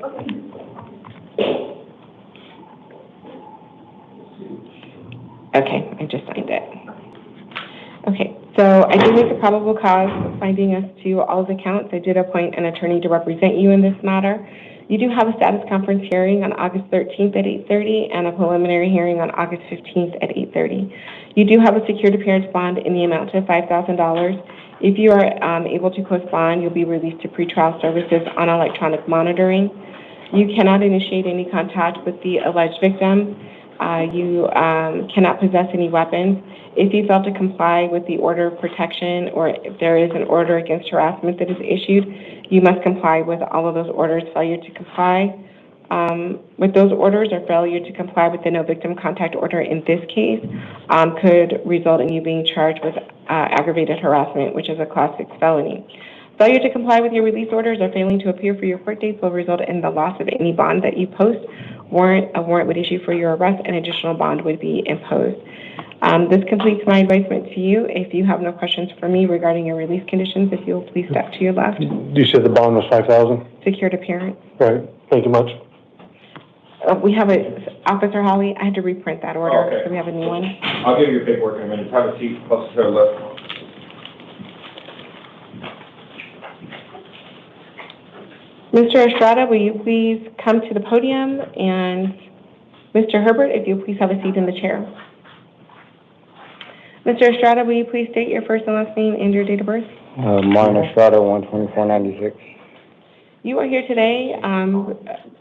S14: Okay, I just signed it. Okay, so I did make a probable cause finding us to all of the counts. I did appoint an attorney to represent you in this matter. You do have a status conference hearing on August 13th at 8:30 and a preliminary hearing on August 15th at 8:30. You do have a secured appearance bond in the amount of $5,000. If you are able to post bond, you'll be released to pretrial services on electronic monitoring. You cannot initiate any contact with the alleged victim. You cannot possess any weapons. If you fail to comply with the order of protection, or if there is an order against harassment that is issued, you must comply with all of those orders. Failure to comply with those orders or failure to comply with the no victim contact order in this case could result in you being charged with aggravated harassment, which is a class 6 felony. Failure to comply with your release orders or failing to appear for your court dates will result in the loss of any bond that you post. A warrant would issue for your arrest, and additional bond would be imposed. This completes my advisement to you. If you have no questions for me regarding your release conditions, if you'll please step to your left.
S10: You said the bond was $5,000?
S14: Secured appearance.
S10: Right, thank you much.
S14: We have Officer Holly, I had to reprint that order,
S18: Okay.
S14: so we have a new one.
S18: I'll give you your paperwork in a minute. Have a seat closest to the left.
S14: Mr. Estrada, will you please come to the podium? And Mr. Herbert, if you'll please have a seat in the chair. Mr. Estrada, will you please state your first and last name and your date of birth?
S19: Martin Estrada, 12496.
S14: You are here today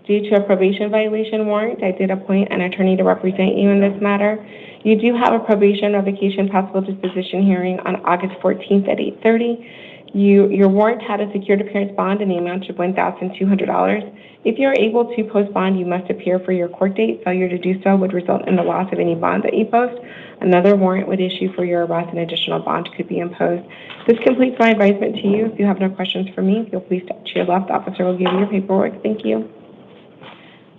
S14: due to a probation violation warrant. I did appoint an attorney to represent you in this matter. You do have a probation revocation possible disposition hearing on August 14th at 8:30. Your warrant had a secured appearance bond in the amount of $1,200. If you are able to post bond, you must appear for your court date. Failure to do so would result in the loss of any bond that you post. Another warrant would issue for your arrest and additional bond could be imposed. This completes my advisement to you. If you have no questions for me, feel free to your left. Officer will give you your paperwork. Thank you.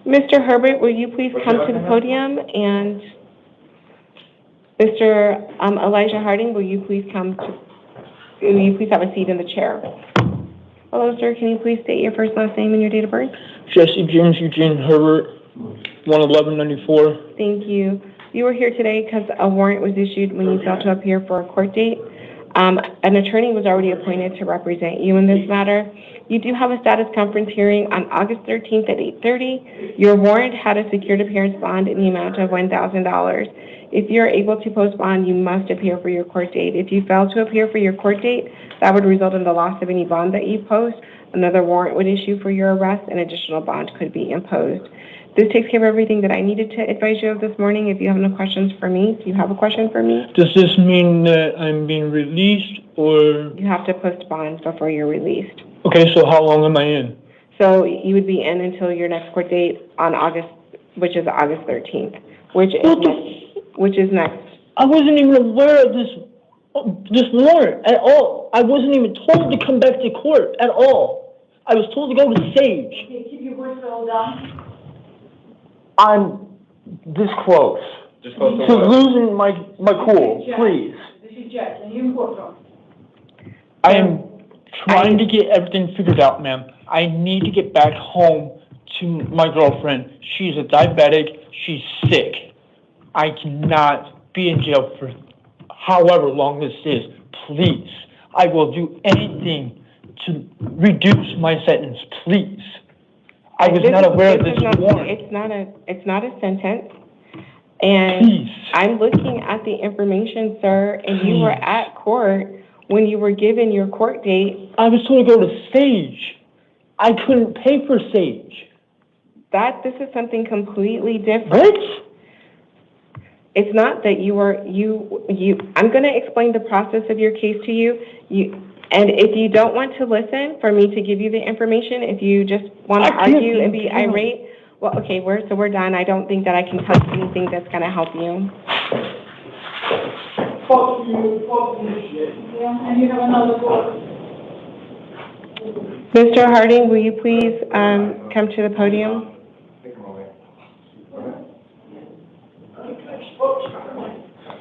S14: Mr. Herbert, will you please come to the podium? And Mr. Elijah Harding, will you please have a seat in the chair? Hello, sir. Can you please state your first, last name, and your date of birth?
S21: Jesse James Eugene Herbert, 11194.
S14: Thank you. You were here today because a warrant was issued when you failed to appear for a court date. An attorney was already appointed to represent you in this matter. You do have a status conference hearing on August 13th at 8:30. Your warrant had a secured appearance bond in the amount of $1,000. If you're able to post bond, you must appear for your court date. If you fail to appear for your court date, that would result in the loss of any bond that you post. Another warrant would issue for your arrest, and additional bond could be imposed. This takes care of everything that I needed to advise you of this morning. If you have no questions for me, do you have a question for me?
S21: Does this mean that I'm being released, or?
S14: You have to post bond before you're released.
S21: Okay, so how long am I in?
S14: So you would be in until your next court date on which is August 13th, which is next.
S21: I wasn't even aware of this warrant at all. I wasn't even told to come back to court at all. I was told to go to Sage.
S1: Okay, keep your voice level down.
S21: I'm this close to losing my cool, please.
S1: This is Jack, and you're in courtroom.
S21: I am trying to get everything figured out, ma'am. I need to get back home to my girlfriend. She's a diabetic. She's sick. I cannot be in jail for however long this is. Please, I will do anything to reduce my sentence, please. I was not aware of this warrant.
S14: It's not a sentence. And
S21: please.
S14: I'm looking at the information, sir, and you were at court when you were given your court date.
S21: I was told to go to Sage. I couldn't pay for Sage.
S14: This is something completely different.
S21: What?
S14: It's not that I'm going to explain the process of your case to you. And if you don't want to listen for me to give you the information, if you just want to argue and be irate, well, okay, we're done. I don't think that I can tell you anything that's going to help you.
S1: Fuck you, shit. Yeah, and you have another book.
S14: Mr. Harding, will you please come to the podium?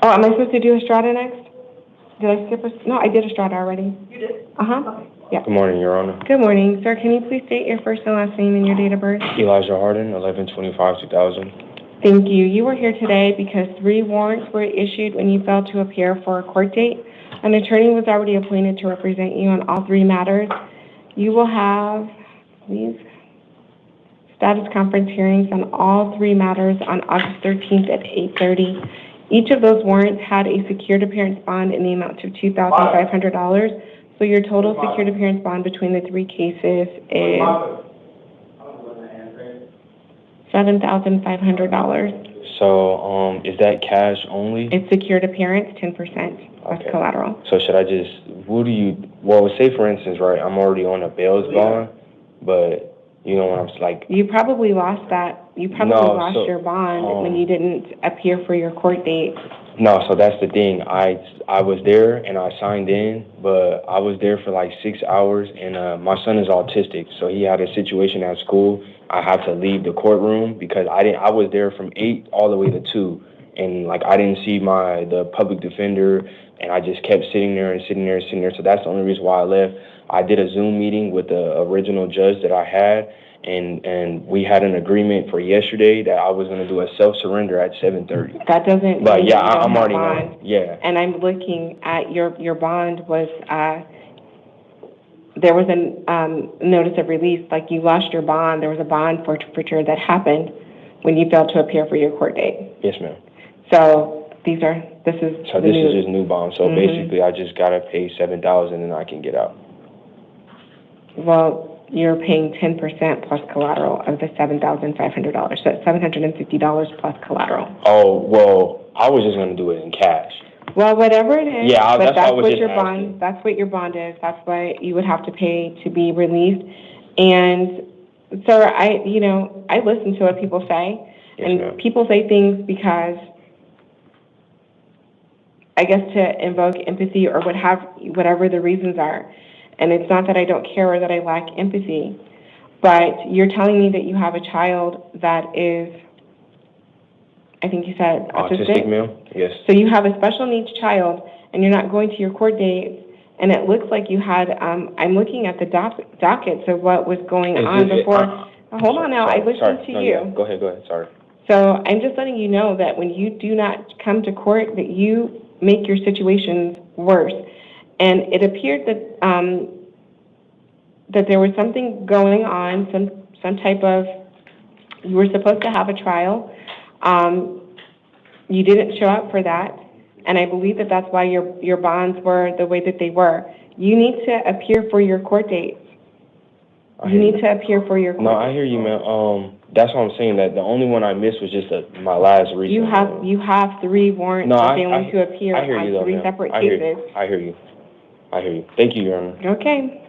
S14: Oh, am I supposed to do Estrada next? Did I skip No, I did Estrada already.
S1: You did?
S14: Uh-huh. Yeah.
S19: Good morning, Your Honor.
S14: Good morning. Sir, can you please state your first and last name and your date of birth?
S19: Elijah Harding, 11/25/2000.
S14: Thank you. You were here today because 3 warrants were issued when you failed to appear for a court date. An attorney was already appointed to represent you on all 3 matters. You will have these status conference hearings on all 3 matters on August 13th at 8:30. Each of those warrants had a secured appearance bond in the amount of $2,500. So your total secured appearance bond between the 3 cases is $7,500.
S19: So, is that cash only?
S14: It's secured appearance, 10%. That's collateral.
S19: So should I just, say for instance, right, I'm already on a bail bond, but you know when I'm like.
S14: You probably lost that. You probably lost your bond when you didn't appear for your court date.
S19: No, so that's the thing. I was there and I signed in, but I was there for like 6 hours, and my son is autistic, so he had a situation at school. I had to leave the courtroom because I was there from 8 all the way to 2, and like I didn't see the public defender, and I just kept sitting there. So that's the only reason why I left. I did a Zoom meeting with the original judge that I had, and we had an agreement for yesterday that I was going to do a self-surrender at 7:30.
S14: That doesn't.
S19: But yeah, I'm already on. Yeah.
S14: And I'm looking at your bond was there was a notice of release, like you lost your bond. There was a bond forfeiture that happened when you failed to appear for your court date.
S19: Yes, ma'am.
S14: So this is
S19: just new bond. So basically, I just gotta pay $7,000 and I can get out.
S14: Well, you're paying 10% plus collateral of the $7,500. So that's $750 plus collateral.
S19: Oh, well, I was just gonna do it in cash.
S14: Well, whatever it is,
S19: Yeah,
S14: but
S19: that's why I
S14: that's
S19: was
S14: what
S19: just
S14: your
S19: asking.
S14: bond, that's what your bond is. That's what you would have to pay to be released. And, sir, I listen to what people say.
S19: Yes,
S14: And
S19: ma'am.
S14: people say things because, I guess, to invoke empathy or whatever the reasons are. And it's not that I don't care or that I lack empathy, but you're telling me that you have a child that is, I think you said
S19: Autistic, ma'am? Yes.
S14: So you have a special needs child, and you're not going to your court dates, and it looks like you had, I'm looking at the dockets of what was going on before. Hold on now, I listened to you.
S19: Yeah. Go ahead, sorry.
S14: So I'm just letting you know that when you do not come to court, that you make your situations worse. And it appeared that that there was something going on, some type of, you were supposed to have a trial. You didn't show up for that, and I believe that that's why your bonds were the way that they were. You need to appear for your court dates. You need to appear for your court
S19: No, I hear you, ma'am. That's what I'm saying, that the only one I missed was just my last recent
S14: You have 3 warrants for failing to appear
S19: I hear you,
S14: on
S19: though,
S14: 3
S19: ma'am.
S14: separate
S19: I hear
S14: cases.
S19: you. I hear you. Thank you, Your Honor.
S14: Okay.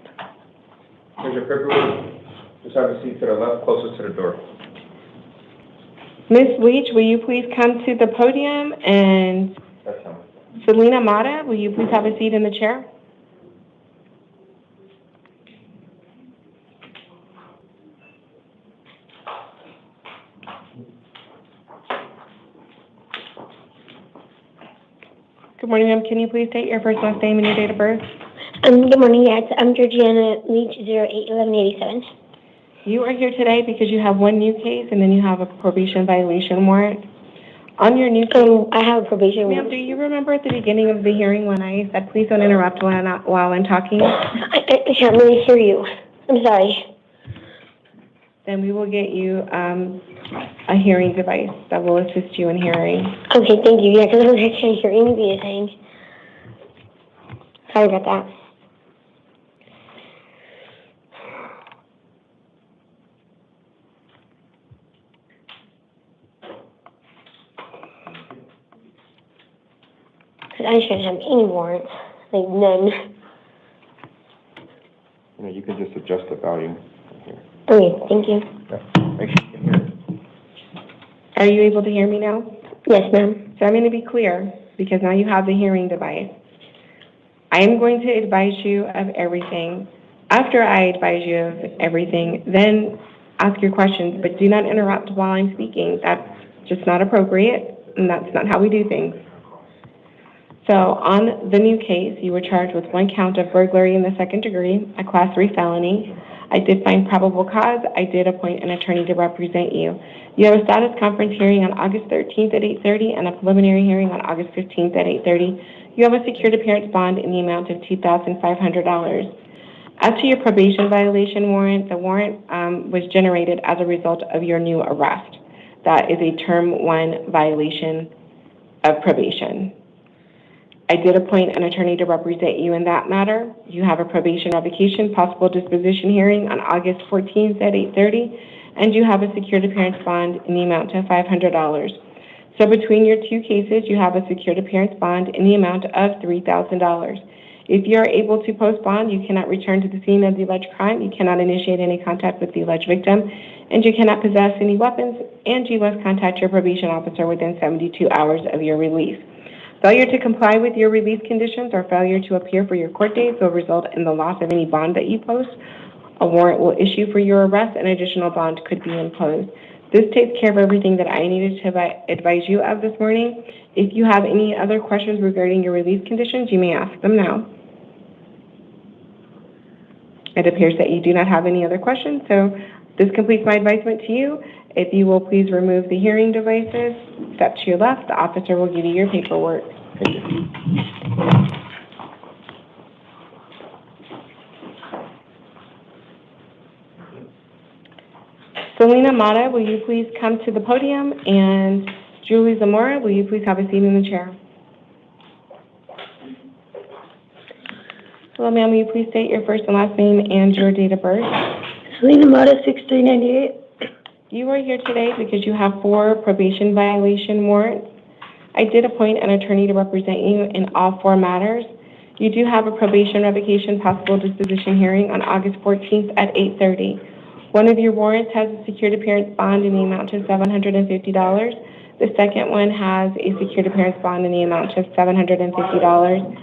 S18: Here's your paperwork. Just have a seat to the left, closest to the door.
S14: Ms. Leach, will you please come to the podium? And
S18: That's him.
S14: Selena Mata, will you please have a seat in the chair? Good morning, ma'am. Can you please state your first, last name, and your date of birth?
S8: Good morning. Yes, I'm Georgiana Leach, 08-1187.
S14: You are here today because you have 1 new case, and then you have a probation violation warrant. On your new case,
S8: I have a probation warrant.
S14: Ma'am, do you remember at the beginning of the hearing when I said, please don't interrupt while I'm talking?
S8: I can't really hear you. I'm sorry.
S14: Then we will get you a hearing device that will assist you in hearing.
S8: Okay, thank you. Yeah, because I don't actually hear anything you're saying. Sorry about that. Because I shouldn't have any warrants. Like, none.
S18: You can just adjust the volume.
S8: Okay, thank you.
S18: Make sure you can hear it.
S14: Are you able to hear me now?
S8: Yes, ma'am.
S14: So I'm going to be clear, because now you have the hearing device. I am going to advise you of everything. After I advise you of everything, then ask your questions, but do not interrupt while I'm speaking. That's just not appropriate, and that's not how we do things. So on the new case, you were charged with 1 count of burglary in the 2nd degree, a Class 3 felony. I did find probable cause. I did appoint an attorney to represent you. You have a status conference hearing on August 13th at 8:30 and a preliminary hearing on August 15th at 8:30. You have a secured appearance bond in the amount of $2,500. As to your probation violation warrant, the warrant was generated as a result of your new arrest. That is a Term 1 violation of probation. I did appoint an attorney to represent you in that matter. You have a probation revocation possible disposition hearing on August 14th at 8:30, and you have a secured appearance bond in the amount of $500. So between your 2 cases, you have a secured appearance bond in the amount of $3,000. If you are able to post bond, you cannot return to the scene of the alleged crime, you cannot initiate any contact with the alleged victim, and you cannot possess any weapons, and you must contact your probation officer within 72 hours of your release. Failure to comply with your release conditions or failure to appear for your court dates will result in the loss of any bond that you post. A warrant will issue for your arrest and additional bond could be imposed. This takes care of everything that I needed to advise you of this morning. If you have any other questions regarding your release conditions, you may ask them now. It appears that you do not have any other questions, so this completes my advisement to you. If you will please remove the hearing devices, step to your left, the officer will give you your paperwork. Thank you. Selena Mata, will you please come to the podium? And Julie Zamora, will you please have a seat in the chair? Hello, ma'am, will you please state your first and last name and your date of birth?
S8: Selena Mata, 6398.
S14: You are here today because you have 4 probation violation warrants. I did appoint an attorney to represent you in all 4 matters. You do have a probation revocation possible disposition hearing on August 14th at 8:30. One of your warrants has a secured appearance bond in the amount of $750. The second one has a secured appearance bond in the amount of $750.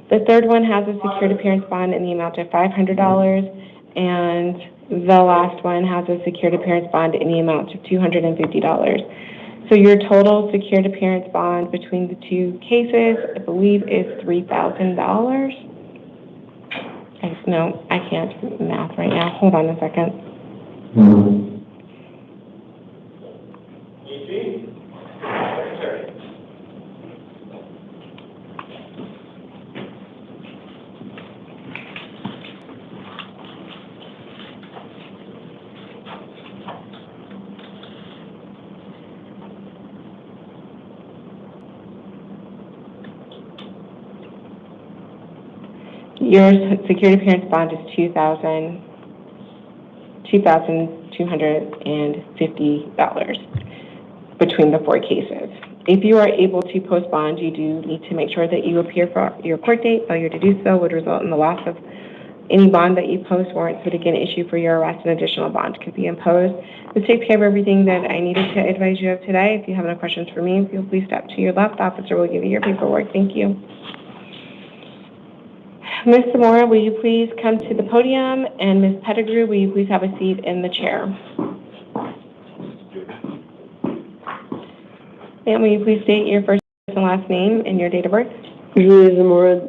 S14: The third one has a secured appearance bond in the amount of $500. And the last one has a secured appearance bond in the amount of $250. So your total secured appearance bond between the 2 cases, I believe, is $3,000. No, I can't math right now. Hold on a second. Your secured appearance bond is $2,250 between the 4 cases. If you are able to post bond, you do need to make sure that you appear for your court date. Failure to do so would result in the loss of any bond that you post. Warrants would again issue for your arrest, and additional bond could be imposed. This takes care of everything that I needed to advise you of today. If you have no questions for me, feel free to step to your left. The officer will give you your paperwork. Thank you. Ms. Zamora, will you please come to the podium? And Ms. Pettigrew, will you please have a seat in the chair? Ma'am, will you please state your first and last name and your date of birth?
S4: Julia Zamora,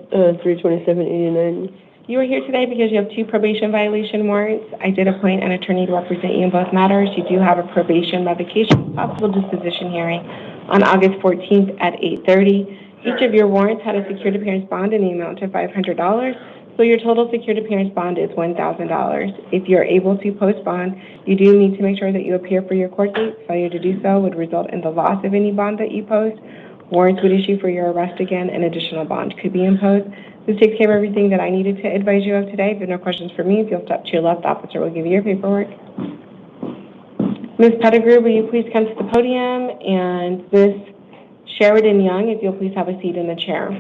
S4: 32789.
S14: You are here today because you have 2 probation violation warrants. I did appoint an attorney to represent you in both matters. You do have a probation revocation possible disposition hearing on August 14th at 8:30. Each of your warrants had a secured appearance bond in the amount of $500, so your total secured appearance bond is $1,000. If you're able to post bond, you do need to make sure that you appear for your court date. Failure to do so would result in the loss of any bond that you post. Warrants would issue for your arrest again, and additional bond could be imposed. This takes care of everything that I needed to advise you of today. If you have no questions for me, if you'll step to your left, the officer will give you your paperwork. Ms. Pettigrew, will you please come to the podium? And Ms. Sheridan Young, if you'll please have a seat in the chair.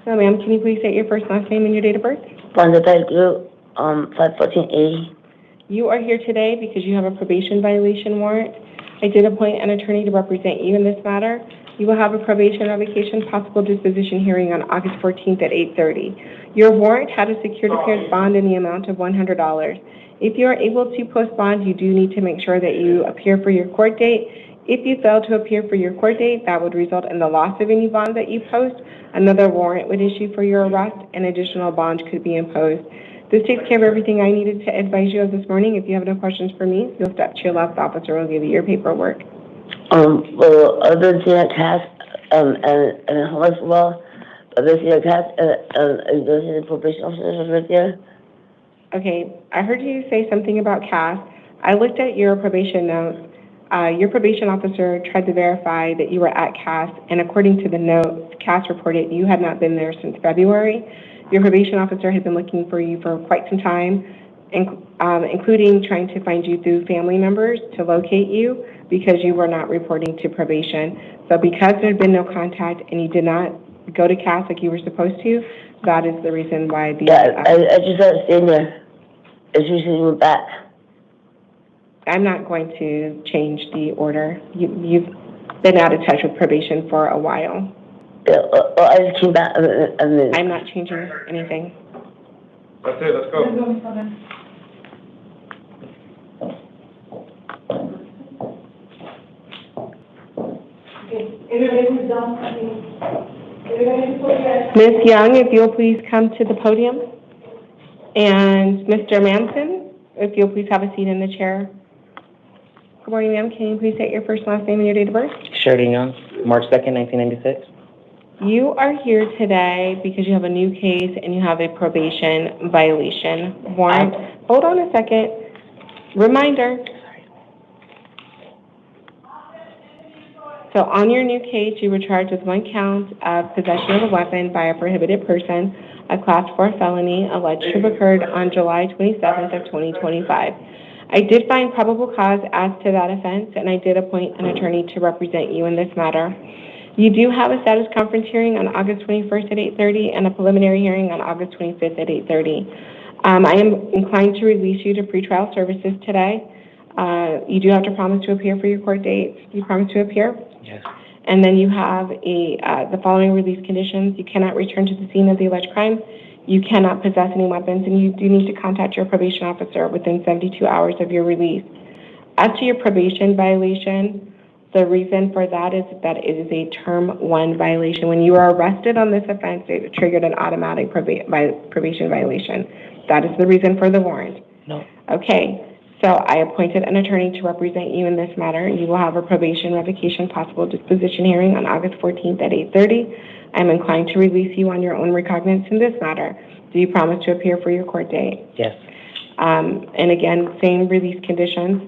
S14: So, ma'am, can you please state your first and last name and your date of birth?
S8: Wanda Pettigrew, 51480.
S14: You are here today because you have a probation violation warrant. I did appoint an attorney to represent you in this matter. You will have a probation revocation possible disposition hearing on August 14th at 8:30. Your warrant had a secured appearance bond in the amount of $100. If you are able to post bond, you do need to make sure that you appear for your court date. If you fail to appear for your court date, that would result in the loss of any bond that you post. Another warrant would issue for your arrest, and additional bond could be imposed. This takes care of everything I needed to advise you of this morning. If you have no questions for me, you'll step to your left. The officer will give you your paperwork.
S8: Well, other than that task, and how much law, other than that task, those are the probation officers right there?
S14: Okay, I heard you say something about CAS. I looked at your probation notes. Your probation officer tried to verify that you were at CAS, and according to the notes, CAS reported you had not been there since February. Your probation officer had been looking for you for quite some time, including trying to find you through family members to locate you because you were not reporting to probation. So because there had been no contact and you did not go to CAS like you were supposed to, that is the reason why the...
S8: Yeah, I just understand there. It's usually went back.
S14: I'm not going to change the order. You've been out of touch with probation for a while.
S8: Yeah, I just came back.
S14: I'm not changing anything.
S18: That's it, let's go.
S14: Ms. Young, if you'll please come to the podium. And Mr. Manson, if you'll please have a seat in the chair. Good morning, ma'am. Can you please state your first and last name and your date of birth?
S20: Sheridan Young, March 2nd, 1996.
S14: You are here today because you have a new case and you have a probation violation warrant. Hold on a second. Reminder. So on your new case, you were charged with 1 count of possession of a weapon by a prohibited person, a Class 4 felony alleged to have occurred on July 27th of 2025. I did find probable cause as to that offense, and I did appoint an attorney to represent you in this matter. You do have a status conference hearing on August 21st at 8:30 and a preliminary hearing on August 25th at 8:30. I am inclined to release you to pretrial services today. You do have to promise to appear for your court date. You promise to appear?
S20: Yes.
S14: And then you have the following release conditions. You cannot return to the scene of the alleged crime. You cannot possess any weapons, and you do need to contact your probation officer within 72 hours of your release. As to your probation violation, the reason for that is that it is a Term 1 violation. When you were arrested on this offense, it triggered an automatic probation violation. That is the reason for the warrant.
S20: No.
S14: Okay, so I appointed an attorney to represent you in this matter. You will have a probation revocation possible disposition hearing on August 14th at 8:30. I'm inclined to release you on your own recognizance in this matter. Do you promise to appear for your court date?
S20: Yes.
S14: And again, same release conditions.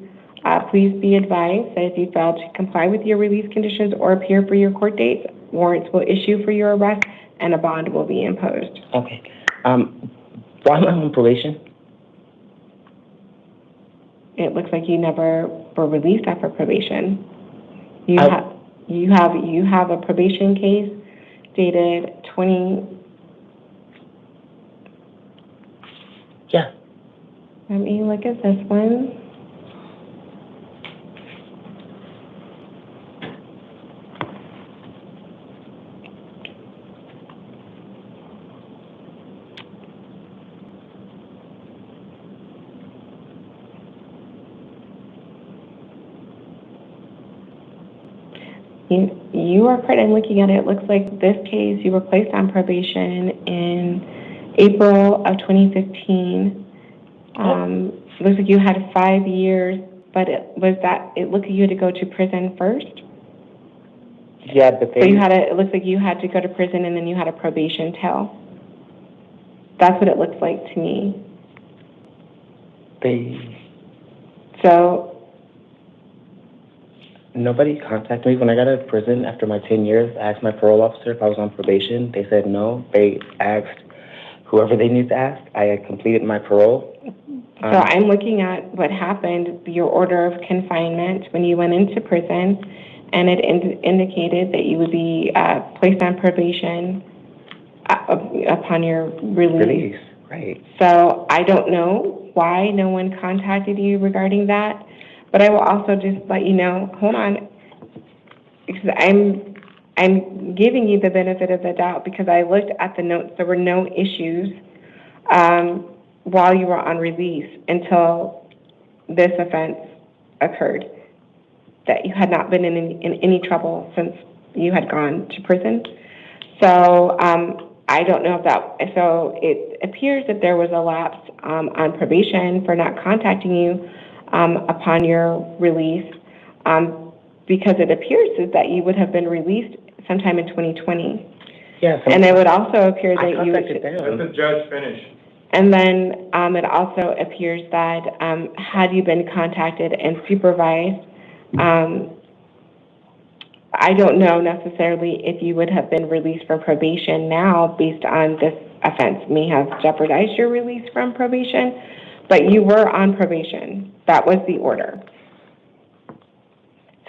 S14: Please be advised that if you fail to comply with your release conditions or appear for your court date, warrants will issue for your arrest and a bond will be imposed.
S20: Okay. Why am I on probation?
S14: It looks like you never were released after probation. You have a probation case dated 20.
S20: Yeah.
S14: Let me look at this one. You are correct. I'm looking at it. It looks like this case, you were placed on probation in April of 2015. It looks like you had 5 years, but it looks like you had to go to prison first.
S20: Yeah, but
S14: So it looks like you had to go to prison and then you had a probation tail. That's what it looks like to me. So
S20: nobody contacted me when I got out of prison after my 10 years. I asked my parole officer if I was on probation. They said no. They asked whoever they needed to ask. I had completed my parole.
S14: So I'm looking at what happened, your order of confinement when you went into prison, and it indicated that you would be placed on probation upon your release.
S20: Right.
S14: So I don't know why no one contacted you regarding that, but I will also just let you know, hold on, because I'm giving you the benefit of the doubt because I looked at the notes. There were no issues while you were on release until this offense occurred, that you had not been in any trouble since you had gone to prison. So I don't know if that, so it appears that there was a lapse on probation for not contacting you upon your release because it appears that you would have been released sometime in 2020.
S20: Yes.
S14: And it would also appear that you would...
S18: Let the judge finish.
S14: And then it also appears that had you been contacted and supervised, I don't know necessarily if you would have been released from probation now based on this offense may have jeopardized your release from probation, but you were on probation. That was the order.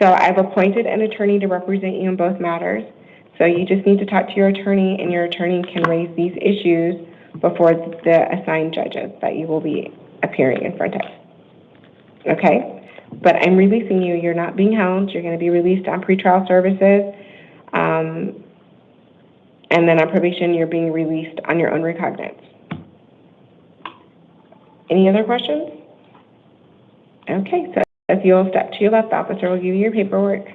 S14: So I've appointed an attorney to represent you in both matters. So you just need to talk to your attorney, and your attorney can raise these issues before the assigned judges that you will be appearing in front of. Okay? But I'm releasing you. You're not being held. You're going to be released on pretrial services. And then on probation, you're being released on your own recognizance. Any other questions? Okay, so if you'll step to your left, the officer will give you your paperwork.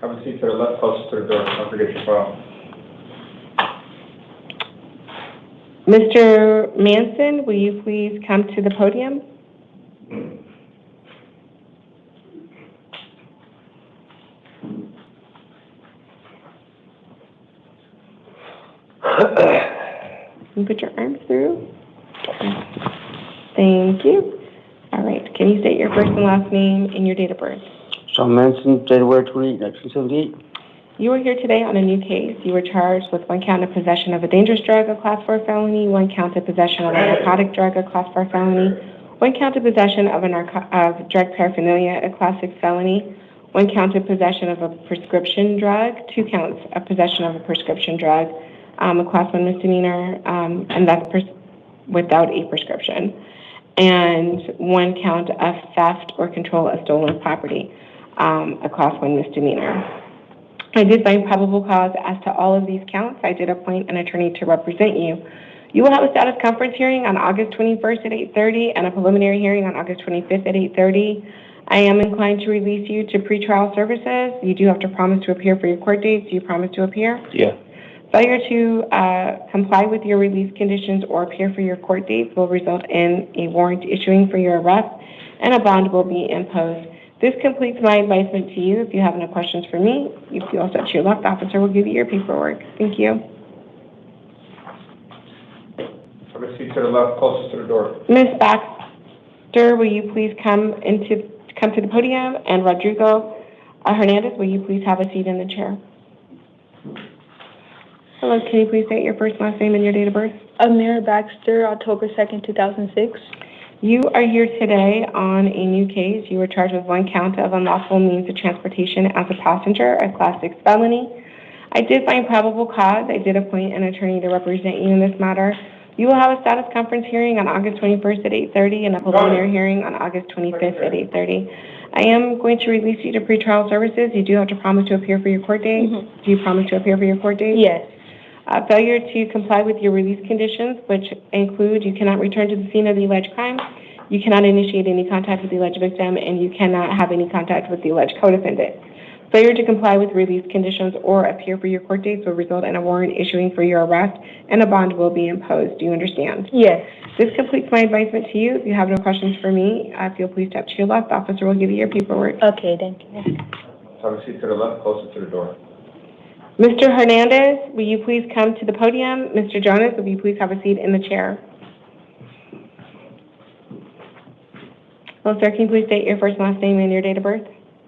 S18: Have a seat to the left, closest to the door. Don't forget your file.
S14: Mr. Manson, will you please come to the podium? You put your arms through. Thank you. All right. Can you state your first and last name and your date of birth?
S20: Sean Manson, January 28, 1978.
S14: You are here today on a new case. You were charged with 1 count of possession of a dangerous drug, a Class 4 felony, 1 count of possession of a narcotic drug, a Class 4 felony, 1 count of possession of of drug paraphernalia, a Class 6 felony, 1 count of possession of a prescription drug, 2 counts of possession of a prescription drug, a Class 1 misdemeanor, and that's without a prescription, and 1 count of theft or control of stolen property, a Class 1 misdemeanor. I did find probable cause as to all of these counts. I did appoint an attorney to represent you. You will have a status conference hearing on August 21st at 8:30 and a preliminary hearing on August 25th at 8:30. I am inclined to release you to pretrial services. You do have to promise to appear for your court dates. Do you promise to appear?
S5: Yeah.
S14: Failure to comply with your release conditions or appear for your court dates will result in a warrant issuing for your arrest and a bond will be imposed. This completes my advisement to you. If you have any questions for me, if you also touch your left, officer will give you your paperwork. Thank you.
S18: Have a seat to the left, closest to the door.
S14: Ms. Baxter, will you please come to the podium? And Rodrigo Hernandez, will you please have a seat in the chair? Hello, can you please state your first, last name, and your date of birth?
S12: Amir Baxter, October 2nd, 2006.
S14: You are here today on a new case. You were charged with 1 count of unlawful means of transportation as a passenger, a Class 6 felony. I did find probable cause. I did appoint an attorney to represent you in this matter. You will have a status conference hearing on August 21st at 8:30 and a preliminary hearing on August 25th at 8:30. I am going to release you to pretrial services. You do have to promise to appear for your court date. Do you promise to appear for your court date?
S12: Yes.
S14: Failure to comply with your release conditions, which include you cannot return to the scene of the alleged crime, you cannot initiate any contact with the alleged victim, and you cannot have any contact with the alleged co-defendant. Failure to comply with release conditions or appear for your court dates will result in a warrant issuing for your arrest, and a bond will be imposed. Do you understand?
S12: Yes.
S14: This completes my advisement to you. If you have no questions for me, feel free to step to your left. The officer will give you your paperwork.
S12: Okay, thank you.
S18: Have a seat to the left, closest to the door.
S14: Mr. Hernandez, will you please come to the podium? Mr. Jonas, will you please have a seat in the chair? Well, sir, can you please state your first and last name and your date of birth?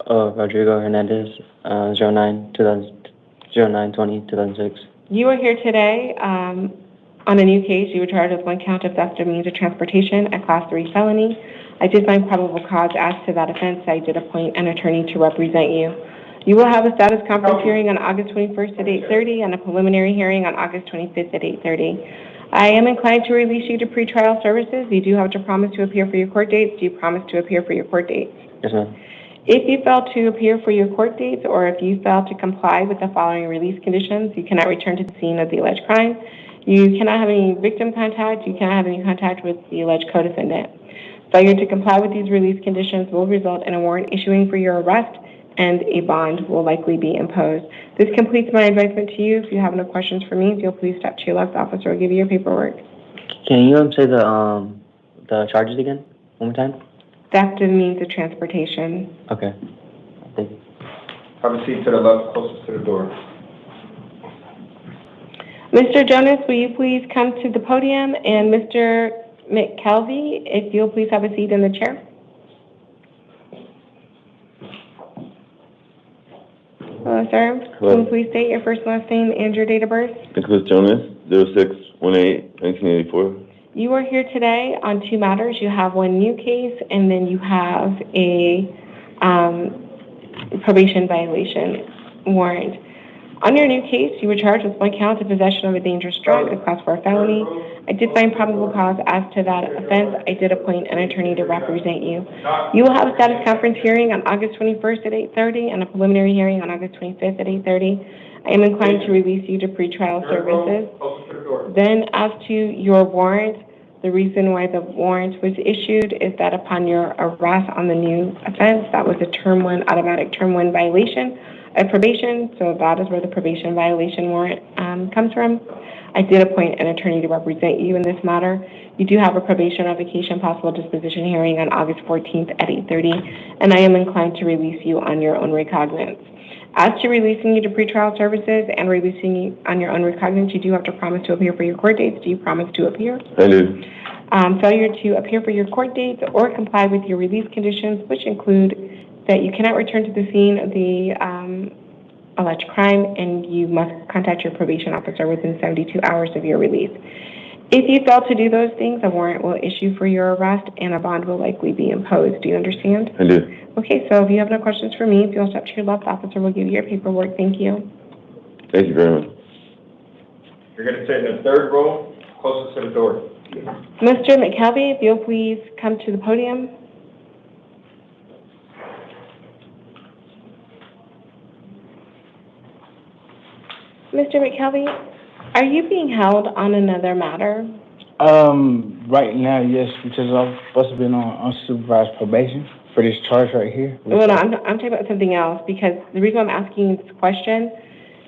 S20: Rodrigo Hernandez, 09/20/2006.
S14: You are here today on a new case. You were charged with 1 count of theft of means of transportation, a Class 3 felony. I did find probable cause as to that offense. I did appoint an attorney to represent you. You will have a status conference hearing on August 21st at 8:30 and a preliminary hearing on August 25th at 8:30. I am inclined to release you to pretrial services. You do have to promise to appear for your court dates. Do you promise to appear for your court dates?
S20: Yes, ma'am.
S14: If you fail to appear for your court dates or if you fail to comply with the following release conditions, you cannot return to the scene of the alleged crime. You cannot have any victim contact. You cannot have any contact with the alleged co-defendant. Failure to comply with these release conditions will result in a warrant issuing for your arrest, and a bond will likely be imposed. This completes my advisement to you. If you have no questions for me, feel please step to your left. The officer will give you your paperwork.
S20: Can you say the charges again, one more time?
S14: Theft of means of transportation.
S20: Okay. Thank you.
S18: Have a seat to the left, closest to the door.
S14: Mr. Jonas, will you please come to the podium? And Mr. McKelvey, if you'll please have a seat in the chair. Hello, sir.
S9: Hello.
S14: Can you please state your first and last name and your date of birth?
S9: Nicholas Jonas, 06/18/1984.
S14: You are here today on 2 matters. You have 1 new case, and then you have a probation violation warrant. On your new case, you were charged with 1 count of possession of a dangerous drug, a Class 4 felony. I did find probable cause as to that offense. I did appoint an attorney to represent you. You will have a status conference hearing on August 21st at 8:30 and a preliminary hearing on August 25th at 8:30. I am inclined to release you to pretrial services. Then, as to your warrant, the reason why the warrant was issued is that upon your arrest on the new offense, that was a Term 1, automatic Term 1 violation of probation, so that is where the probation violation warrant comes from. I did appoint an attorney to represent you in this matter. You do have a probation revocation possible disposition hearing on August 14th at 8:30, and I am inclined to release you on your own recognizance. As to releasing you to pretrial services and releasing you on your own recognizance, you do have to promise to appear for your court dates. Do you promise to appear?
S9: I do.
S14: Failure to appear for your court dates or comply with your release conditions, which include that you cannot return to the scene of the alleged crime, and you must contact your probation officer within 72 hours of your release. If you fail to do those things, a warrant will issue for your arrest and a bond will likely be imposed. Do you understand?
S11: I do.
S14: Okay, so if you have no questions for me, if you'll step to your left, officer will give you your paperwork. Thank you.
S11: Thank you very much.
S18: You're gonna sit in the third row, closest to the door.
S14: Mr. McKelvey, if you'll please come to the podium. Mr. McKelvey, are you being held on another matter?
S9: Right now, yes, because I'm supposed to be on unsupervised probation for this charge right here.
S14: Well, no, I'm talking about something else, because the reason I'm asking this question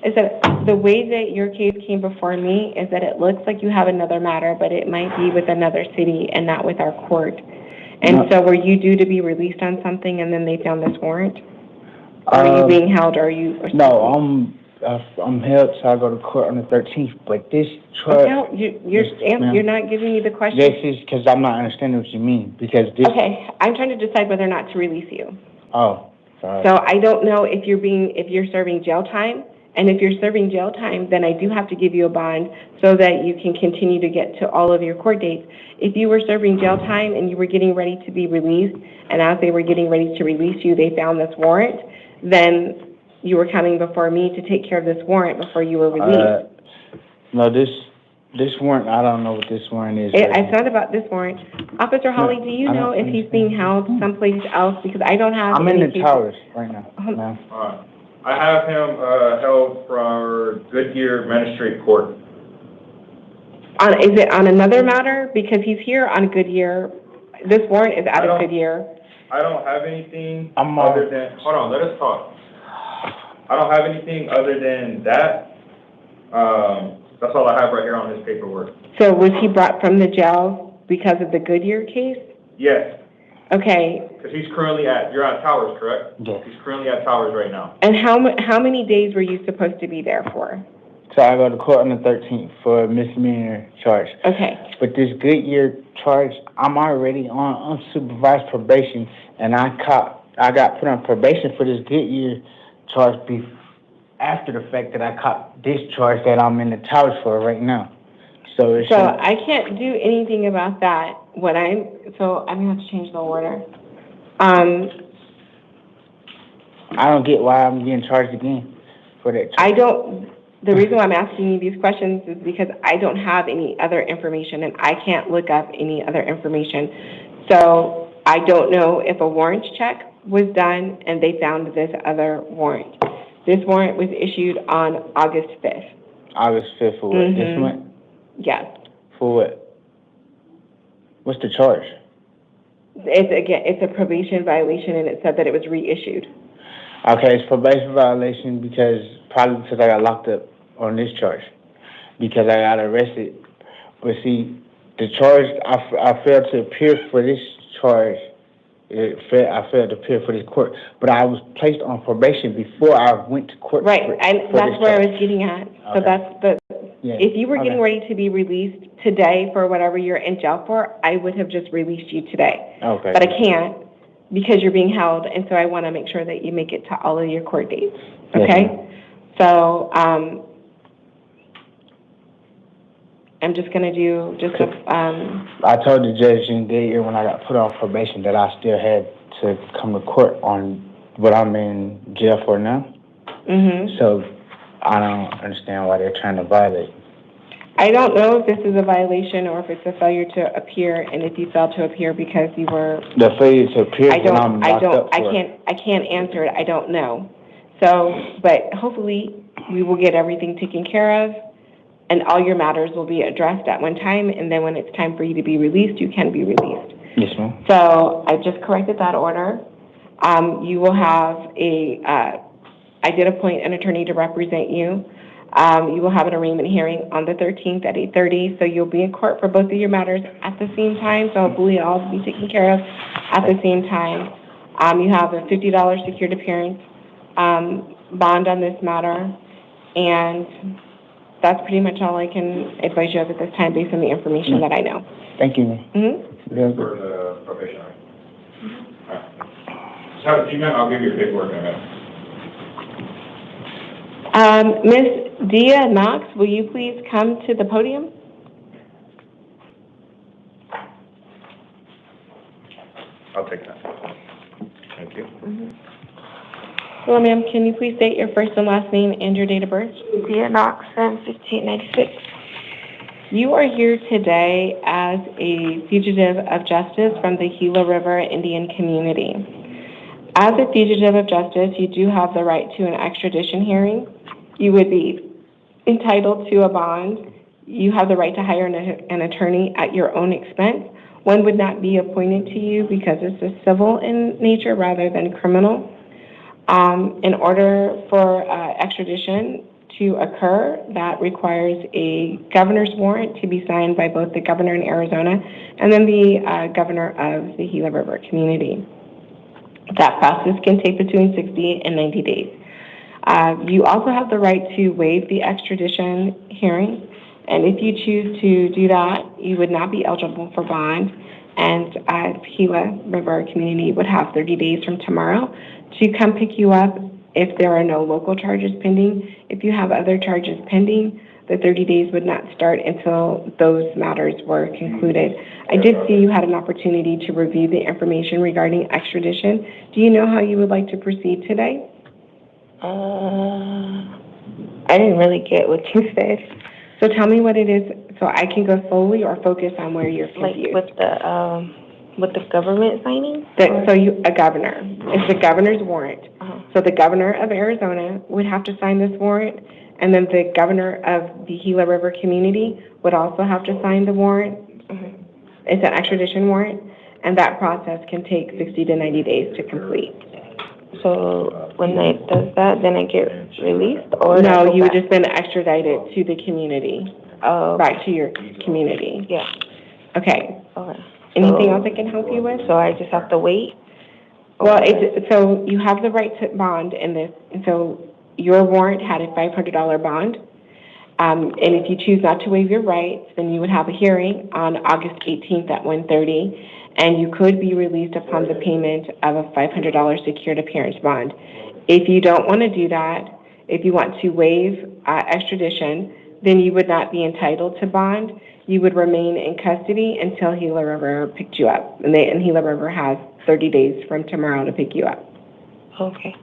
S14: is that the way that your case came before me is that it looks like you have another matter, but it might be with another city and not with our court. And so were you due to be released on something and then they found this warrant? Or are you being held, or are you?
S9: No, I'm held, so I go to court on the 13th, but this charge...
S14: Okay, you're not giving me the question.
S9: This is because I'm not understanding what you mean, because this...
S14: Okay, I'm trying to decide whether or not to release you.
S9: Oh, sorry.
S14: So I don't know if you're serving jail time, and if you're serving jail time, then I do have to give you a bond so that you can continue to get to all of your court dates. If you were serving jail time and you were getting ready to be released, and as they were getting ready to release you, they found this warrant, then you were coming before me to take care of this warrant before you were released.
S9: No, this warrant, I don't know what this warrant is.
S14: It's not about this warrant. Officer Holly, do you know if he's being held someplace else? Because I don't have...
S9: I'm in the towers right now.
S18: I have him held for Goodyear Magistrate Court.
S14: Is it on another matter? Because he's here on Goodyear. This warrant is out of Goodyear.
S18: I don't have anything other than... Hold on, let us talk. I don't have anything other than that. That's all I have right here on his paperwork.
S14: So was he brought from the jail because of the Goodyear case?
S18: Yes.
S14: Okay.
S18: Because he's currently you're at Towers, correct?
S9: Yes.
S18: He's currently at Towers right now.
S14: And how many days were you supposed to be there for?
S9: So I go to court on the 13th for a misdemeanor charge.
S14: Okay.
S9: But this Goodyear charge, I'm already on unsupervised probation, and I got put on probation for this Goodyear charge after the fact that I caught this charge that I'm in the towers for right now. So
S14: I can't do anything about that. I'm gonna have to change the order.
S9: I don't get why I'm getting charged again for that charge.
S14: The reason why I'm asking you these questions is because I don't have any other information, and I can't look up any other information. So I don't know if a warrant check was done and they found this other warrant. This warrant was issued on August 5th.
S9: August 5th for what? This month?
S14: Yes.
S9: For what? What's the charge?
S14: It's a probation violation, and it said that it was reissued.
S9: Okay, it's probation violation probably because I got locked up on this charge, because I got arrested. But see, the charge, I failed to appear for this charge. I failed to appear for this court, but I was placed on probation before I went to court.
S14: Right, and that's where I was getting at. So that's if you were getting ready to be released today for whatever you're in jail for, I would have just released you today.
S9: Okay.
S14: But I can't because you're being held, and so I want to make sure that you make it to all of your court dates. Okay?
S9: Yes,
S14: so I'm just going to do
S9: I told the judge in Goodyear when I got put on probation that I still had to come to court on what I'm in jail for now.
S14: Mm-hmm.
S9: So I don't understand why they're trying to violate.
S14: I don't know if this is a violation or if it's a failure to appear, and if you failed to appear because you were...
S9: The failure to appear when I'm locked up for.
S14: I can't answer it. I don't know. So, but hopefully we will get everything taken care of, and all your matters will be addressed at one time, and then when it's time for you to be released, you can be released.
S9: Yes, ma'am.
S14: So I just corrected that order. You will have I did appoint an attorney to represent you. You will have an arraignment hearing on the 13th at 8:30, so you'll be in court for both of your matters at the same time, so hopefully all will be taken care of at the same time. You have a $50 secured appearance bond on this matter, and that's pretty much all I can advise you of at this time based on the information that I know.
S9: Thank you, ma'am.
S14: Mm-hmm.
S18: For the probation. All right. Just have a few minutes, I'll give you your paperwork in a minute.
S14: Ms. Dia Knox, will you please come to the podium?
S18: I'll take that. Thank you.
S14: Hello, ma'am. Can you please state your first and last name and your date of birth?
S12: Dia Knox, 1596.
S14: You are here today as a fugitive of justice from the Gila River Indian community. As a fugitive of justice, you do have the right to an extradition hearing. You would be entitled to a bond. You have the right to hire an attorney at your own expense. One would not be appointed to you because this is civil in nature rather than criminal. In order for extradition to occur, that requires a governor's warrant to be signed by both the governor in Arizona and then the governor of the Gila River community. That process can take between 60 and 90 days. You also have the right to waive the extradition hearing, and if you choose to do that, you would not be eligible for bond, and Gila River community would have 30 days from tomorrow to come pick you up if there are no local charges pending. If you have other charges pending, the 30 days would not start until those matters were concluded. I did see you had an opportunity to review the information regarding extradition. Do you know how you would like to proceed today?
S12: I didn't really get what you said.
S14: So tell me what it is so I can go slowly or focus on where you're confused.
S12: With the government signing?
S14: A governor. It's the governor's warrant. So the governor of Arizona would have to sign this warrant, and then the governor of the Gila River community would also have to sign the warrant. It's an extradition warrant, and that process can take 60 to 90 days to complete.
S12: So when it does that, then I get released? Or
S14: no, you would just been extradited to the community.
S12: Oh.
S14: Back to your community.
S12: Yeah.
S14: Okay.
S12: Okay.
S14: Anything else I can help you with?
S12: So I just have to wait?
S14: Well, so you have the right to bond in this. So your warrant had a $500 bond. And if you choose not to waive your rights, then you would have a hearing on August 18th at 1:30, and you could be released upon the payment of a $500 secured appearance bond. If you don't want to do that, if you want to waive extradition, then you would not be entitled to bond. You would remain in custody until Gila River picked you up. And Gila River has 30 days from tomorrow to pick you up.
S12: Okay.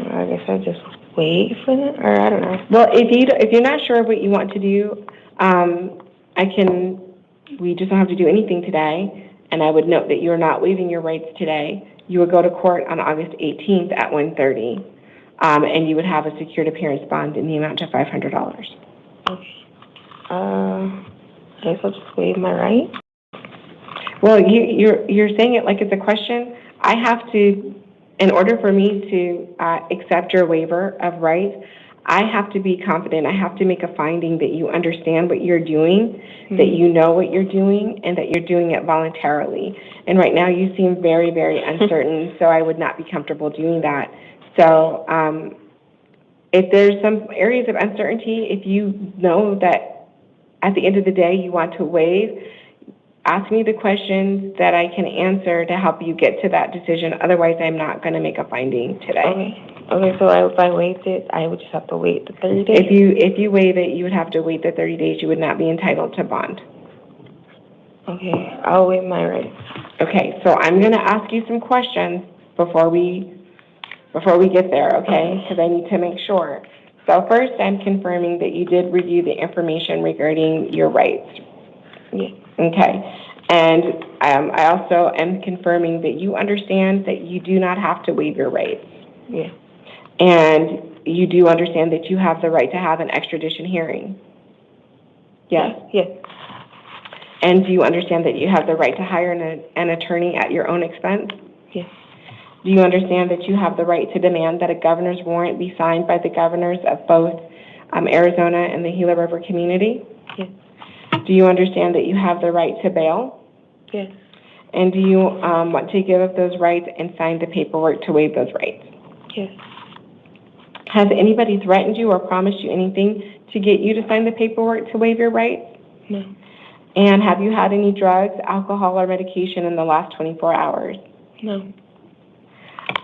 S12: I guess I just wait for it, or I don't know.
S14: Well, if you're not sure what you want to do, we just don't have to do anything today, and I would note that you're not waiving your rights today. You would go to court on August 18th at 1:30, and you would have a secured appearance bond in the amount of $500.
S12: Okay. I guess I'll just waive my right?
S14: Well, you're saying it like it's a question. I have to, in order for me to accept your waiver of rights, I have to be confident. I have to make a finding that you understand what you're doing, that you know what you're doing, and that you're doing it voluntarily. And right now you seem very, very uncertain, so I would not be comfortable doing that. So if there's some areas of uncertainty, if you know that at the end of the day you want to waive, ask me the questions that I can answer to help you get to that decision. Otherwise, I'm not going to make a finding today.
S12: Okay, so if I waived it, I would just have to wait the 30 days?
S14: If you waive it, you would have to wait the 30 days. You would not be entitled to bond.
S12: Okay, I'll waive my rights.
S14: Okay, so I'm going to ask you some questions before we get there, okay? Because I need to make sure. So first, I'm confirming that you did review the information regarding your rights.
S12: Yeah.
S14: Okay. And I also am confirming that you understand that you do not have to waive your rights.
S12: Yeah.
S14: And you do understand that you have the right to have an extradition hearing. Yes?
S12: Yes.
S14: And do you understand that you have the right to hire an attorney at your own expense?
S12: Yes.
S14: Do you understand that you have the right to demand that a governor's warrant be signed by the governors of both Arizona and the Gila River community?
S12: Yes.
S14: Do you understand that you have the right to bail?
S12: Yes.
S14: And do you want to give up those rights and sign the paperwork to waive those rights?
S12: Yes.
S14: Has anybody threatened you or promised you anything to get you to sign the paperwork to waive your rights?
S12: No.
S14: And have you had any drugs, alcohol, or medication in the last 24 hours? No.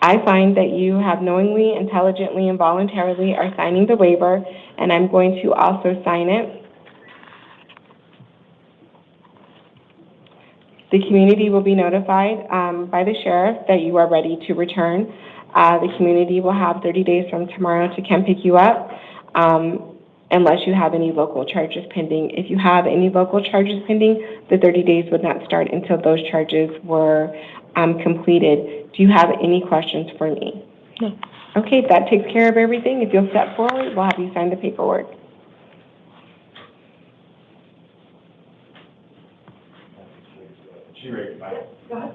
S14: I find that you have knowingly, intelligently, and voluntarily are signing the waiver, and I'm going to also sign it. The community will be notified by the sheriff that you are ready to return. The community will have 30 days from tomorrow to come pick you up, unless you have any local charges pending. If you have any local charges pending, the 30 days would not start until those charges were completed. Do you have any questions for me?
S2: No.
S14: Okay, that takes care of everything. If you'll step forward, we'll have you sign the paperwork.
S18: She ready, bye.
S6: Go ahead.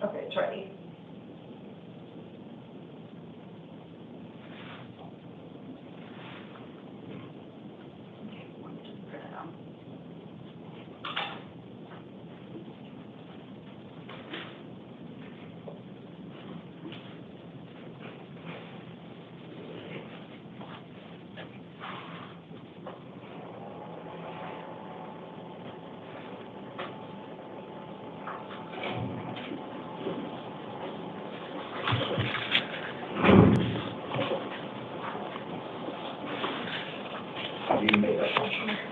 S6: Okay, Charlie.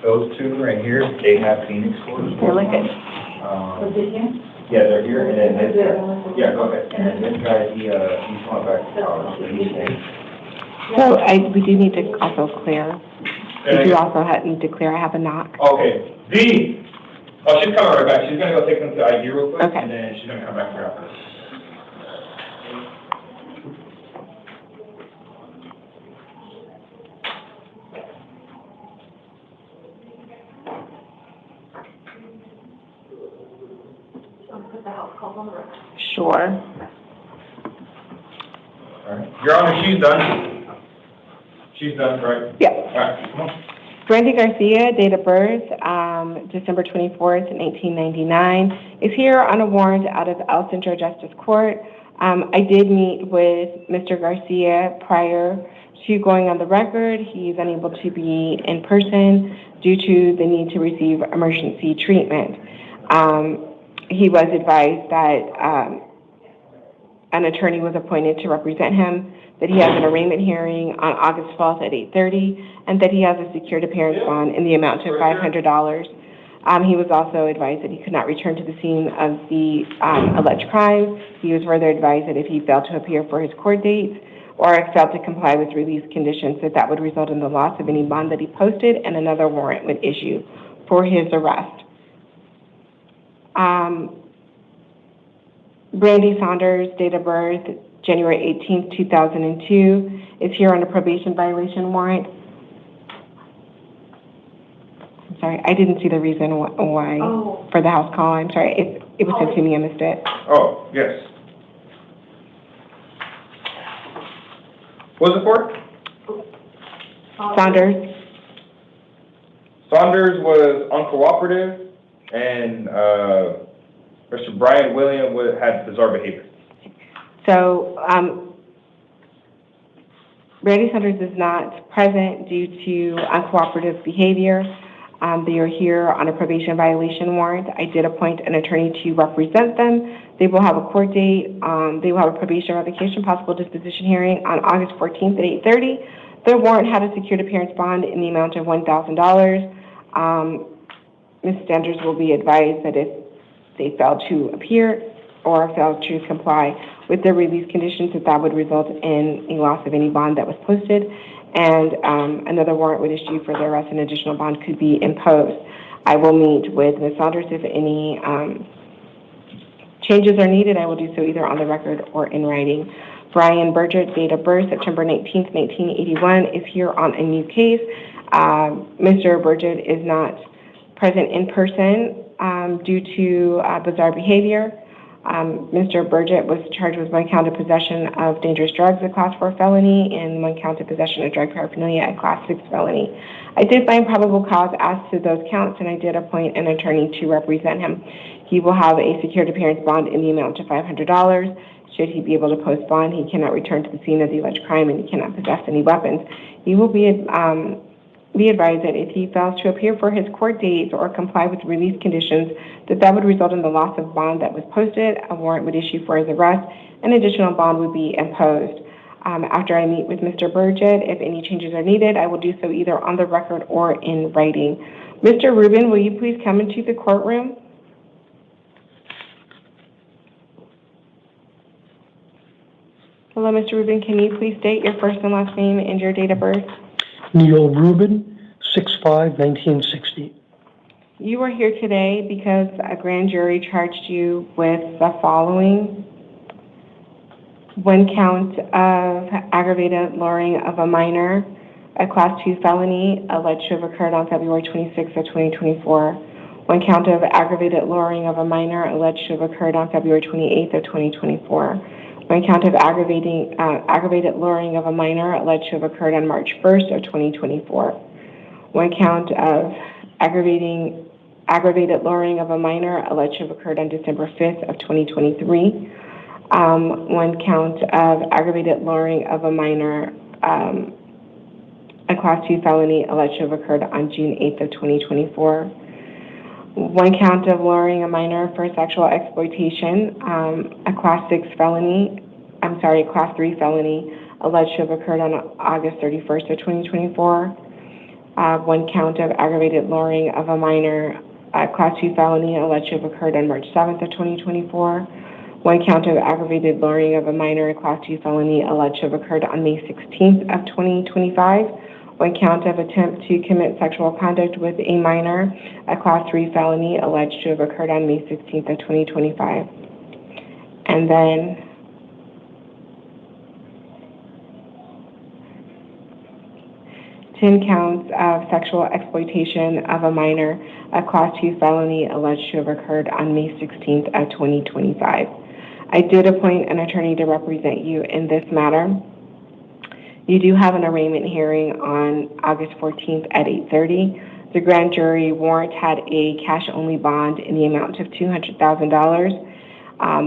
S18: Those two right here, they have Phoenix scores.
S14: They're like it.
S18: Yeah, they're here, and then this guy, yeah, go ahead. And then this guy, he's going back to college, so he's staying.
S14: So we do need to also clear. We do also need to clear. I have a knock.
S18: Okay, V. Oh, she's coming right back. She's gonna go take them to ID real quick,
S14: Okay.
S18: and then she's gonna come back here after this.
S6: Put the house calls on the record.
S14: Sure.
S18: All right. Your Honor, she's done. She's done, right?
S14: Yeah.
S18: All right, come on.
S14: Brandy Garcia, date of birth, December 24th, 1999, is here on a warrant out of El Centro Justice Court. I did meet with Mr. Garcia prior to going on the record. He's unable to be in person due to the need to receive emergency treatment. He was advised that an attorney was appointed to represent him, that he has an arraignment hearing on August 12th at 8:30, and that he has a secured appearance bond in the amount of $500. He was also advised that he could not return to the scene of the alleged crime. He was further advised that if he failed to appear for his court dates or failed to comply with release conditions, that would result in the loss of any bond that he posted, and another warrant would issue for his arrest. Brandy Saunders, date of birth, January 18th, 2002, is here on a probation violation warrant. I'm sorry, I didn't see the reason why for the house call. I'm sorry, it was sent to me, I missed it.
S18: Oh, yes. What was it for?
S14: Saunders.
S18: Saunders was uncooperative, and Mr. Brian William had bizarre behavior.
S14: So, Brandy Saunders is not present due to uncooperative behavior. They are here on a probation violation warrant. I did appoint an attorney to represent them. They will have a court date. They will have a probation revocation possible disposition hearing on August 14th at 8:30. Their warrant had a secured appearance bond in the amount of $1,000. Ms. Saunders will be advised that if they fail to appear or fail to comply with their release conditions, that would result in a loss of any bond that was posted, and another warrant would issue for their arrest and additional bond could be imposed. I will meet with Ms. Saunders if any changes are needed. I will do so either on the record or in writing. Brian Burgett, date of birth, September 19th, 1981, is here on a new case. Mr. Burgett is not present in person due to bizarre behavior. Mr. Burgett was charged with 1 count of possession of dangerous drugs, a Class 4 felony, and 1 count of possession of drug paraphernalia, a Class 6 felony. I did find probable cause as to those counts, and I did appoint an attorney to represent him. He will have a secured appearance bond in the amount of $500. Should he be able to post bond, he cannot return to the scene of the alleged crime and he cannot possess any weapons. He will be advised that if he fails to appear for his court dates or comply with release conditions, that would result in the loss of bond that was posted, a warrant would issue for his arrest, and additional bond would be imposed. After I meet with Mr. Burgett, if any changes are needed, I will do so either on the record or in writing. Mr. Rubin, will you please come into the courtroom? Hello, Mr. Rubin, can you please state your first and last name and your date of birth?
S7: Neil Rubin, 6/5/1960.
S14: You are here today because a grand jury charged you with the following: 1 count of aggravated luring of a minor, a Class 2 felony alleged to have occurred on February 26th of 2024. 1 count of aggravated luring of a minor alleged to have occurred on February 28th of 2024. 1 count of aggravated luring of a minor alleged to have occurred on March 1st of 2024. 1 count of aggravated luring of a minor alleged to have occurred on December 5th of 2023. 1 count of aggravated luring of a minor, a Class 2 felony alleged to have occurred on June 8th of 2024. 1 count of luring a minor for sexual exploitation, a Class 3 felony alleged to have occurred on August 31st of 2024. 1 count of aggravated luring of a minor, a Class 2 felony alleged to have occurred on March 7th of 2024. 1 count of aggravated luring of a minor, a Class 2 felony alleged to have occurred on May 16th of 2025. 1 count of attempt to commit sexual conduct with a minor, a Class 3 felony alleged to have occurred on May 16th of 2025. And then ten counts of sexual exploitation of a minor, a Class 2 felony alleged to have occurred on May 16th of 2025. I did appoint an attorney to represent you in this matter. You do have an arraignment hearing on August 14th at 8:30. The grand jury warrant had a cash-only bond in the amount of $200,000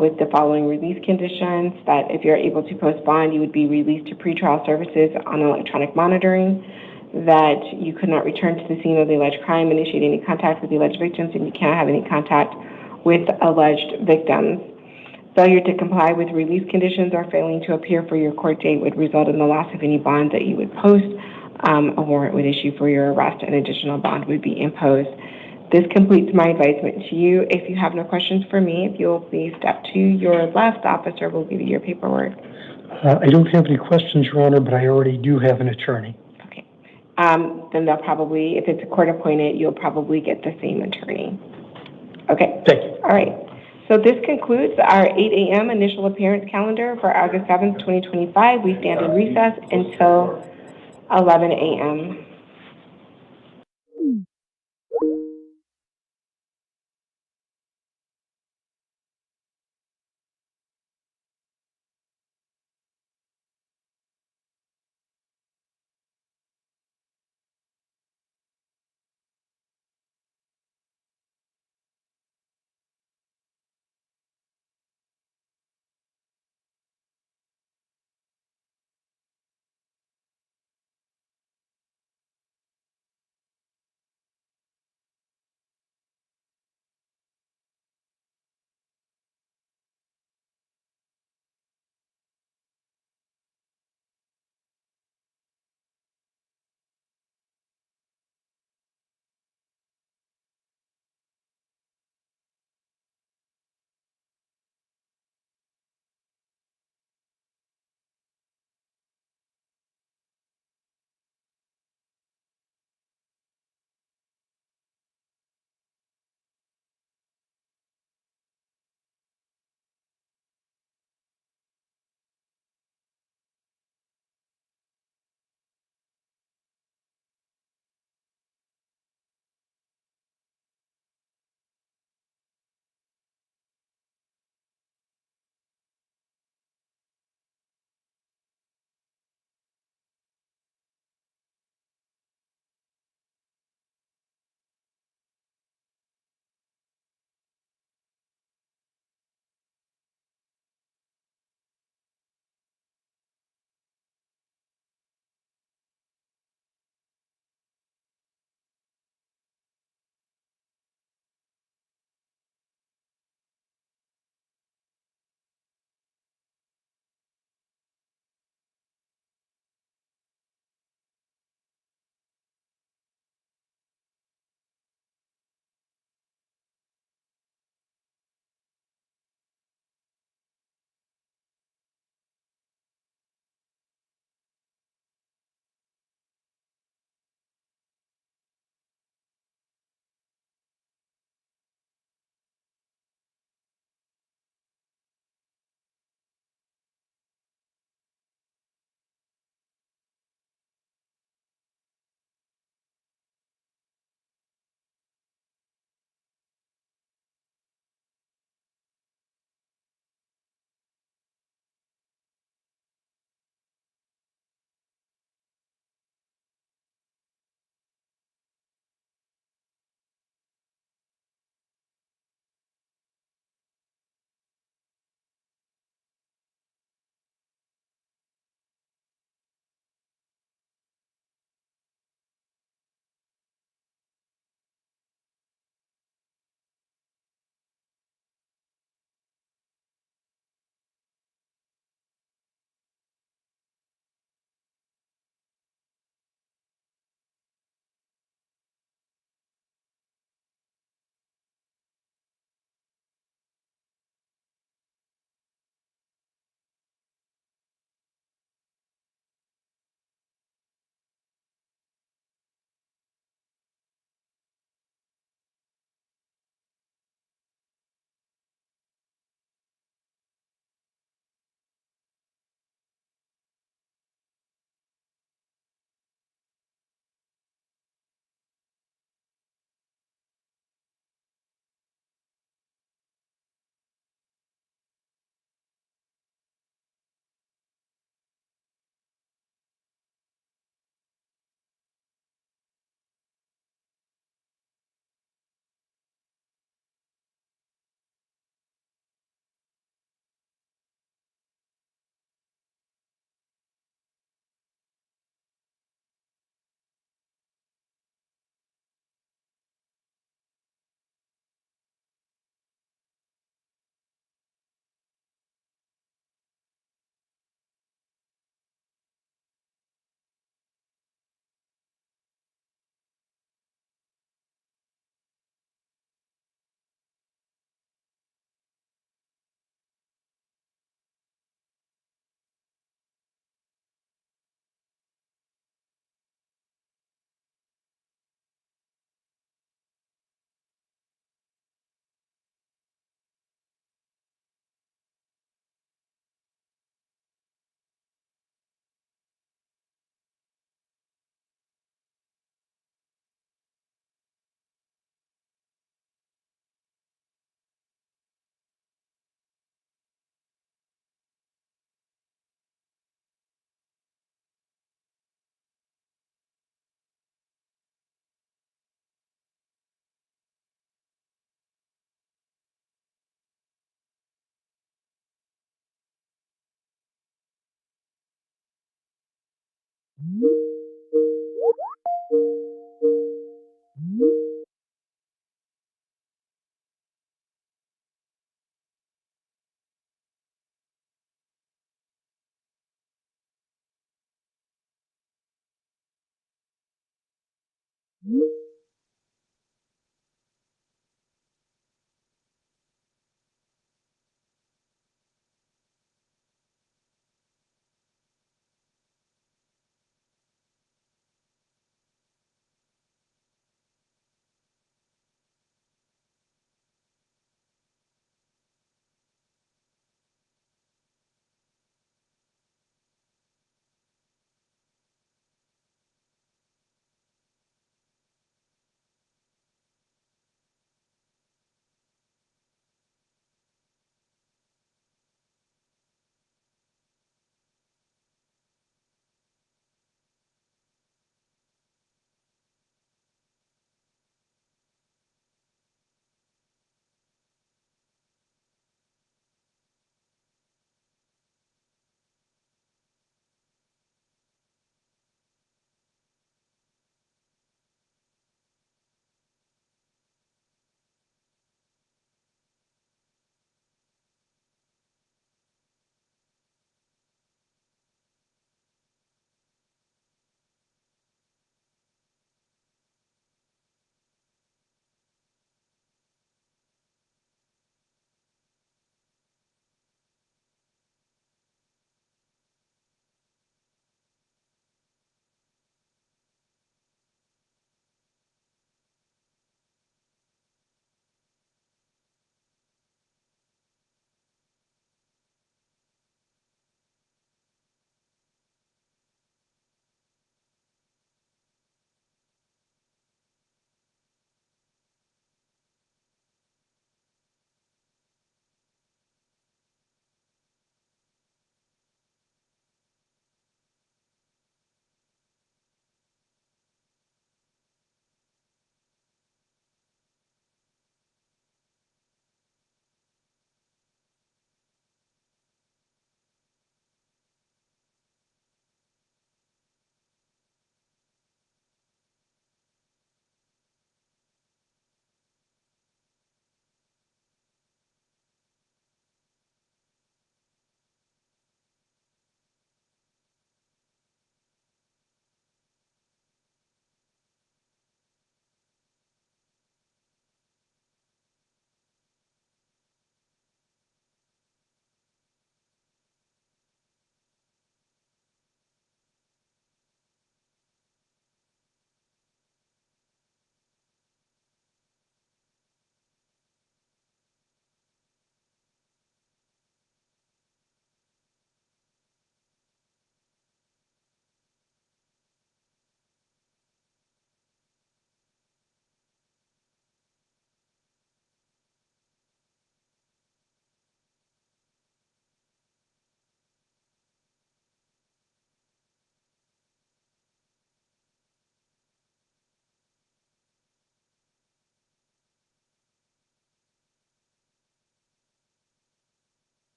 S14: with the following release conditions: that if you're able to post bond, you would be released to pretrial services on electronic monitoring, that you could not return to the scene of the alleged crime, initiate any contact with the alleged victims, and you cannot have any contact with alleged victims. Failure to comply with release conditions or failing to appear for your court date would result in the loss of any bond that you would post. A warrant would issue for your arrest and additional bond would be imposed. This completes my advisement to you. If you have no questions for me, if you'll please step to your left, officer will give you your paperwork.
S7: I don't have any questions, Your Honor, but I already do have an attorney.
S14: Okay. Then they'll probably, if it's a court appointed, you'll probably get the same attorney. Okay.
S7: Thank you.
S14: All right. So this concludes our 8 a.m. initial appearance calendar for August 7th, 2025. We stand in recess until 11 a.m.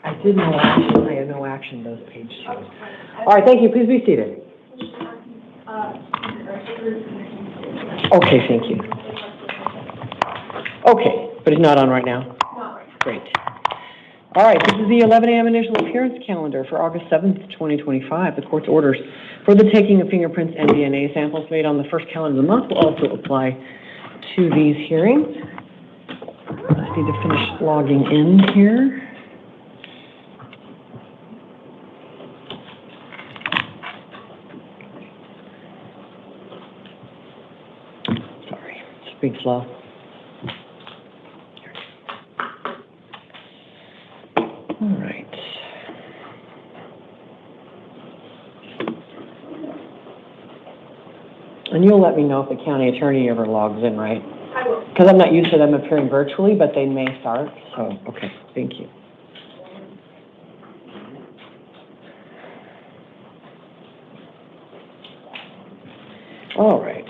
S3: I did no action, I had no action, those page shows. All right, thank you, please be seated. Okay, thank you. Okay, but it's not on right now? Not right now. Great. All right, this is the 11 a.m. initial appearance calendar for August 7th, 2025. The court's orders for the taking of fingerprints and DNA samples made on the first calendar of the month will also apply to these hearings. I just need to finish logging in here. Being slow. All right. And you'll let me know if the county attorney ever logs in, right? I will. Because I'm not used to them appearing virtually, but they may start. So, okay, thank you. All right.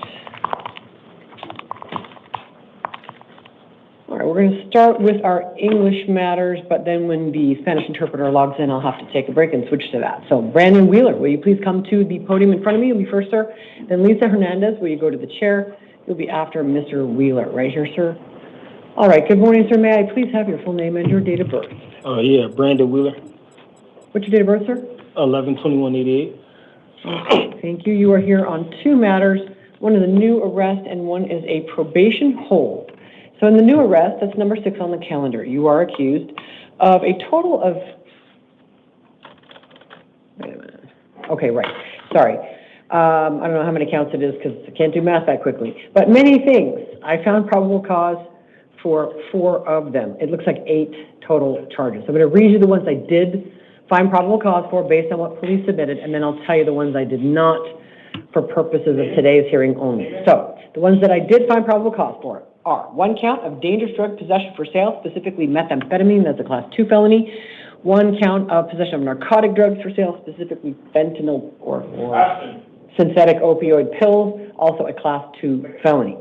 S3: right, we're going to start with our English matters, but then when the Spanish interpreter logs in, I'll have to take a break and switch to that. So Brandon Wheeler, will you please come to the podium in front of me? You'll be first, sir. Then Lisa Hernandez, will you go to the chair? You'll be after Mr. Wheeler. Right here, sir. All right, good morning, sir. May I please have your full name and your date of birth?
S17: Yeah, Brandon Wheeler.
S3: What's your date of birth, sir?
S17: 11/21/88.
S3: Okay, thank you. You are here on two matters. One is a new arrest and one is a probation hold. So in the new arrest, that's number 6 on the calendar, you are accused of a total of, wait a minute. Okay, right, sorry. I don't know how many counts it is because I can't do math that quickly. But many things. I found probable cause for 4 of them. It looks like 8 total charges. So I'm going to read you the ones I did find probable cause for based on what police submitted, and then I'll tell you the ones I did not for purposes of today's hearing only. So the ones that I did find probable cause for are 1 count of dangerous drug possession for sale, specifically methamphetamine, that's a class 2 felony. 1 count of possession of narcotic drugs for sale, specifically fentanyl or synthetic opioid pills, also a class 2 felony.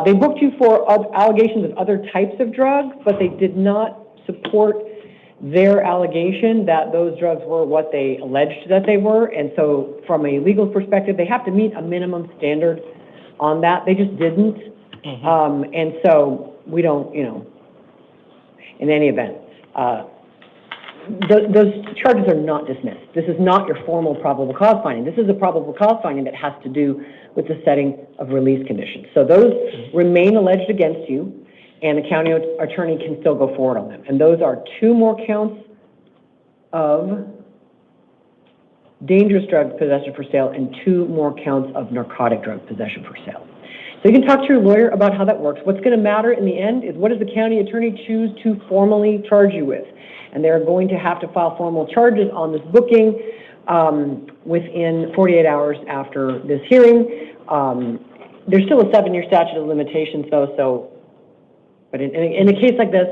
S3: They booked you for allegations of other types of drugs, but they did not support their allegation that those drugs were what they alleged that they were. And so from a legal perspective, they have to meet a minimum standard on that. They just didn't. And so we don't, in any event, those charges are not dismissed. This is not your formal probable cause finding. This is a probable cause finding that has to do with the setting of release conditions. So those remain alleged against you, and the county attorney can still go forward on them. And those are 2 more counts of dangerous drug possession for sale and 2 more counts of narcotic drug possession for sale. So you can talk to your lawyer about how that works. What's going to matter in the end is what does the county attorney choose to formally charge you with? And they're going to have to file formal charges on this booking within 48 hours after this hearing. There's still a 7-year statute of limitations, though, but in a case like this,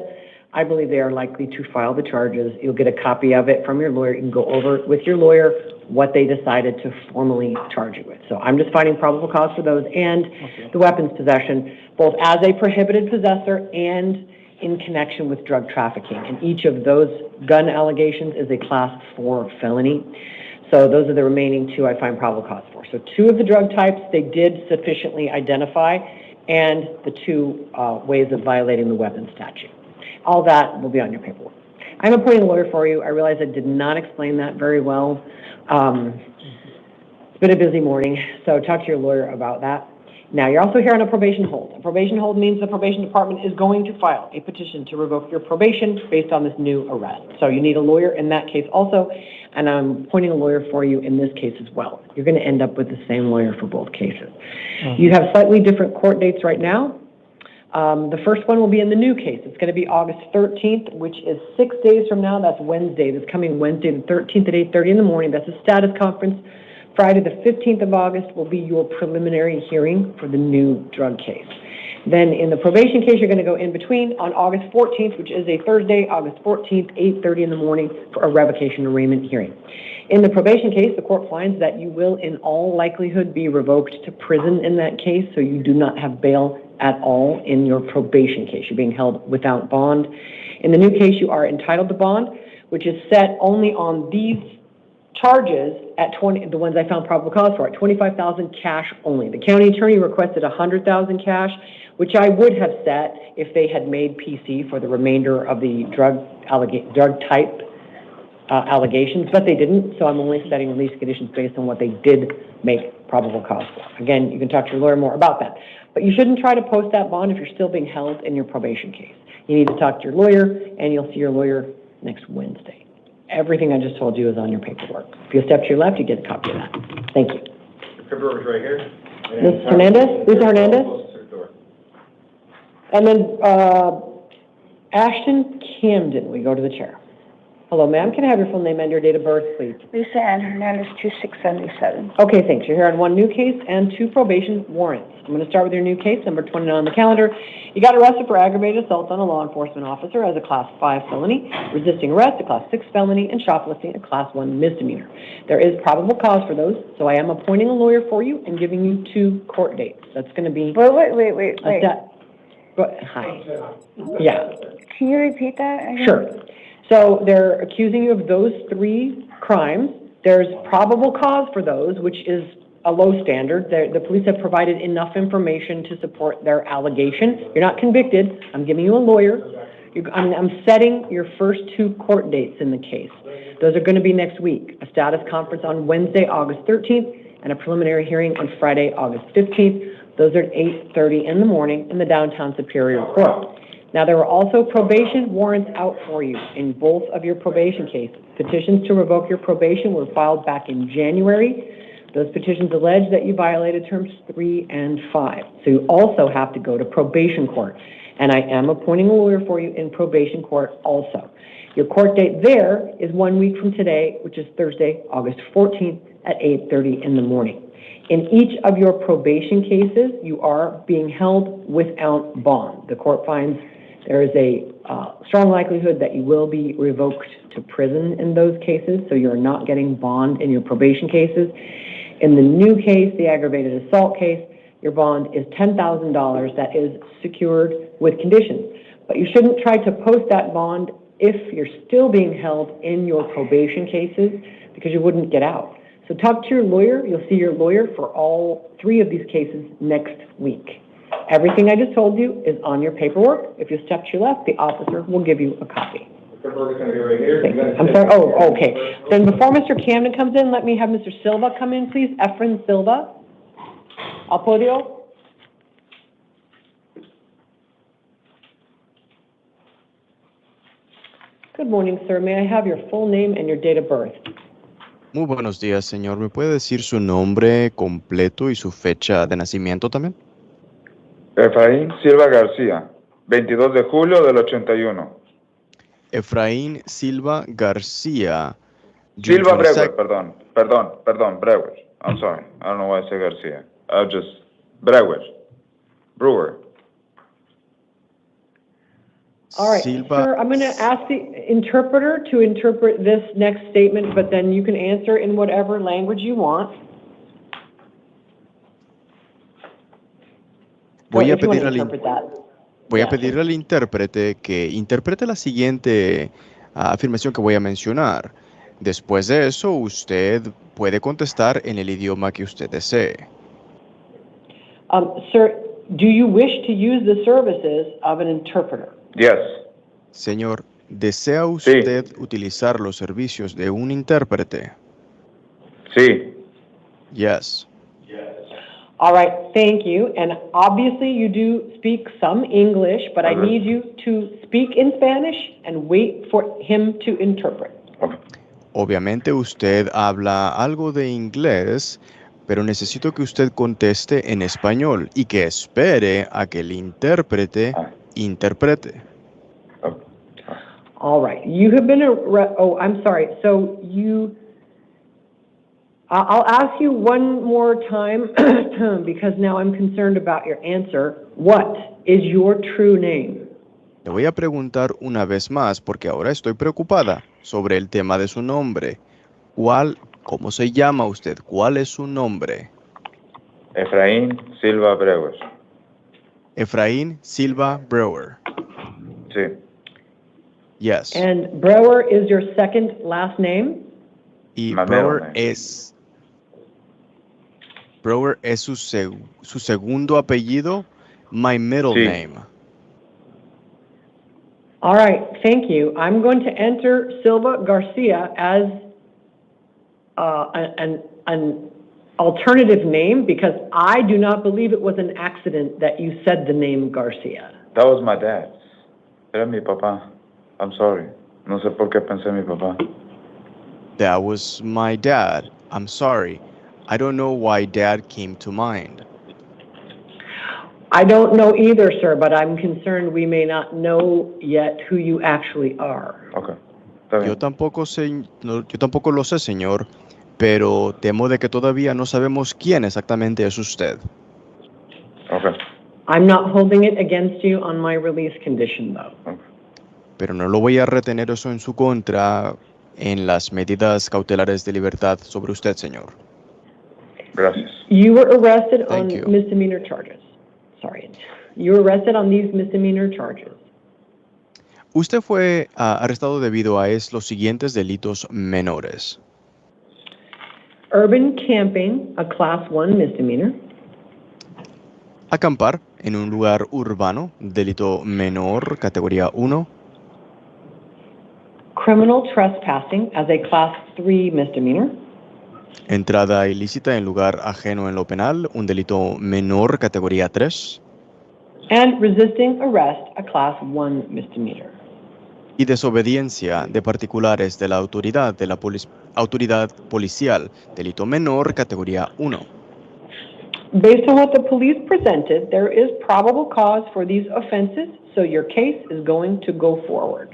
S3: I believe they are likely to file the charges. You'll get a copy of it from your lawyer. You can go over with your lawyer what they decided to formally charge you with. So I'm just finding probable cause for those and the weapons possession, both as a prohibited possessor and in connection with drug trafficking. And each of those gun allegations is a class 4 felony. So those are the remaining 2 I find probable cause for. So 2 of the drug types they did sufficiently identify, and the 2 ways of violating the weapons statute. All that will be on your paperwork. I'm appointing a lawyer for you. I realize I did not explain that very well. It's been a busy morning, so talk to your lawyer about that. Now, you're also here on a probation hold. A probation hold means the probation department is going to file a petition to revoke your probation based on this new arrest. So you need a lawyer in that case also, and I'm appointing a lawyer for you in this case as well. You're going to end up with the same lawyer for both cases. You have slightly different court dates right now. The first one will be in the new case. It's going to be August 13th, which is 6 days from now. That's Wednesday. This coming Wednesday, the 13th at 8:30 in the morning. That's a status conference. Friday, the 15th of August, will be your preliminary hearing for the new drug case. Then in the probation case, you're going to go in between on August 14th, which is a Thursday, August 14th, 8:30 in the morning for a revocation arraignment hearing. In the probation case, the court finds that you will in all likelihood be revoked to prison in that case, so you do not have bail at all in your probation case. You're being held without bond. In the new case, you are entitled to bond, which is set only on these charges at the ones I found probable cause for, at $25,000 cash only. The county attorney requested $100,000 cash, which I would have set if they had made PC for the remainder of the drug type allegations, but they didn't, so I'm only setting release conditions based on what they did make probable cause for. Again, you can talk to your lawyer more about that. But you shouldn't try to post that bond if you're still being held in your probation case. You need to talk to your lawyer, and you'll see your lawyer next Wednesday. Everything I just told you is on your paperwork. If you step to your left, you get a copy of that. Thank you.
S18: The paperwork's right here.
S3: Ms. Hernandez? Lisa Hernandez? And then Ashton Camden, we go to the chair. Hello, ma'am. Can I have your full name and your date of birth, please?
S22: Lisa Ann Hernandez, 2677.
S3: Okay, thanks. You're here on 1 new case and 2 probation warrants. I'm going to start with your new case, number 29 on the calendar. You got arrested for aggravated assault on a law enforcement officer as a Class 5 felony, resisting arrest, a Class 6 felony, and shoplifting, a Class 1 misdemeanor. There is probable cause for those, so I am appointing a lawyer for you and giving you 2 court dates. That's going to be...
S22: Wait.
S3: Hi. Yeah.
S22: Can you repeat that again?
S3: Sure. So they're accusing you of those 3 crimes. There's probable cause for those, which is a low standard. The police have provided enough information to support their allegation. You're not convicted. I'm giving you a lawyer. I'm setting your first 2 court dates in the case. Those are going to be next week. A status conference on Wednesday, August 13th, and a preliminary hearing on Friday, August 15th. Those are at 8:30 in the morning in the downtown Superior Court. Now, there were also probation warrants out for you in both of your probation cases. Petitions to revoke your probation were filed back in January. Those petitions allege that you violated terms 3 and 5. So you also have to go to probation court. And I am appointing a lawyer for you in probation court also. Your court date there is 1 week from today, which is Thursday, August 14th at 8:30 in the morning. In each of your probation cases, you are being held without bond. The court finds there is a strong likelihood that you will be revoked to prison in those cases, so you're not getting bond in your probation cases. In the new case, the aggravated assault case, your bond is $10,000 that is secured with conditions. But you shouldn't try to post that bond if you're still being held in your probation cases, because you wouldn't get out. So talk to your lawyer. You'll see your lawyer for all 3 of these cases next week. Everything I just told you is on your paperwork. If you step to your left, the officer will give you a copy. I'm sorry. Oh, okay. Then before Mr. Camden comes in, let me have Mr. Silva come in, please. Efren Silva. Al podio. Good morning, sir. May I have your full name and your date of birth?
S15: Muy buenos días, señor. ¿Me puede decir su nombre completo y su fecha de nacimiento también?
S18: Efraín Silva García, 22 de julio del 81.
S15: Efraín Silva García.
S18: Silva Brewer, perdón, Brewer. I'm sorry. I don't know why I say Garcia. I'll just, Brewer.
S3: All right, sir, I'm going to ask the interpreter to interpret this next statement, but then you can answer in whatever language you want.
S15: Voy a pedirle al intérprete que interprete la siguiente afirmación que voy a mencionar. Después de eso, usted puede contestar en el idioma que usted desee.
S3: Sir, do you wish to use the services of an interpreter?
S18: Yes.
S15: Señor, ¿desea usted utilizar los servicios de un intérprete?
S18: Sí.
S15: Yes.
S3: All right, thank you. And obviously you do speak some English, but I need you to speak in Spanish and wait for him to interpret.
S15: Obviamente usted habla algo de inglés, pero necesito que usted conteste en español y que espere a que el intérprete interprete.
S3: All right. You have been I'm sorry. So I'll ask you one more time because now I'm concerned about your answer. What is your true name?
S15: Le voy a preguntar una vez más porque ahora estoy preocupada sobre el tema de su nombre. ¿Cómo se llama usted? ¿Cuál es su nombre?
S18: Efraín Silva Brewer.
S15: Efraín Silva Brewer.
S18: Sí.
S15: Yes.
S3: And Brewer is your second last name?
S15: Y Brewer es su segundo apellido, my middle name.
S3: All right, thank you. I'm going to enter Silva Garcia as an alternative name because I do not believe it was an accident that you said the name Garcia.
S18: That was my dad. Era mi papá. I'm sorry. No sé por qué pensé mi papá.
S15: That was my dad. I'm sorry. I don't know why dad came to mind.
S3: I don't know either, sir, but I'm concerned we may not know yet who you actually are.
S18: Okay.
S15: Yo tampoco lo sé, señor, pero temo de que todavía no sabemos quién exactamente es usted.
S18: Okay.
S3: I'm not holding it against you on my release condition, though.
S18: Okay.
S15: Pero no lo voy a retener eso en su contra en las medidas cautelares de libertad sobre usted, señor.
S18: Gracias.
S3: You were arrested on misdemeanor charges. Sorry. You were arrested on these misdemeanor charges.
S15: Usted fue arrestado debido a los siguientes delitos menores.
S3: Urban camping, a class 1 misdemeanor.
S15: Acampar en un lugar urbano, delito menor, categoría 1.
S3: Criminal trespassing as a class 3 misdemeanor.
S15: Entrada ilícita en lugar ajeno en lo penal, un delito menor, categoría 3.
S3: And resisting arrest, a class 1 misdemeanor.
S15: Y desobediencia de particulares de la autoridad autoridad policial, delito menor, categoría 1.
S3: Based on what the police presented, there is probable cause for these offenses, so your case is going to go forward.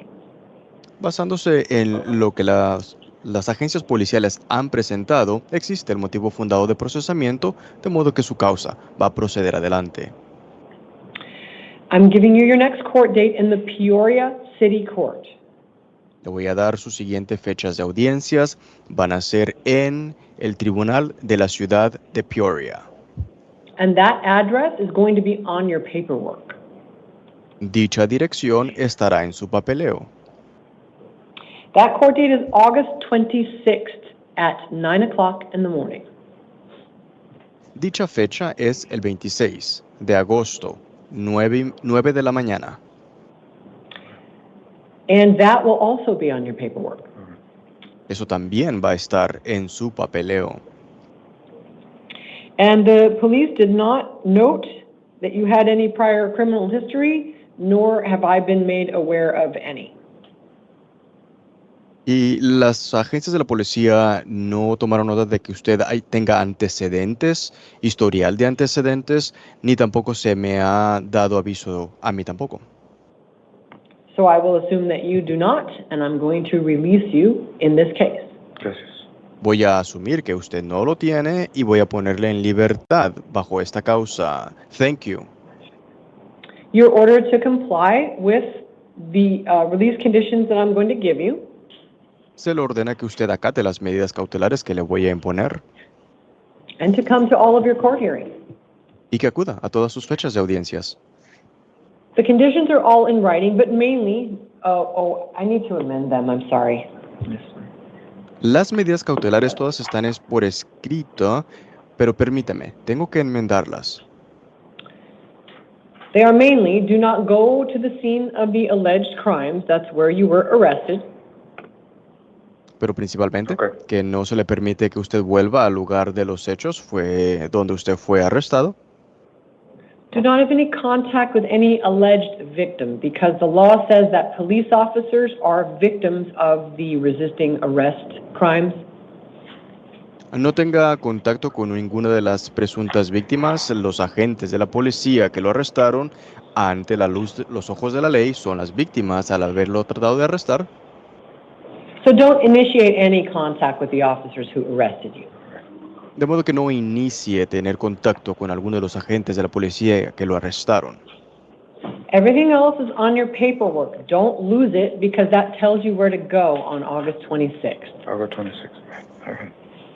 S15: Basándose en lo que las agencias policiales han presentado, existe el motivo fundado de procesamiento, de modo que su causa va a proceder adelante.
S3: I'm giving you your next court date in the Peoria City Court.
S15: Le voy a dar sus siguientes fechas de audiencias. Van a ser en el Tribunal de la Ciudad de Peoria.
S3: And that address is going to be on your paperwork.
S15: Dicha dirección estará en su papeleo.
S3: That court date is August 26th at 9 o'clock in the morning.
S15: Dicha fecha es el 26 de agosto, 9 de la mañana.
S3: And that will also be on your paperwork.
S15: Eso también va a estar en su papeleo.
S3: And the police did not note that you had any prior criminal history, nor have I been made aware of any.
S15: Y las agencias de la policía no tomaron nota de que usted tenga antecedentes, historial de antecedentes, ni tampoco se me ha dado aviso a mí tampoco.
S3: So I will assume that you do not, and I'm going to release you in this case.
S11: Gracias.
S15: Voy a asumir que usted no lo tiene y voy a ponerle en libertad bajo esta causa. Thank you.
S3: You're ordered to comply with the release conditions that I'm going to give you.
S15: Se le ordena que usted acate las medidas cautelares que le voy a imponer.
S3: And to come to all of your court hearings.
S15: Y que acuda a todas sus fechas de audiencias.
S3: The conditions are all in writing, but mainly, I need to amend them, I'm sorry.
S15: Las medidas cautelares todas están por escrito, pero permítame, tengo que enmendarlas.
S3: They are mainly, do not go to the scene of the alleged crimes, that's where you were arrested.
S15: Pero principalmente, que no se le permite que usted vuelva al lugar de los hechos, fue donde usted fue arrestado.
S3: Do not have any contact with any alleged victim, because the law says that police officers are victims of the resisting arrest crimes.
S15: No tenga contacto con ninguna de las presuntas víctimas. Los agentes de la policía que lo arrestaron, ante la luz, los ojos de la ley, son las víctimas al haberlo tratado de arrestar.
S3: So don't initiate any contact with the officers who arrested you.
S15: De modo que no inicie tener contacto con alguno de los agentes de la policía que lo arrestaron.
S3: Everything else is on your paperwork. Don't lose it, because that tells you where to go on August 26th.
S11: August 26th.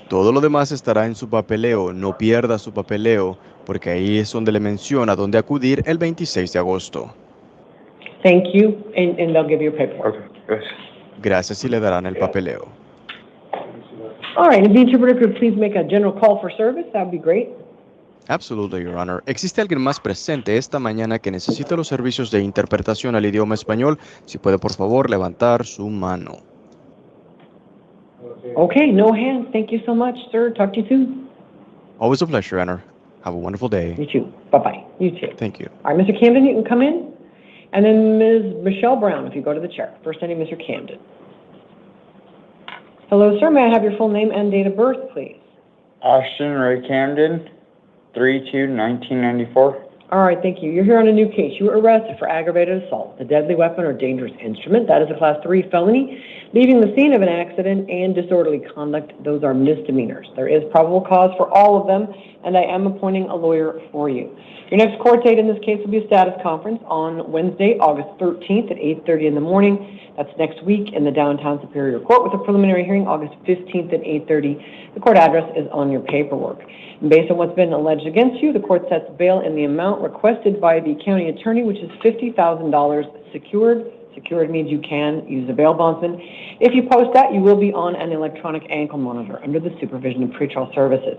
S15: Todo lo demás estará en su papeleo. No pierda su papeleo, porque ahí es donde le menciona dónde acudir el 26 de agosto.
S3: Thank you, and they'll give you your paperwork.
S11: Okay, gracias.
S15: Gracias y le darán el papeleo.
S3: All right, if the interpreter could please make a general call for service, that would be great.
S15: Absolutely, Your Honor. ¿Existe alguien más presente esta mañana que necesite los servicios de interpretación al idioma español? Si puede, por favor, levantar su mano.
S3: Okay, no hands. Thank you so much, sir. Talk to you soon.
S15: Always a pleasure, Your Honor. Have a wonderful day.
S3: You too. Bye-bye. You too.
S15: Thank you.
S3: All right, Mr. Camden, you can come in. And then Ms. Michelle Brown, if you go to the chair. First name, Mr. Camden. Hello, sir. May I have your full name and date of birth, please?
S13: Austin Ray Camden, 3/2/1994.
S3: All right, thank you. You're here on a new case. You were arrested for aggravated assault, a deadly weapon or dangerous instrument. That is a Class 3 felony. Leaving the scene of an accident and disorderly conduct, those are misdemeanors. There is probable cause for all of them, and I am appointing a lawyer for you. Your next court date in this case will be a status conference on Wednesday, August 13th at 8:30 in the morning. That's next week in the downtown Superior Court with a preliminary hearing August 15th at 8:30. The court address is on your paperwork. And based on what's been alleged against you, the court sets bail in the amount requested by the county attorney, which is $50,000 secured. Secured means you can use a bail bondsman. If you post that, you will be on an electronic ankle monitor under the supervision of pretrial services.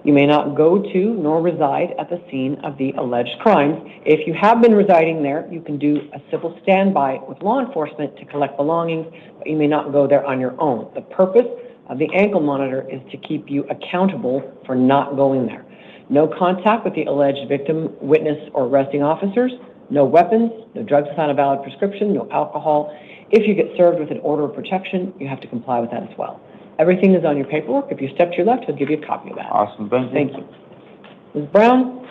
S3: You may not go to nor reside at the scene of the alleged crimes. If you have been residing there, you can do a civil standby with law enforcement to collect belongings, but you may not go there on your own. The purpose of the ankle monitor is to keep you accountable for not going there. No contact with the alleged victim, witness, or arresting officers. No weapons, no drugs without a valid prescription, no alcohol. If you get served with an order of protection, you have to comply with that as well. Everything is on your paperwork. If you step to your left, he'll give you a copy of that.
S11: Awesome, thank you.
S3: Ms. Brown,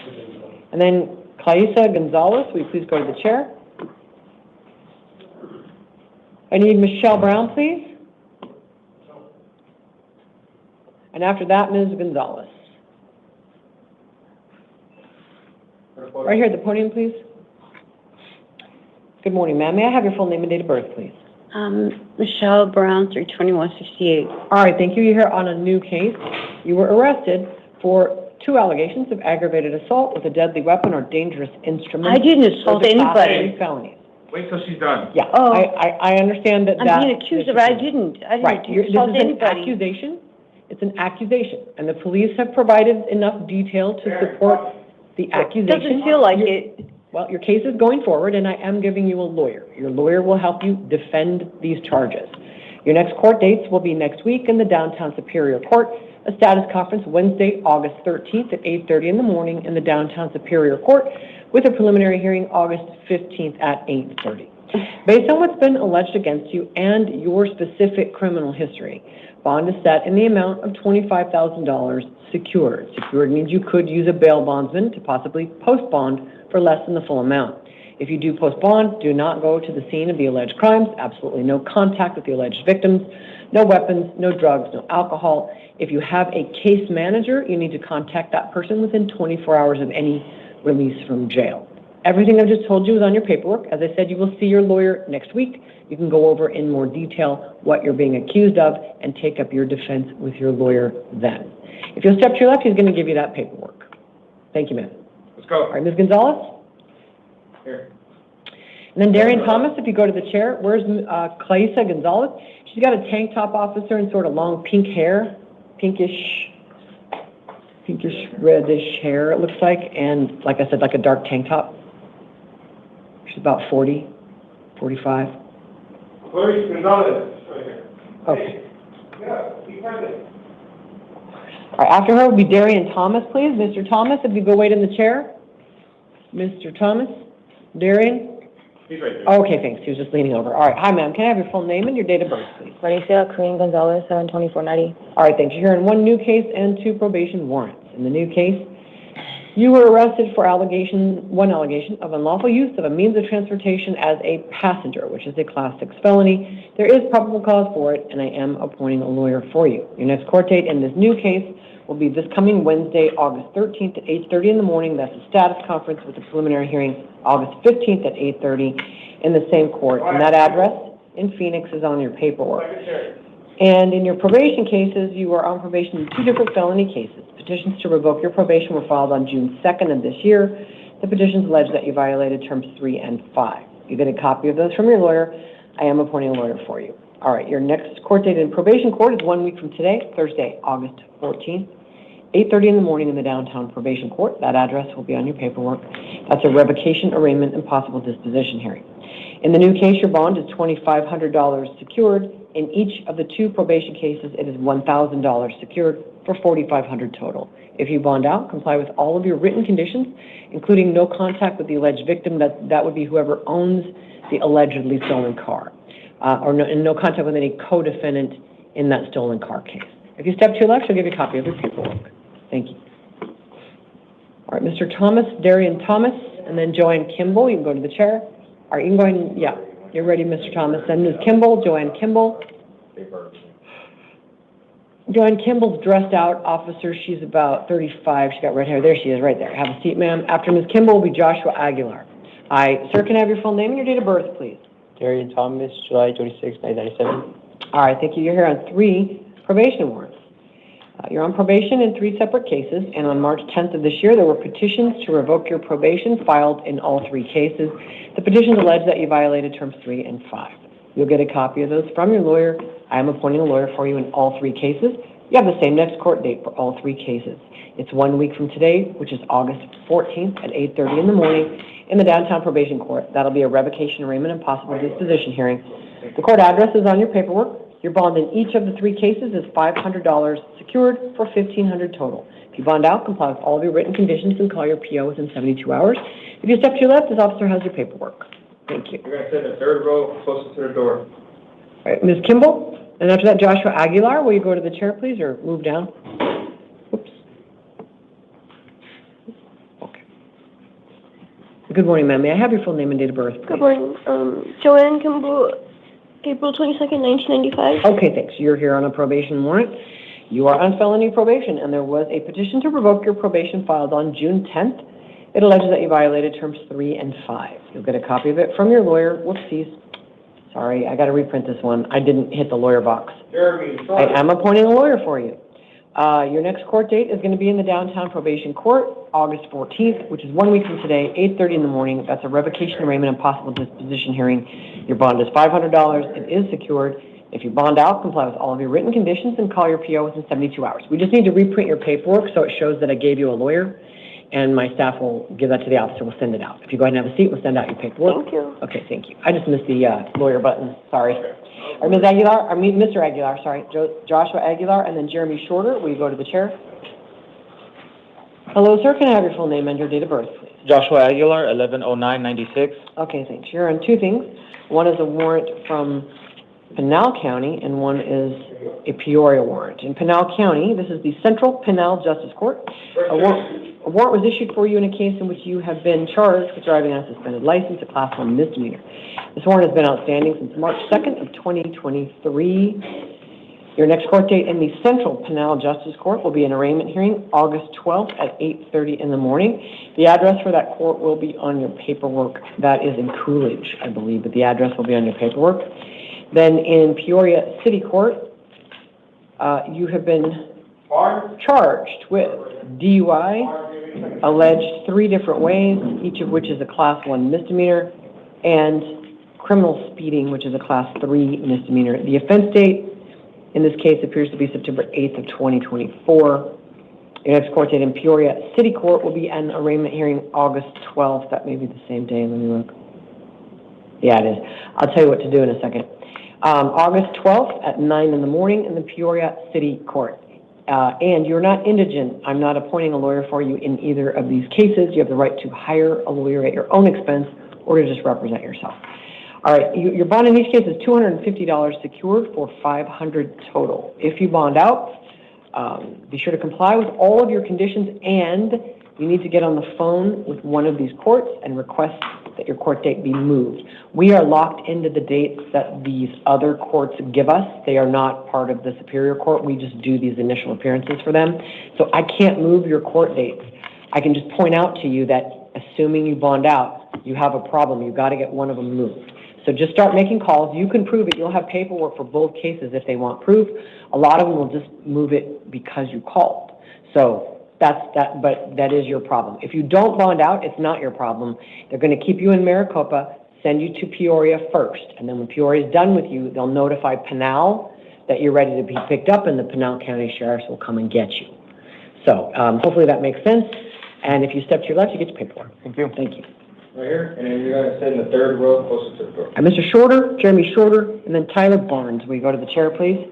S3: and then Clarissa Gonzalez, will you please go to the chair? I need Michelle Brown, please. And after that, Ms. Gonzalez. Right here at the podium, please. Good morning, ma'am. May I have your full name and date of birth, please?
S4: Michelle Brown, 32168.
S3: All right, thank you. You're here on a new case. You were arrested for 2 allegations of aggravated assault with a deadly weapon or dangerous instrument.
S4: I didn't assault
S3: Those are Class
S4: anybody.
S3: 3 felonies.
S18: Wait till she's done.
S3: Yeah,
S4: Oh.
S3: I understand that.
S4: I'm being accused of it. I didn't
S3: Right,
S4: assault
S3: this is an
S4: anybody.
S3: accusation. It's an accusation, and the police have provided enough detail to support the accusation.
S4: Doesn't feel like it.
S3: Well, your case is going forward, and I am giving you a lawyer. Your lawyer will help you defend these charges. Your next court dates will be next week in the downtown Superior Court, a status conference Wednesday, August 13th at 8:30 in the morning in the downtown Superior Court, with a preliminary hearing August 15th at 8:30. Based on what's been alleged against you and your specific criminal history, bond is set in the amount of $25,000 secured. Secured means you could use a bail bondsman to possibly post bond for less than the full amount. If you do post bond, do not go to the scene of the alleged crimes, absolutely no contact with the alleged victims, no weapons, no drugs, no alcohol. If you have a case manager, you need to contact that person within 24 hours of any release from jail. Everything I've just told you is on your paperwork. As I said, you will see your lawyer next week. You can go over in more detail what you're being accused of and take up your defense with your lawyer then. If you'll step to your left, he's going to give you that paperwork. Thank you, ma'am.
S18: Let's go.
S3: All right, Ms. Gonzalez?
S18: Here.
S3: And then Darian Thomas, if you go to the chair. Where's Clarissa Gonzalez? She's got a tank top officer and sort of long pink hair, pinkish reddish hair, it looks like, and like I said, like a dark tank top. She's about 40, 45.
S18: Clarissa Gonzalez, right here.
S3: Okay.
S18: Yeah, be present.
S3: All right, after her would be Darian Thomas, please. Mr. Thomas, if you go wait in the chair. Mr. Thomas? Darian?
S18: He's right there.
S3: Okay, thanks. He was just leaning over. All right, hi, ma'am. Can I have your full name and your date of birth, please?
S10: Mauricia Kareem Gonzalez, 72490.
S3: All right, thanks. You're hearing 1 new case and 2 probation warrants. In the new case, you were arrested for one allegation of unlawful use of a means of transportation as a passenger, which is a Class 6 felony. There is probable cause for it, and I am appointing a lawyer for you. Your next court date in this new case will be this coming Wednesday, August 13th at 8:30 in the morning. That's a status conference with a preliminary hearing August 15th at 8:30 in the same court. And that address in Phoenix is on your paperwork. And in your probation cases, you are on probation in 2 different felony cases. Petitions to revoke your probation were filed on June 2nd of this year. The petitions allege that you violated terms 3 and 5. You get a copy of those from your lawyer. I am appointing a lawyer for you. All right, your next court date in probation court is 1 week from today, Thursday, August 14th, 8:30 in the morning in the downtown probation court. That address will be on your paperwork. That's a revocation, arraignment, and possible disposition hearing. In the new case, your bond is $2,500 secured. In each of the 2 probation cases, it is $1,000 secured for $4,500 total. If you bond out, comply with all of your written conditions, including no contact with the alleged victim. That would be whoever owns the allegedly stolen car, and no contact with any co-defendant in that stolen car case. If you step to your left, she'll give you a copy of your paperwork. Thank you. All right, Mr. Thomas, Darian Thomas, and then Joanne Kimball. You can go to the chair. All right, you can go in, yeah. You're ready, Mr. Thomas. Then Ms. Kimball, Joanne Kimball. Joanne Kimball's dressed out officer. She's about 35. She's got red hair. There she is, right there. Have a seat, ma'am. After Ms. Kimball will be Joshua Aguilar. Sir, can I have your full name and your date of birth, please?
S20: Darian Thomas, July 26, 1997.
S3: All right, thank you. You're here on 3 probation warrants. You're on probation in 3 separate cases, and on March 10th of this year, there were petitions to revoke your probation filed in all 3 cases. The petitions allege that you violated terms 3 and 5. You'll get a copy of those from your lawyer. I am appointing a lawyer for you in all 3 cases. You have the same next court date for all 3 cases. It's 1 week from today, which is August 14th at 8:30 in the morning in the downtown probation court. That'll be a revocation arraignment and possible disposition hearing. The court address is on your paperwork. Your bond in each of the 3 cases is $500 secured for $1,500 total. If you bond out, comply with all of your written conditions and call your PO within 72 hours. If you step to your left, this officer has your paperwork. Thank you.
S18: You're gonna sit in the 3rd row, closest to the door.
S3: All right, Ms. Kimball, and after that, Joshua Aguilar, will you go to the chair, please, or move down? Oops. Okay. Good morning, ma'am. May I have your full name and date of birth, please?
S16: Good morning. Joanne Kimball, April 22nd, 1995.
S3: Okay, thanks. You're here on a probation warrant. You are on felony probation, and there was a petition to revoke your probation filed on June 10th. It alleges that you violated terms 3 and 5. You'll get a copy of it from your lawyer. Whoopsies. Sorry, I got to reprint this one. I didn't hit the lawyer box. I am appointing a lawyer for you. Your next court date is going to be in the downtown probation court, August 14th, which is 1 week from today, 8:30 in the morning. That's a revocation arraignment and possible disposition hearing. Your bond is $500. It is secured. If you bond out, comply with all of your written conditions and call your PO within 72 hours. We just need to reprint your paperwork so it shows that I gave you a lawyer, and my staff will give that to the officer. We'll send it out. If you go ahead and have a seat, we'll send out your paperwork.
S16: Thank you.
S3: Okay, thank you. I just missed the lawyer button. Sorry. Or Ms. Aguilar, I mean Mr. Aguilar, sorry. Joshua Aguilar, and then Jeremy Shorter. Will you go to the chair? Hello, sir. Can I have your full name and your date of birth, please?
S20: Joshua Aguilar, 11/09/96.
S3: Okay, thanks. You're on 2 things. One is a warrant from Pinal County, and one is a Peoria warrant. In Pinal County, this is the Central Pinal Justice Court. A warrant was issued for you in a case in which you have been charged with driving on a suspended license, a Class 1 misdemeanor. This warrant has been outstanding since March 2nd of 2023. Your next court date in the Central Pinal Justice Court will be an arraignment hearing, August 12th at 8:30 in the morning. The address for that court will be on your paperwork. That is in Coolidge, I believe, but the address will be on your paperwork. Then in Peoria City Court, you have been charged with DUI, alleged 3 different ways, each of which is a Class 1 misdemeanor, and criminal speeding, which is a Class 3 misdemeanor. The offense date in this case appears to be September 8th of 2024. Your next court date in Peoria City Court will be an arraignment hearing August 12th. That may be the same day. Let me look. Yeah, it is. I'll tell you what to do in a second. August 12th at 9 in the morning in the Peoria City Court. And you're not indigent. I'm not appointing a lawyer for you in either of these cases. You have the right to hire a lawyer at your own expense or to just represent yourself. All right, your bond in each case is $250 secured for $500 total. If you bond out, be sure to comply with all of your conditions, and you need to get on the phone with one of these courts and request that your court date be moved. We are locked into the dates that these other courts give us. They are not part of the Superior Court. We just do these initial appearances for them. So I can't move your court dates. I can just point out to you that assuming you bond out, you have a problem. You've got to get one of them moved. So just start making calls. You can prove it. You'll have paperwork for both cases if they want proof. A lot of them will just move it because you called. So that's that, but that is your problem. If you don't bond out, it's not your problem. They're going to keep you in Maricopa, send you to Peoria first, and then when Peoria is done with you, they'll notify Pinal that you're ready to be picked up, and the Pinal County Sheriffs will come and get you. So hopefully that makes sense. And if you step to your left, you get your paperwork. Thank you. Thank you.
S18: Right here, and then you're gonna sit in the 3rd row closest to the door.
S3: Mr. Shorter, Jeremy Shorter, and then Tyler Barnes. Will you go to the chair, please?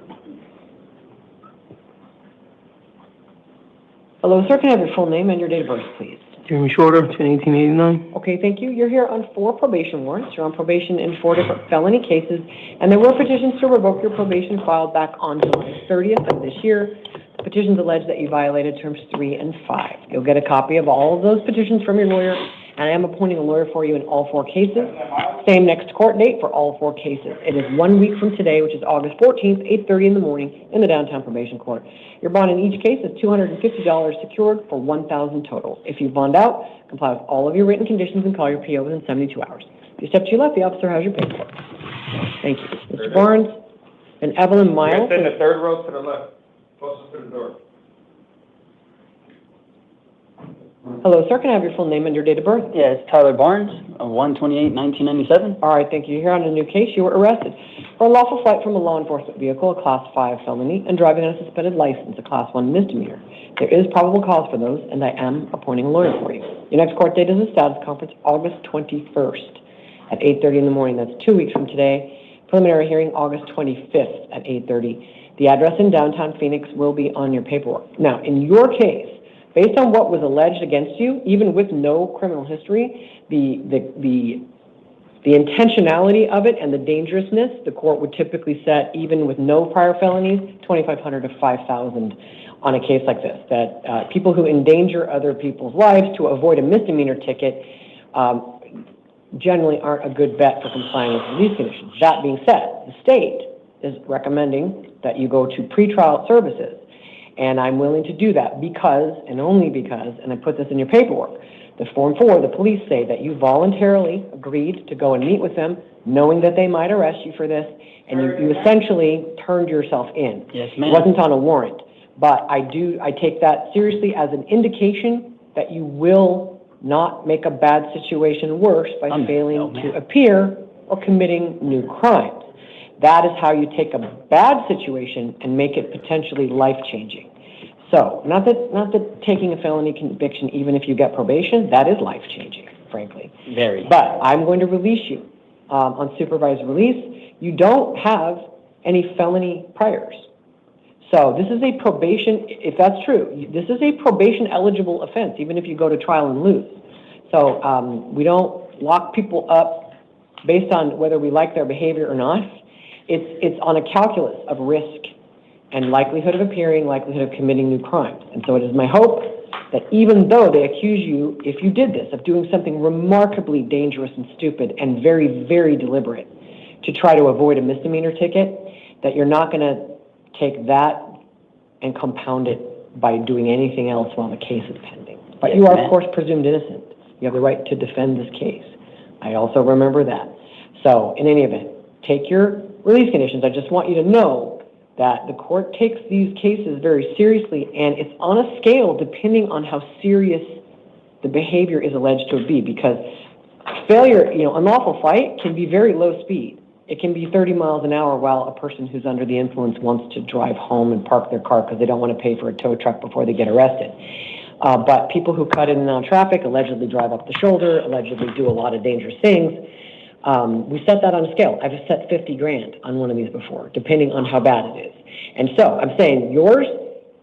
S3: Hello, sir. Can I have your full name and your date of birth, please?
S17: Jeremy Shorter, 1889.
S3: Okay, thank you. You're here on 4 probation warrants. You're on probation in 4 different felony cases, and there were petitions to revoke your probation filed back on July 30th of this year. The petitions allege that you violated terms 3 and 5. You'll get a copy of all of those petitions from your lawyer, and I am appointing a lawyer for you in all 4 cases. Same next court date for all 4 cases. It is 1 week from today, which is August 14th, 8:30 in the morning in the downtown probation court. Your bond in each case is $250 secured for $1,000 total. If you bond out, comply with all of your written conditions and call your PO within 72 hours. If you step to your left, the officer has your paperwork. Thank you. Mr. Barnes and Evelyn Miles.
S18: Sit in the third row to the left, closest to the door.
S3: Hello, sir. Can I have your full name and your date of birth?
S1: Yeah, it's Tyler Barnes, 1/28/1997.
S3: All right, thank you. Here on a new case, you were arrested for unlawful flight from a law enforcement vehicle, a Class 5 felony, and driving on a suspended license, a Class 1 misdemeanor. There is probable cause for those, and I am appointing a lawyer for you. Your next court date is a status conference, August 21st at 8:30 in the morning. That's 2 weeks from today. Preliminary hearing, August 25th at 8:30. The address in downtown Phoenix will be on your paperwork. Now, in your case, based on what was alleged against you, even with no criminal history, the intentionality of it and the dangerousness, the court would typically set, even with no prior felonies, $2,500 to $5,000 on a case like this. That people who endanger other people's lives to avoid a misdemeanor ticket generally aren't a good bet for complying with release conditions. That being said, the state is recommending that you go to pretrial services. And I'm willing to do that because, and only because, and I put this in your paperwork, the Form 4, the police say that you voluntarily agreed to go and meet with them, knowing that they might arrest you for this, and you essentially turned yourself in.
S1: Yes, ma'am.
S3: It wasn't on a warrant. But I take that seriously as an indication that you will not make a bad situation worse by failing to appear or committing new crimes. That is how you take a bad situation and make it potentially life-changing. So, not that taking a felony conviction, even if you get probation, that is life-changing, frankly.
S1: Very.
S3: But I'm going to release you on supervised release. You don't have any felony priors. So this is a probation, if that's true, this is a probation-eligible offense, even if you go to trial and lose. So we don't lock people up based on whether we like their behavior or not. It's on a calculus of risk and likelihood of appearing, likelihood of committing new crimes. And so it is my hope that even though they accuse you, if you did this, of doing something remarkably dangerous and stupid and very, very deliberate to try to avoid a misdemeanor ticket, that you're not going to take that and compound it by doing anything else while the case is pending. But
S1: Yes,
S3: you are,
S1: ma'am.
S3: of course, presumed innocent. You have the right to defend this case. I also remember that. So, in any event, take your release conditions. I just want you to know that the court takes these cases very seriously, and it's on a scale depending on how serious the behavior is alleged to be, because failure, unlawful flight can be very low speed. It can be 30 miles an hour while a person who's under the influence wants to drive home and park their car because they don't want to pay for a tow truck before they get arrested. But people who cut in and out of traffic, allegedly drive up the shoulder, allegedly do a lot of dangerous things, we set that on a scale. I've set 50 grand on one of these before, depending on how bad it is. And so I'm saying yours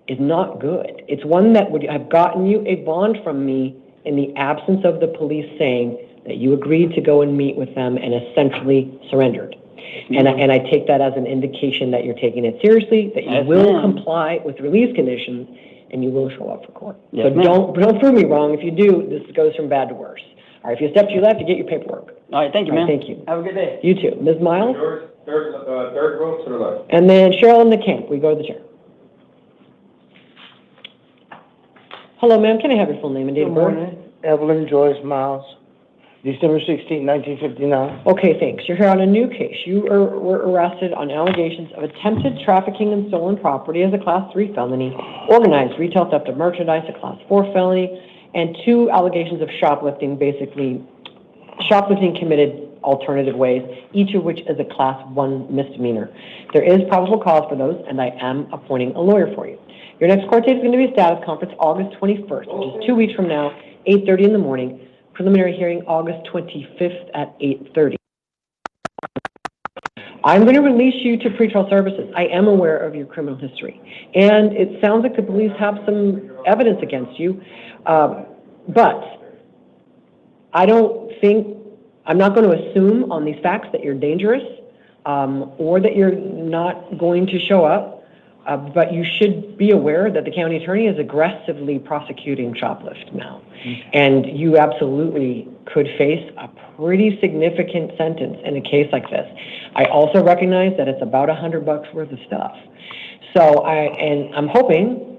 S3: is not good. It's one that would have gotten you a bond from me in the absence of the police saying that you agreed to go and meet with them and essentially surrendered. And I take that as an indication that you're taking it seriously, that you
S1: Yes,
S3: will
S1: ma'am.
S3: comply with release conditions, and you will show up for court.
S1: Yes,
S3: So
S1: ma'am.
S3: don't prove me wrong. If you do, this goes from bad to worse. All right, if you step to your left, you get your paperwork.
S1: All right, thank you,
S3: All right,
S1: ma'am.
S3: thank you.
S1: Have a good day.
S3: You too. Ms. Miles?
S18: Yours, third row to the left.
S3: And then Cheryl in the camp. We go to the chair. Hello, ma'am. Can I have your full name and date
S9: Good
S3: of birth?
S9: morning. Evelyn Joyce Miles, December 16, 1959.
S3: Okay, thanks. You're here on a new case. You were arrested on allegations of attempted trafficking in stolen property as a Class 3 felony, organized retail theft of merchandise, a Class 4 felony, and 2 allegations of shoplifting, basically shoplifting committed alternative ways, each of which is a Class 1 misdemeanor. There is probable cause for those, and I am appointing a lawyer for you. Your next court date is going to be a status conference August 21st, which is 2 weeks from now, 8:30 in the morning. Preliminary hearing August 25th at 8:30. I'm going to release you to pretrial services. I am aware of your criminal history, and it sounds like the police have some evidence against you, but I don't think, I'm not going to assume on these facts that you're dangerous or that you're not going to show up. But you should be aware that the county attorney is aggressively prosecuting shoplift now. And you absolutely could face a pretty significant sentence in a case like this. I also recognize that it's about $100 worth of stuff. So I'm hoping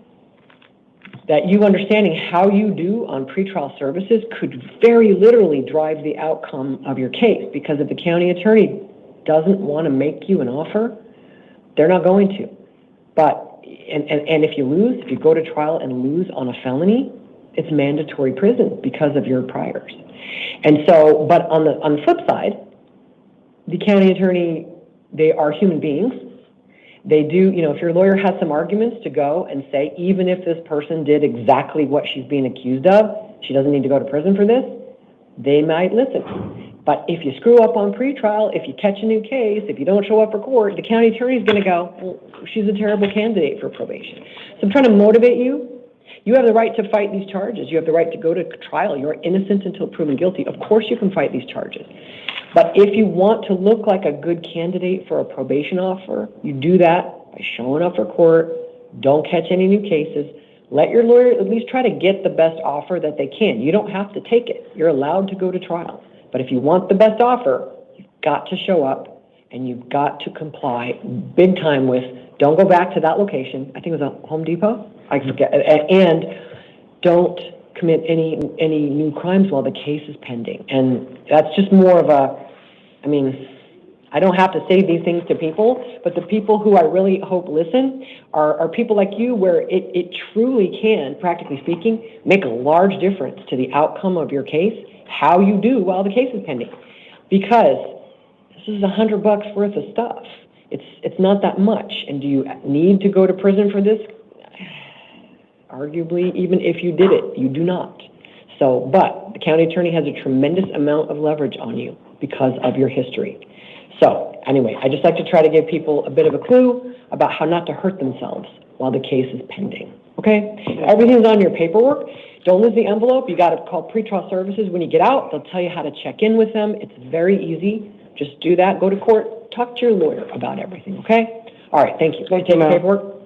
S3: that you understanding how you do on pretrial services could very literally drive the outcome of your case, because if the county attorney doesn't want to make you an offer, they're not going to. But, and if you lose, if you go to trial and lose on a felony, it's mandatory prison because of your priors. And so, but on the flip side, the county attorney, they are human beings. They do, you know, if your lawyer has some arguments to go and say, even if this person did exactly what she's being accused of, she doesn't need to go to prison for this, they might listen. But if you screw up on pretrial, if you catch a new case, if you don't show up for court, the county attorney is going to go, well, she's a terrible candidate for probation. So I'm trying to motivate you. You have the right to fight these charges. You have the right to go to trial. You're innocent until proven guilty. Of course you can fight these charges. But if you want to look like a good candidate for a probation offer, you do that by showing up for court. Don't catch any new cases. Let your lawyer at least try to get the best offer that they can. You don't have to take it. You're allowed to go to trial. But if you want the best offer, you've got to show up and you've got to comply big time with, don't go back to that location. I think it was a Home Depot. I forget. And don't commit any new crimes while the case is pending. And that's just more of a, I mean, I don't have to say these things to people, but the people who I really hope listen are people like you, where it truly can, practically speaking, make a large difference to the outcome of your case, how you do while the case is pending. Because this is $100 worth of stuff. It's not that much. And do you need to go to prison for this? Arguably, even if you did it, you do not. So, but the county attorney has a tremendous amount of leverage on you because of your history. So, anyway, I just like to try to give people a bit of a clue about how not to hurt themselves while the case is pending. Okay? Everything's on your paperwork. Don't lose the envelope. You got to call pretrial services when you get out. They'll tell you how to check in with them. It's very easy. Just do that. Go to court. Talk to your lawyer about everything. Okay? All right. Thank you. Take the paperwork.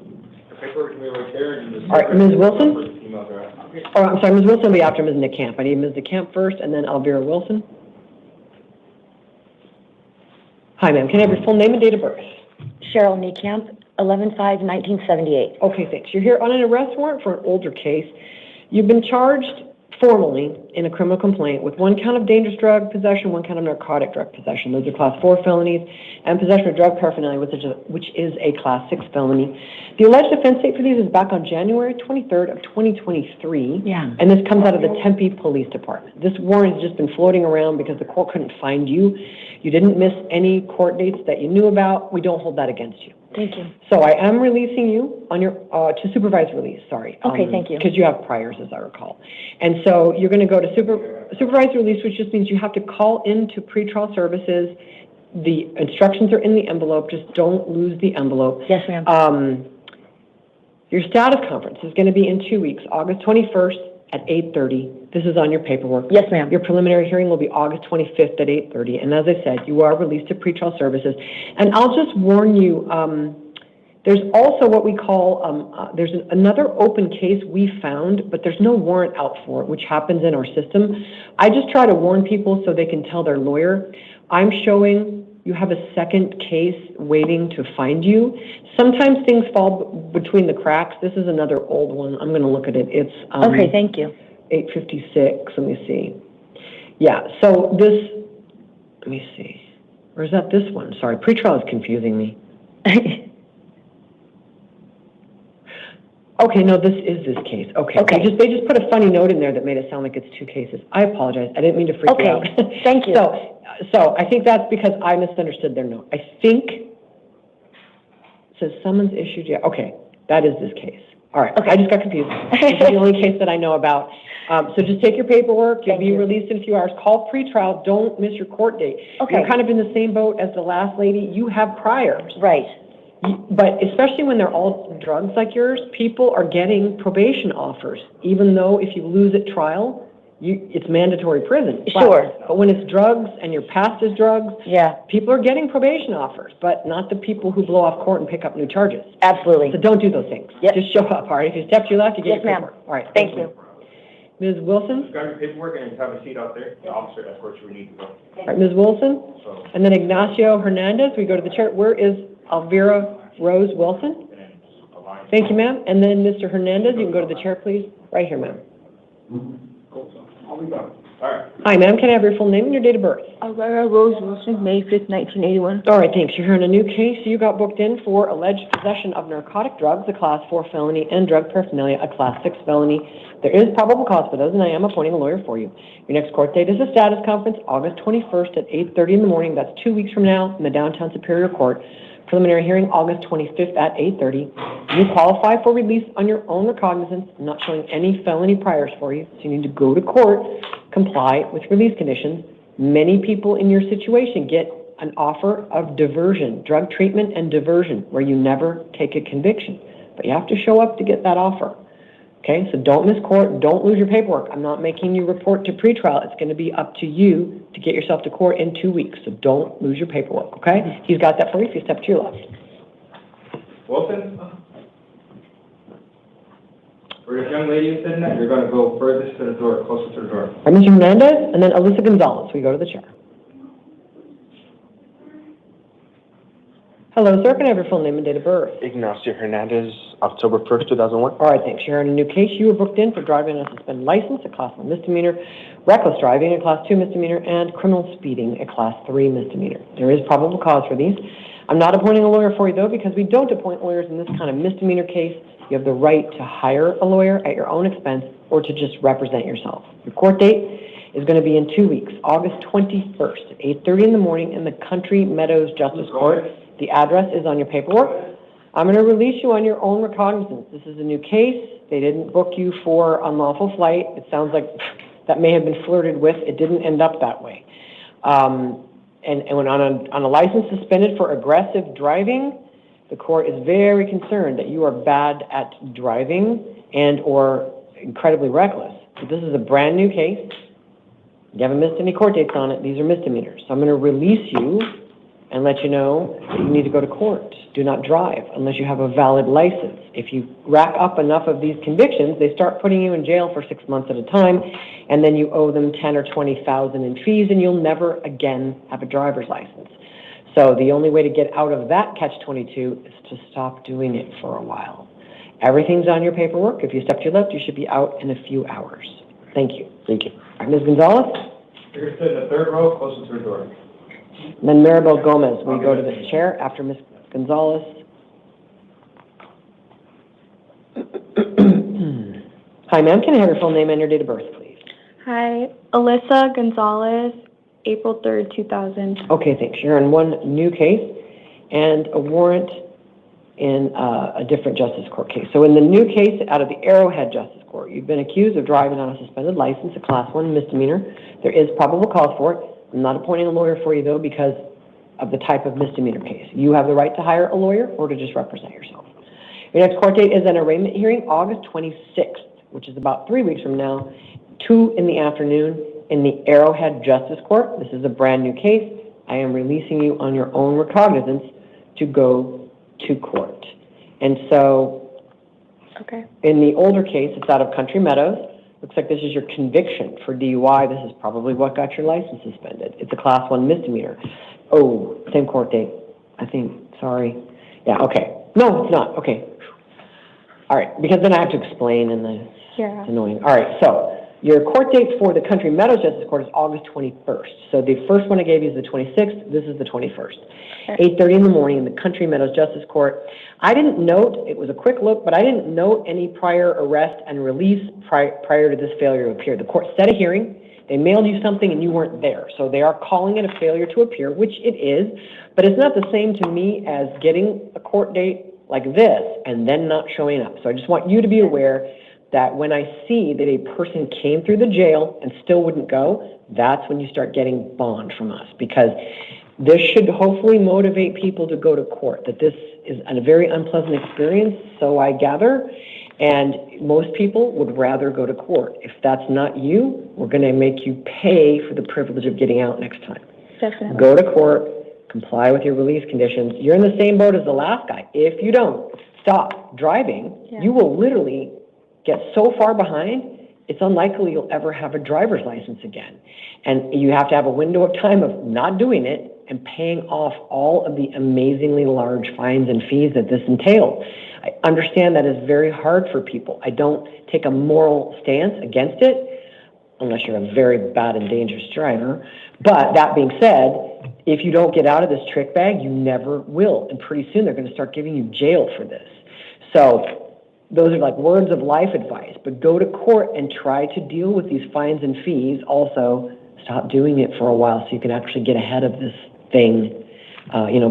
S3: All right, Ms. Wilson? Oh, I'm sorry, Ms. Wilson will be after Ms. Nickamp. I need Ms. Nickamp first, and then Elvira Wilson. Hi, ma'am. Can I have your full name and date of birth?
S10: Cheryl Niekamp, 11/5/1978.
S3: Okay, thanks. You're here on an arrest warrant for an older case. You've been charged formally in a criminal complaint with 1 count of dangerous drug possession, 1 count of narcotic drug possession. Those are Class 4 felonies, and possession of drug paraphernalia, which is a Class 6 felony. The alleged offense date for these is back on January 23rd of 2023.
S10: Yeah.
S3: And this comes out of the Tempe Police Department. This warrant has just been floating around because the court couldn't find you. You didn't miss any court dates that you knew about. We don't hold that against you.
S10: Thank you.
S3: So I am releasing you on your to supervised release, sorry.
S10: Okay, thank you.
S3: Because you have priors, as I recall. And so you're going to go to supervised release, which just means you have to call into pretrial services. The instructions are in the envelope. Just don't lose the envelope.
S10: Yes, ma'am.
S3: Your status conference is going to be in 2 weeks, August 21st at 8:30. This is on your paperwork.
S10: Yes, ma'am.
S3: Your preliminary hearing will be August 25th at 8:30. And as I said, you are released to pretrial services. And I'll just warn you, there's also what we call, there's another open case we found, but there's no warrant out for it, which happens in our system. I just try to warn people so they can tell their lawyer. I'm showing you have a second case waiting to find you. Sometimes things fall between the cracks. This is another old one. I'm going to look at it. It's
S10: okay, thank you.
S3: 856. Let me see. Yeah, so this, let me see. Or is that this one? Sorry, pretrial is confusing me. Okay, no, this is this case. Okay. They just put a funny note in there that made it sound like it's 2 cases. I apologize. I didn't mean to freak you out.
S10: Thank you.
S3: So I think that's because I misunderstood their note. I think it says summons issued. Yeah. Okay, that is this case. All right. Okay. I just got confused. This is the only case that I know about. So just take your paperwork. You'll be released in a few hours. Call pretrial. Don't miss your court date.
S10: Okay.
S3: You're kind of in the same boat as the last lady. You have priors.
S10: Right.
S3: But especially when they're all drugs like yours, people are getting probation offers, even though if you lose at trial, it's mandatory prison.
S10: Sure.
S3: But when it's drugs and your past is drugs,
S10: yeah,
S3: people are getting probation offers, but not the people who blow off court and pick up new charges.
S10: Absolutely.
S3: So don't do those things.
S10: Yep.
S3: Just show up, all right? If you step to your left, you get your paperwork. All right.
S10: Thank you.
S3: Ms. Wilson?
S18: Grab your paperwork and have a seat out there. The officer escorts you where you need to go.
S3: All right, Ms. Wilson?
S18: So,
S3: And then Ignacio Hernandez, we go to the chair. Where is Elvira Rose Wilson?
S18: and then align.
S3: Thank you, ma'am. And then Mr. Hernandez, you can go to the chair, please. Right here, ma'am.
S18: I'll be done. All right.
S3: Hi, ma'am. Can I have your full name and your date of birth?
S16: Aurora Rose Wilson, May 5th, 1981.
S3: All right, thanks. You're hearing a new case. You got booked in for alleged possession of narcotic drugs, a Class 4 felony, and drug paraphernalia, a Class 6 felony. There is probable cause for those, and I am appointing a lawyer for you. Your next court date is a status conference, August 21st at 8:30 in the morning. That's 2 weeks from now in the downtown Superior Court. Preliminary hearing, August 25th at 8:30. You qualify for release on your own recognizance. I'm not showing any felony priors for you, so you need to go to court, comply with release conditions. Many people in your situation get an offer of diversion, drug treatment and diversion, where you never take a conviction. But you have to show up to get that offer. Okay, so don't miss court, don't lose your paperwork. I'm not making you report to pretrial. It's going to be up to you to get yourself to court in 2 weeks. So don't lose your paperwork, okay? He's got that for you if you step to your left.
S18: Wilson? Where this young lady is sitting at, you're gonna go furthest to the door, closer to the door.
S3: All right, Mr. Hernandez, and then Alyssa Gonzalez. We go to the chair. Hello, sir. Can I have your full name and date of birth?
S19: Ignacio Hernandez, October 1st, 2001.
S3: All right, thanks. You're on a new case. You were booked in for driving on a suspended license, a Class 1 misdemeanor, reckless driving, a Class 2 misdemeanor, and criminal speeding, a Class 3 misdemeanor. There is probable cause for these. I'm not appointing a lawyer for you, though, because we don't appoint lawyers in this kind of misdemeanor case. You have the right to hire a lawyer at your own expense or to just represent yourself. Your court date is going to be in 2 weeks, August 21st at 8:30 in the morning in the Country Meadows Justice Court. The address is on your paperwork. I'm going to release you on your own recognizance. This is a new case. They didn't book you for unlawful flight. It sounds like that may have been flirted with. It didn't end up that way. And when on a license suspended for aggressive driving, the court is very concerned that you are bad at driving and or incredibly reckless. So this is a brand new case. You haven't missed any court dates on it. These are misdemeanors. So I'm going to release you and let you know that you need to go to court. Do not drive unless you have a valid license. If you rack up enough of these convictions, they start putting you in jail for 6 months at a time, and then you owe them $10,000 or $20,000 in fees, and you'll never again have a driver's license. So the only way to get out of that catch-22 is to stop doing it for a while. Everything's on your paperwork. If you step to your left, you should be out in a few hours. Thank you.
S19: Thank you.
S3: All right, Ms. Gonzalez?
S18: You're gonna sit in the third row, closest to the door.
S3: And then Maribel Gomez, we go to the chair after Ms. Gonzalez. Hi, ma'am. Can I have your full name and your date of birth, please?
S16: Hi, Alyssa Gonzalez, April 3rd, 2000.
S3: Okay, thanks. You're on one new case and a warrant in a different justice court case. So in the new case out of the Arrowhead Justice Court, you've been accused of driving on a suspended license, a Class 1 misdemeanor. There is probable cause for it. I'm not appointing a lawyer for you, though, because of the type of misdemeanor case. You have the right to hire a lawyer or to just represent yourself. Your next court date is an arraignment hearing, August 26th, which is about 3 weeks from now, 2 in the afternoon in the Arrowhead Justice Court. This is a brand new case. I am releasing you on your own recognizance to go to court. And so, in the older case, it's out of Country Meadows. Looks like this is your conviction for DUI. This is probably what got your license suspended. It's a Class 1 misdemeanor. Oh, same court date, I think. Sorry. Yeah, okay. No, it's not. Okay. All right, because then I have to explain, and then it's annoying. All right, so your court date for the Country Meadows Justice Court is August 21st. So the first one I gave you is the 26th. This is the 21st. 8:30 in the morning in the Country Meadows Justice Court. I didn't note, it was a quick look, but I didn't note any prior arrest and release prior to this failure to appear. The court set a hearing. They mailed you something and you weren't there. So they are calling it a failure to appear, which it is, but it's not the same to me as getting a court date like this and then not showing up. So I just want you to be aware that when I see that a person came through the jail and still wouldn't go, that's when you start getting bond from us, because this should hopefully motivate people to go to court, that this is a very unpleasant experience, so I gather, and most people would rather go to court. If that's not you, we're going to make you pay for the privilege of getting out next time.
S16: Definitely.
S3: Go to court, comply with your release conditions. You're in the same boat as the last guy. If you don't stop driving, you will literally get so far behind, it's unlikely you'll ever have a driver's license again. And you have to have a window of time of not doing it and paying off all of the amazingly large fines and fees that this entails. I understand that is very hard for people. I don't take a moral stance against it, unless you're a very bad and dangerous driver. But that being said, if you don't get out of this trick bag, you never will. And pretty soon they're going to start giving you jail for this. So those are like words of life advice. But go to court and try to deal with these fines and fees. Also, stop doing it for a while so you can actually get ahead of this thing,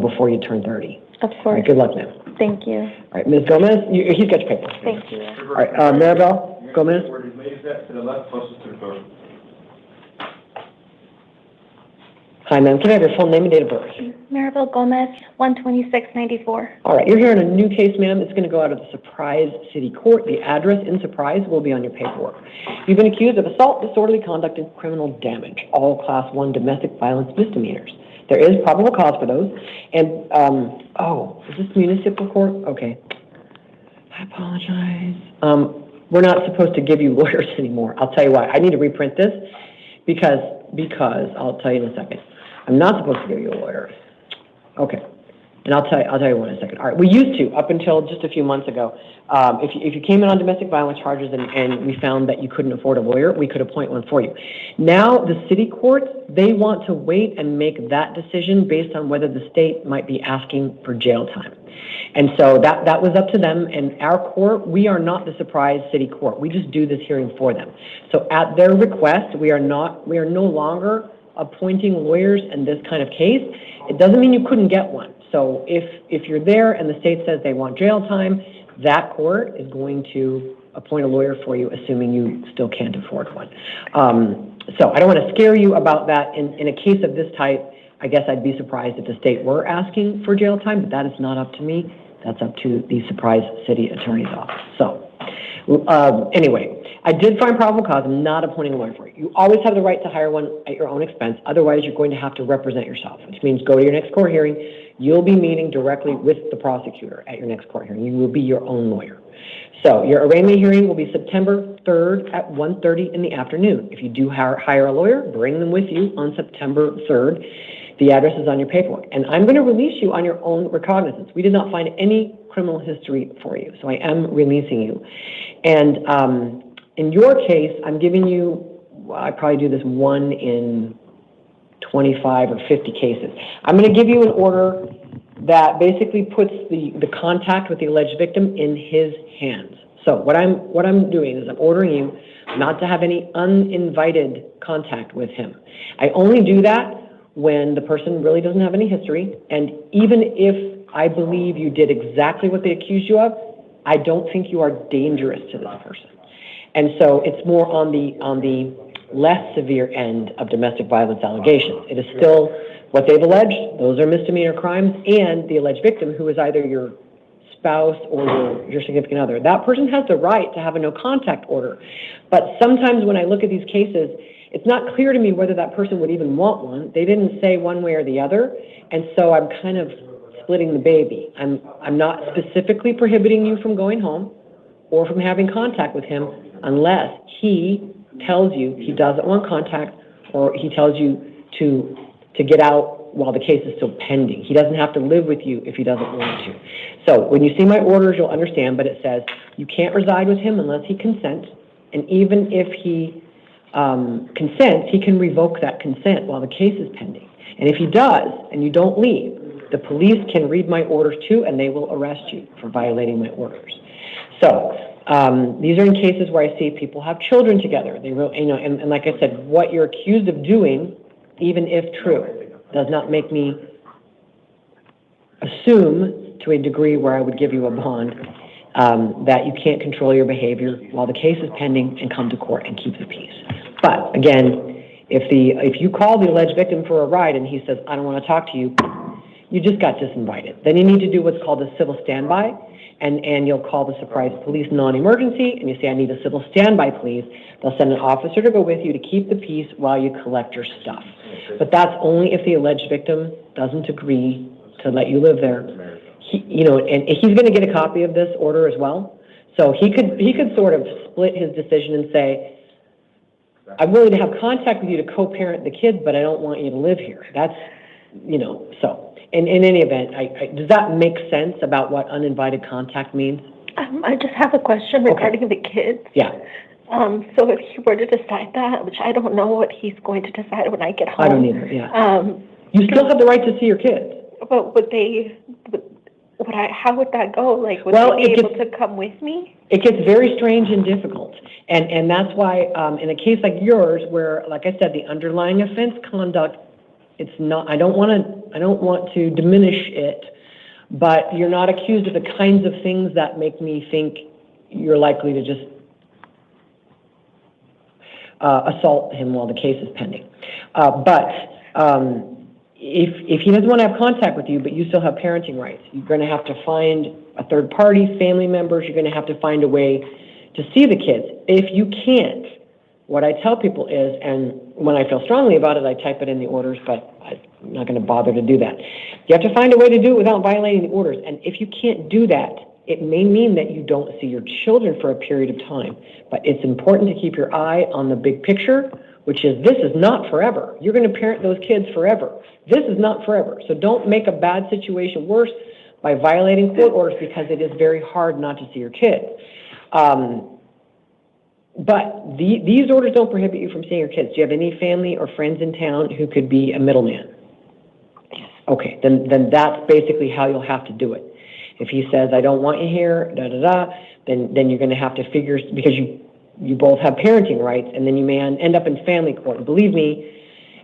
S3: before you turn 30.
S22: Of course.
S3: All right, good luck now.
S22: Thank you.
S3: All right, Ms. Gomez, he's got your paper.
S22: Thank you.
S3: All right, Maribel Gomez.
S18: Where these ladies at, to the left, closest to the door.
S3: Hi, ma'am. Can I have your full name and date of birth?
S22: Maribel Gomez, 12694.
S3: All right, you're here on a new case, ma'am. It's going to go out of the Surprise City Court. The address in Surprise will be on your paperwork. You've been accused of assault, disorderly conduct, and criminal damage, all Class 1 domestic violence misdemeanors. There is probable cause for those. And, is this municipal court? Okay. I apologize. We're not supposed to give you lawyers anymore. I'll tell you why. I need to reprint this because I'll tell you in a second. I'm not supposed to give you a lawyer. Okay. And I'll tell you one in a second. All right. We used to, up until just a few months ago, if you came in on domestic violence charges and we found that you couldn't afford a lawyer, we could appoint one for you. Now, the city courts, they want to wait and make that decision based on whether the state might be asking for jail time. And so that was up to them. And our court, we are not the Surprise City Court. We just do this hearing for them. So at their request, we are no longer appointing lawyers in this kind of case. It doesn't mean you couldn't get one. So if you're there and the state says they want jail time, that court is going to appoint a lawyer for you, assuming you still can't afford one. So I don't want to scare you about that. In a case of this type, I guess I'd be surprised if the state were asking for jail time, but that is not up to me. That's up to the Surprise City Attorney's Office. So anyway, I did find probable cause. I'm not appointing a lawyer for you. You always have the right to hire one at your own expense. Otherwise, you're going to have to represent yourself, which means go to your next court hearing. You'll be meeting directly with the prosecutor at your next court hearing. You will be your own lawyer. So your arraignment hearing will be September 3rd at 1:30 in the afternoon. If you do hire a lawyer, bring them with you on September 3rd. The address is on your paperwork. And I'm going to release you on your own recognizance. We did not find any criminal history for you, so I am releasing you. And in your case, I'm giving you, I probably do this 1 in 25 or 50 cases. I'm going to give you an order that basically puts the contact with the alleged victim in his hands. So what I'm doing is I'm ordering you not to have any uninvited contact with him. I only do that when the person really doesn't have any history, and even if I believe you did exactly what they accused you of, I don't think you are dangerous to this person. And so it's more on the less severe end of domestic violence allegations. It is still what they've alleged. Those are misdemeanor crimes, and the alleged victim, who is either your spouse or your significant other. That person has the right to have a no-contact order. But sometimes when I look at these cases, it's not clear to me whether that person would even want one. They didn't say one way or the other, and so I'm kind of splitting the baby. I'm not specifically prohibiting you from going home or from having contact with him unless he tells you he doesn't want contact, or he tells you to get out while the case is still pending. He doesn't have to live with you if he doesn't want to. So when you see my orders, you'll understand, but it says you can't reside with him unless he consents, and even if he consents, he can revoke that consent while the case is pending. And if he does, and you don't leave, the police can read my orders too, and they will arrest you for violating my orders. So these are in cases where I see people have children together. They really, and like I said, what you're accused of doing, even if true, does not make me assume to a degree where I would give you a bond that you can't control your behavior while the case is pending and come to court and keep the peace. But again, if you call the alleged victim for a ride and he says, I don't want to talk to you, you just got disinvited. Then you need to do what's called a civil standby, and you'll call the Surprise Police non-emergency, and you say, I need a civil standby, please. They'll send an officer to go with you to keep the peace while you collect your stuff. But that's only if the alleged victim doesn't agree to let you live there. And he's going to get a copy of this order as well. So he could sort of split his decision and say, I'm willing to have contact with you to co-parent the kids, but I don't want you to live here. That's, so, in any event, does that make sense about what uninvited contact means?
S22: I just have a question regarding the kids.
S3: Yeah.
S22: So if he were to decide that, which I don't know what he's going to decide when I get home.
S3: I don't either, yeah. You still have the right to see your kids.
S22: But how would that go? Like, would they be able to come with me?
S3: It gets very strange and difficult. And that's why, in a case like yours, where, like I said, the underlying offense conduct, it's not, I don't want to diminish it, but you're not accused of the kinds of things that make me think you're likely to just assault him while the case is pending. If he doesn't want to have contact with you, but you still have parenting rights, you're going to have to find a third party, family members, you're going to have to find a way to see the kids. If you can't, what I tell people is, and when I feel strongly about it, I type it in the orders, but I'm not going to bother to do that. You have to find a way to do it without violating the orders. And if you can't do that, it may mean that you don't see your children for a period of time. But it's important to keep your eye on the big picture, which is this is not forever. You're going to parent those kids forever. This is not forever. So don't make a bad situation worse by violating court orders, because it is very hard not to see your kids. But these orders don't prohibit you from seeing your kids. Do you have any family or friends in town who could be a middleman? Okay, then that's basically how you'll have to do it. If he says, I don't want you here, then you're going to have to figure, because you both have parenting rights, and then you may end up in family court. And believe me,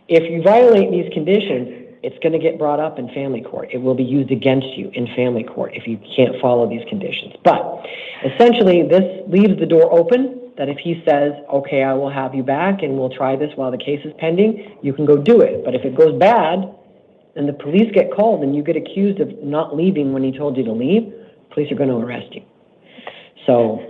S3: if you violate these conditions, it's going to get brought up in family court. It will be used against you in family court if you can't follow these conditions. But essentially, this leaves the door open that if he says, okay, I will have you back and we'll try this while the case is pending, you can go do it. But if it goes bad and the police get called and you get accused of not leaving when he told you to leave, police are going to arrest you. So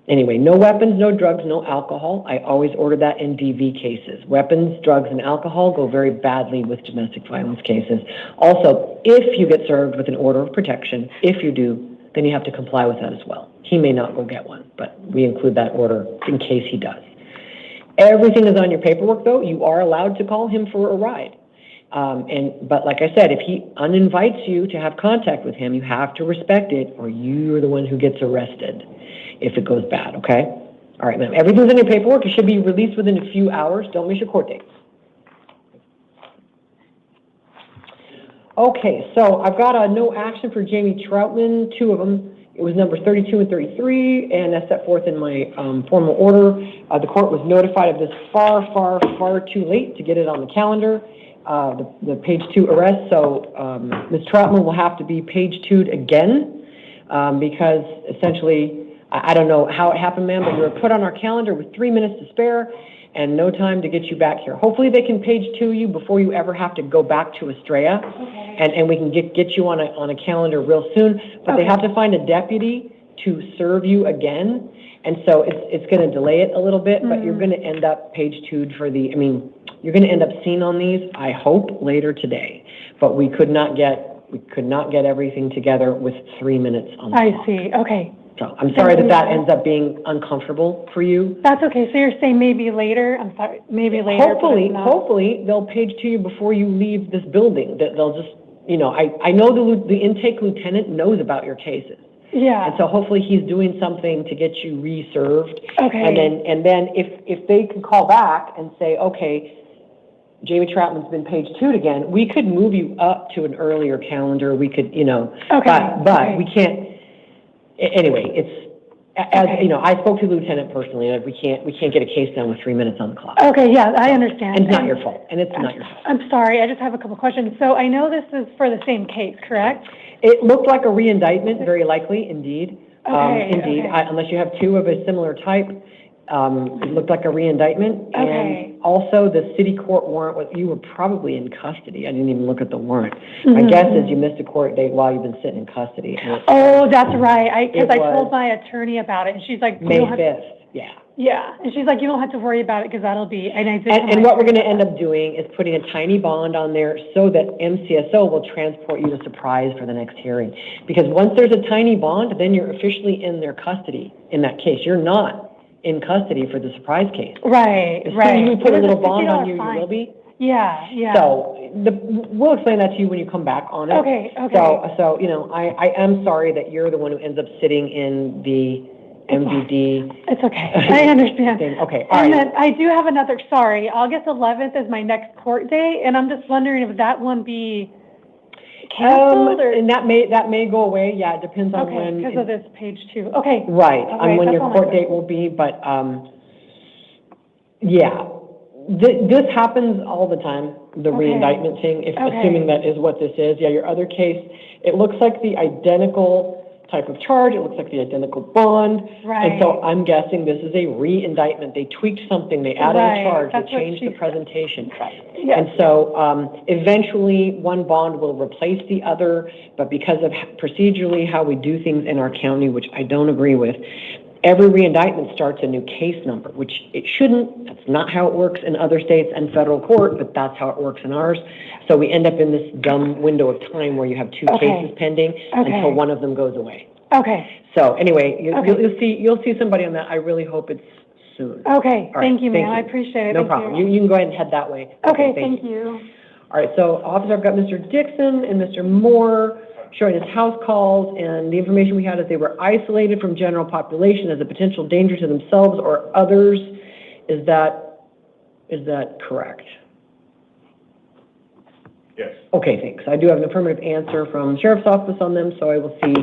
S3: anyway, no weapons, no drugs, no alcohol. I always order that in DV cases. Weapons, drugs, and alcohol go very badly with domestic violence cases. Also, if you get served with an order of protection, if you do, then you have to comply with that as well. He may not go get one, but we include that order in case he does. Everything is on your paperwork, though. You are allowed to call him for a ride. But like I said, if he uninvites you to have contact with him, you have to respect it, or you're the one who gets arrested if it goes bad, okay? All right, ma'am. Everything's in your paperwork. It should be released within a few hours. Don't miss your court dates. Okay, so I've got a no action for Jamie Troutman, 2 of them. It was numbers 32 and 33, and that's set forth in my formal order. The court was notified of this far too late to get it on the calendar, the page 2 arrest. So Ms. Troutman will have to be page 2'd again because essentially, I don't know how it happened, ma'am, but you were put on our calendar with 3 minutes to spare and no time to get you back here. Hopefully they can page 2 you before you ever have to go back to Estrella, and we can get you on a calendar real soon. But they have to find a deputy to serve you again, and so it's going to delay it a little bit. But you're going to end up page 2'd for the. I mean, you're going to end up seen on these. I hope later today, but we could not get everything together with 3 minutes on the clock.
S8: I see. Okay.
S3: So I'm sorry that ends up being uncomfortable for you.
S8: That's okay. So you're saying maybe later? I'm sorry, maybe later.
S3: Hopefully they'll page to you before you leave this building. That they'll just, I know the intake lieutenant knows about your cases.
S8: Yeah.
S3: And so hopefully he's doing something to get you reserved.
S8: Okay.
S3: And then if they can call back and say, okay, Jamie Troutman's been page 2'd again, we could move you up to an earlier calendar. We could, but we can't. Anyway, I spoke to the lieutenant personally, and we can't get a case done with 3 minutes on the clock.
S8: Okay, yeah, I understand.
S3: And it's not your fault, and it's not your fault.
S8: I'm sorry, I just have a couple questions. So I know this is for the same case, correct?
S3: It looked like a re-indictment, very likely, indeed.
S8: Okay.
S3: Unless you have 2 of a similar type. It looked like a re-indictment.
S8: Okay.
S3: And also the city court warrant, you were probably in custody. I didn't even look at the warrant. My guess is you missed a court date while you've been sitting in custody.
S8: Oh, that's right. Because I told my attorney about it, and she's like,
S3: May 5th, yeah.
S8: Yeah, and she's like, you don't have to worry about it because that'll be,
S3: and what we're going to end up doing is putting a tiny bond on there so that MCSO will transport you to Surprise for the next hearing. Because once there's a tiny bond, then you're officially in their custody in that case. You're not in custody for the surprise case.
S8: Right,
S3: As soon
S8: right.
S3: as we put a
S8: It was
S3: little
S8: a
S3: bond on
S8: $50
S3: you, you
S8: fine.
S3: will be.
S8: Yeah, yeah.
S3: So, we'll explain that to you when you come back on it.
S8: Okay, okay.
S3: So, you know, I am sorry that you're the one who ends up sitting in the MVD.
S8: It's okay. I understand.
S3: thing. Okay, all
S8: And
S3: right.
S8: then I do have another, sorry, August 11th is my next court day, and I'm just wondering if that one be canceled or?
S3: And that may go away, yeah, it depends on
S8: Okay,
S3: when.
S8: because of this page 2. Okay.
S3: Right,
S8: All
S3: on when
S8: that's
S3: your
S8: all my
S3: court
S8: questions.
S3: date will be, but, yeah. This happens all the time, the
S8: Okay.
S3: re-indictment thing, if,
S8: Okay.
S3: assuming that is what this is. Yeah, your other case, it looks like the identical type of charge, it looks like the identical bond.
S8: Right.
S3: And so I'm guessing this is a re-indictment. They tweaked something, they added
S8: Right,
S3: a charge,
S8: that's
S3: they
S8: what
S3: changed
S8: she
S3: the
S8: said.
S3: presentation.
S8: Yes.
S3: And so, eventually, one bond will replace the other, but because of procedurally how we do things in our county, which I don't agree with, every re-indictment starts a new case number, which it shouldn't. That's not how it works in other states and federal court, but that's how it works in ours. So we end up in this dumb window of time where you have two
S8: Okay.
S3: cases pending until one of them goes away.
S8: Okay,
S3: So anyway,
S8: Okay.
S3: you'll see somebody on that. I really hope it's soon.
S8: okay,
S3: All right,
S8: thank you, ma'am, I appreciate it.
S3: No
S8: Thank
S3: problem.
S8: you.
S3: You can go ahead and head that way.
S8: Okay, thank you.
S3: All right, so officer, I've got Mr. Dixon and Mr. Moore showing us house calls, and the information we had is they were isolated from general population as a potential danger to themselves or others. Is that correct?
S18: Yes.
S3: Okay, thanks. I do have an affirmative answer from the sheriff's office on them, so I will see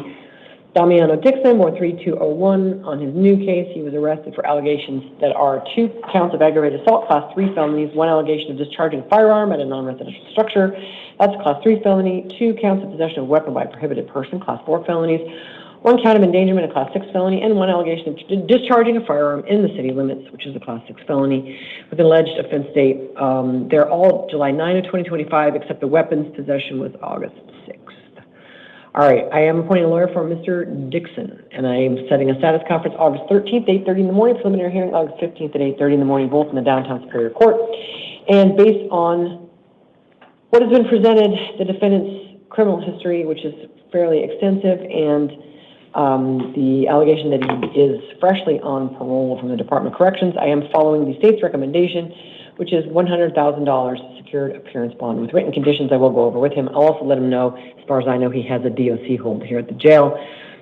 S3: Damiano Dixon, Ward 3201, on his new case. He was arrested for allegations that are 2 counts of aggravated assault, class 3 felonies, 1 allegation of discharging a firearm at a non-residential structure. That's a class 3 felony, 2 counts of possession of a weapon by a prohibited person, class 4 felonies, 1 count of endangerment, a class 6 felony, and 1 allegation of discharging a firearm in the city limits, which is a class 6 felony, with an alleged offense date. They're all July 9 of 2025, except the weapons possession was August 6th. All right, I am appointing a lawyer for Mr. Dixon, and I am setting a status conference August 13th, 8:30 in the morning, preliminary hearing August 15th at 8:30 in the morning, both in the downtown Superior Court. And based on what has been presented, the defendant's criminal history, which is fairly extensive, and the allegation that he is freshly on parole from the Department of Corrections, I am following the state's recommendation, which is $100,000 secured appearance bond with written conditions I will go over with him. I'll also let him know, as far as I know, he has a DOC hold here at the jail.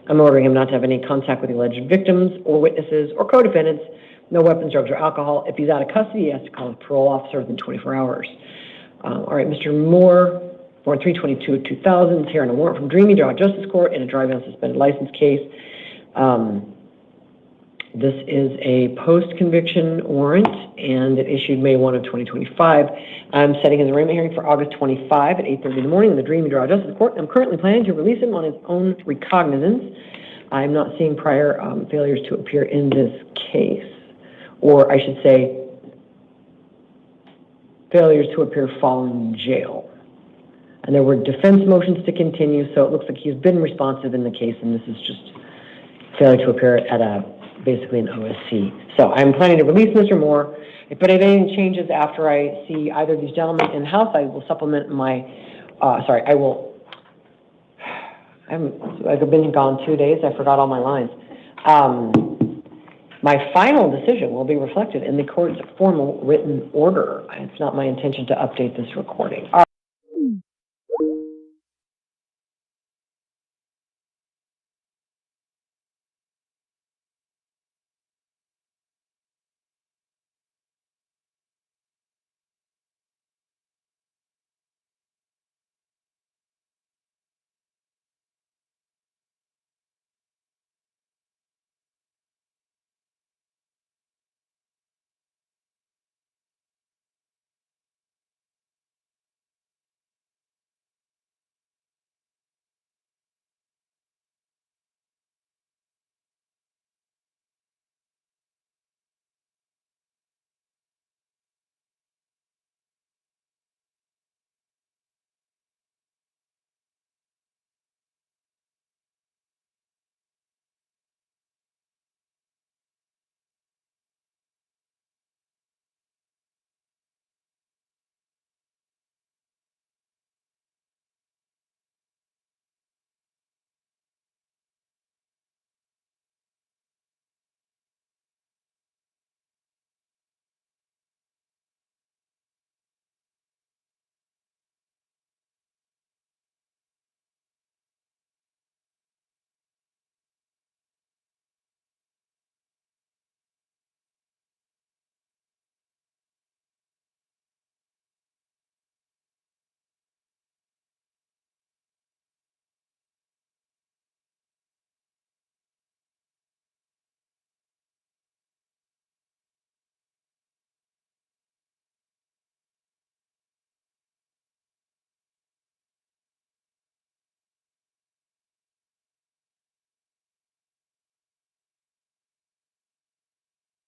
S3: I'm ordering him not to have any contact with the alleged victims or witnesses or co-defendants, no weapons, drugs, or alcohol. If he's out of custody, he has to call his parole officer within 24 hours. All right, Mr. Moore, born 3/22/2000, is here on a warrant from Dreamy Draw Justice Court in a driving on suspended license case. This is a post-conviction warrant, and it issued May 1 of 2025. I'm setting his arraignment hearing for August 25 at 8:30 in the morning in the Dreamy Draw Justice Court. I'm currently planning to release him on his own recognizance. I'm not seeing prior failures to appear in this case, or I should say, failures to appear following jail. And there were defense motions to continue, so it looks like he's been responsive in the case, and this is just failure to appear at basically an OSC. So I'm planning to release Mr. Moore, but if anything changes after I see either of these gentlemen in-house, I will supplement my, I've been gone 2 days, I forgot all my lines. My final decision will be reflected in the court's formal written order. It's not my intention to update this recording.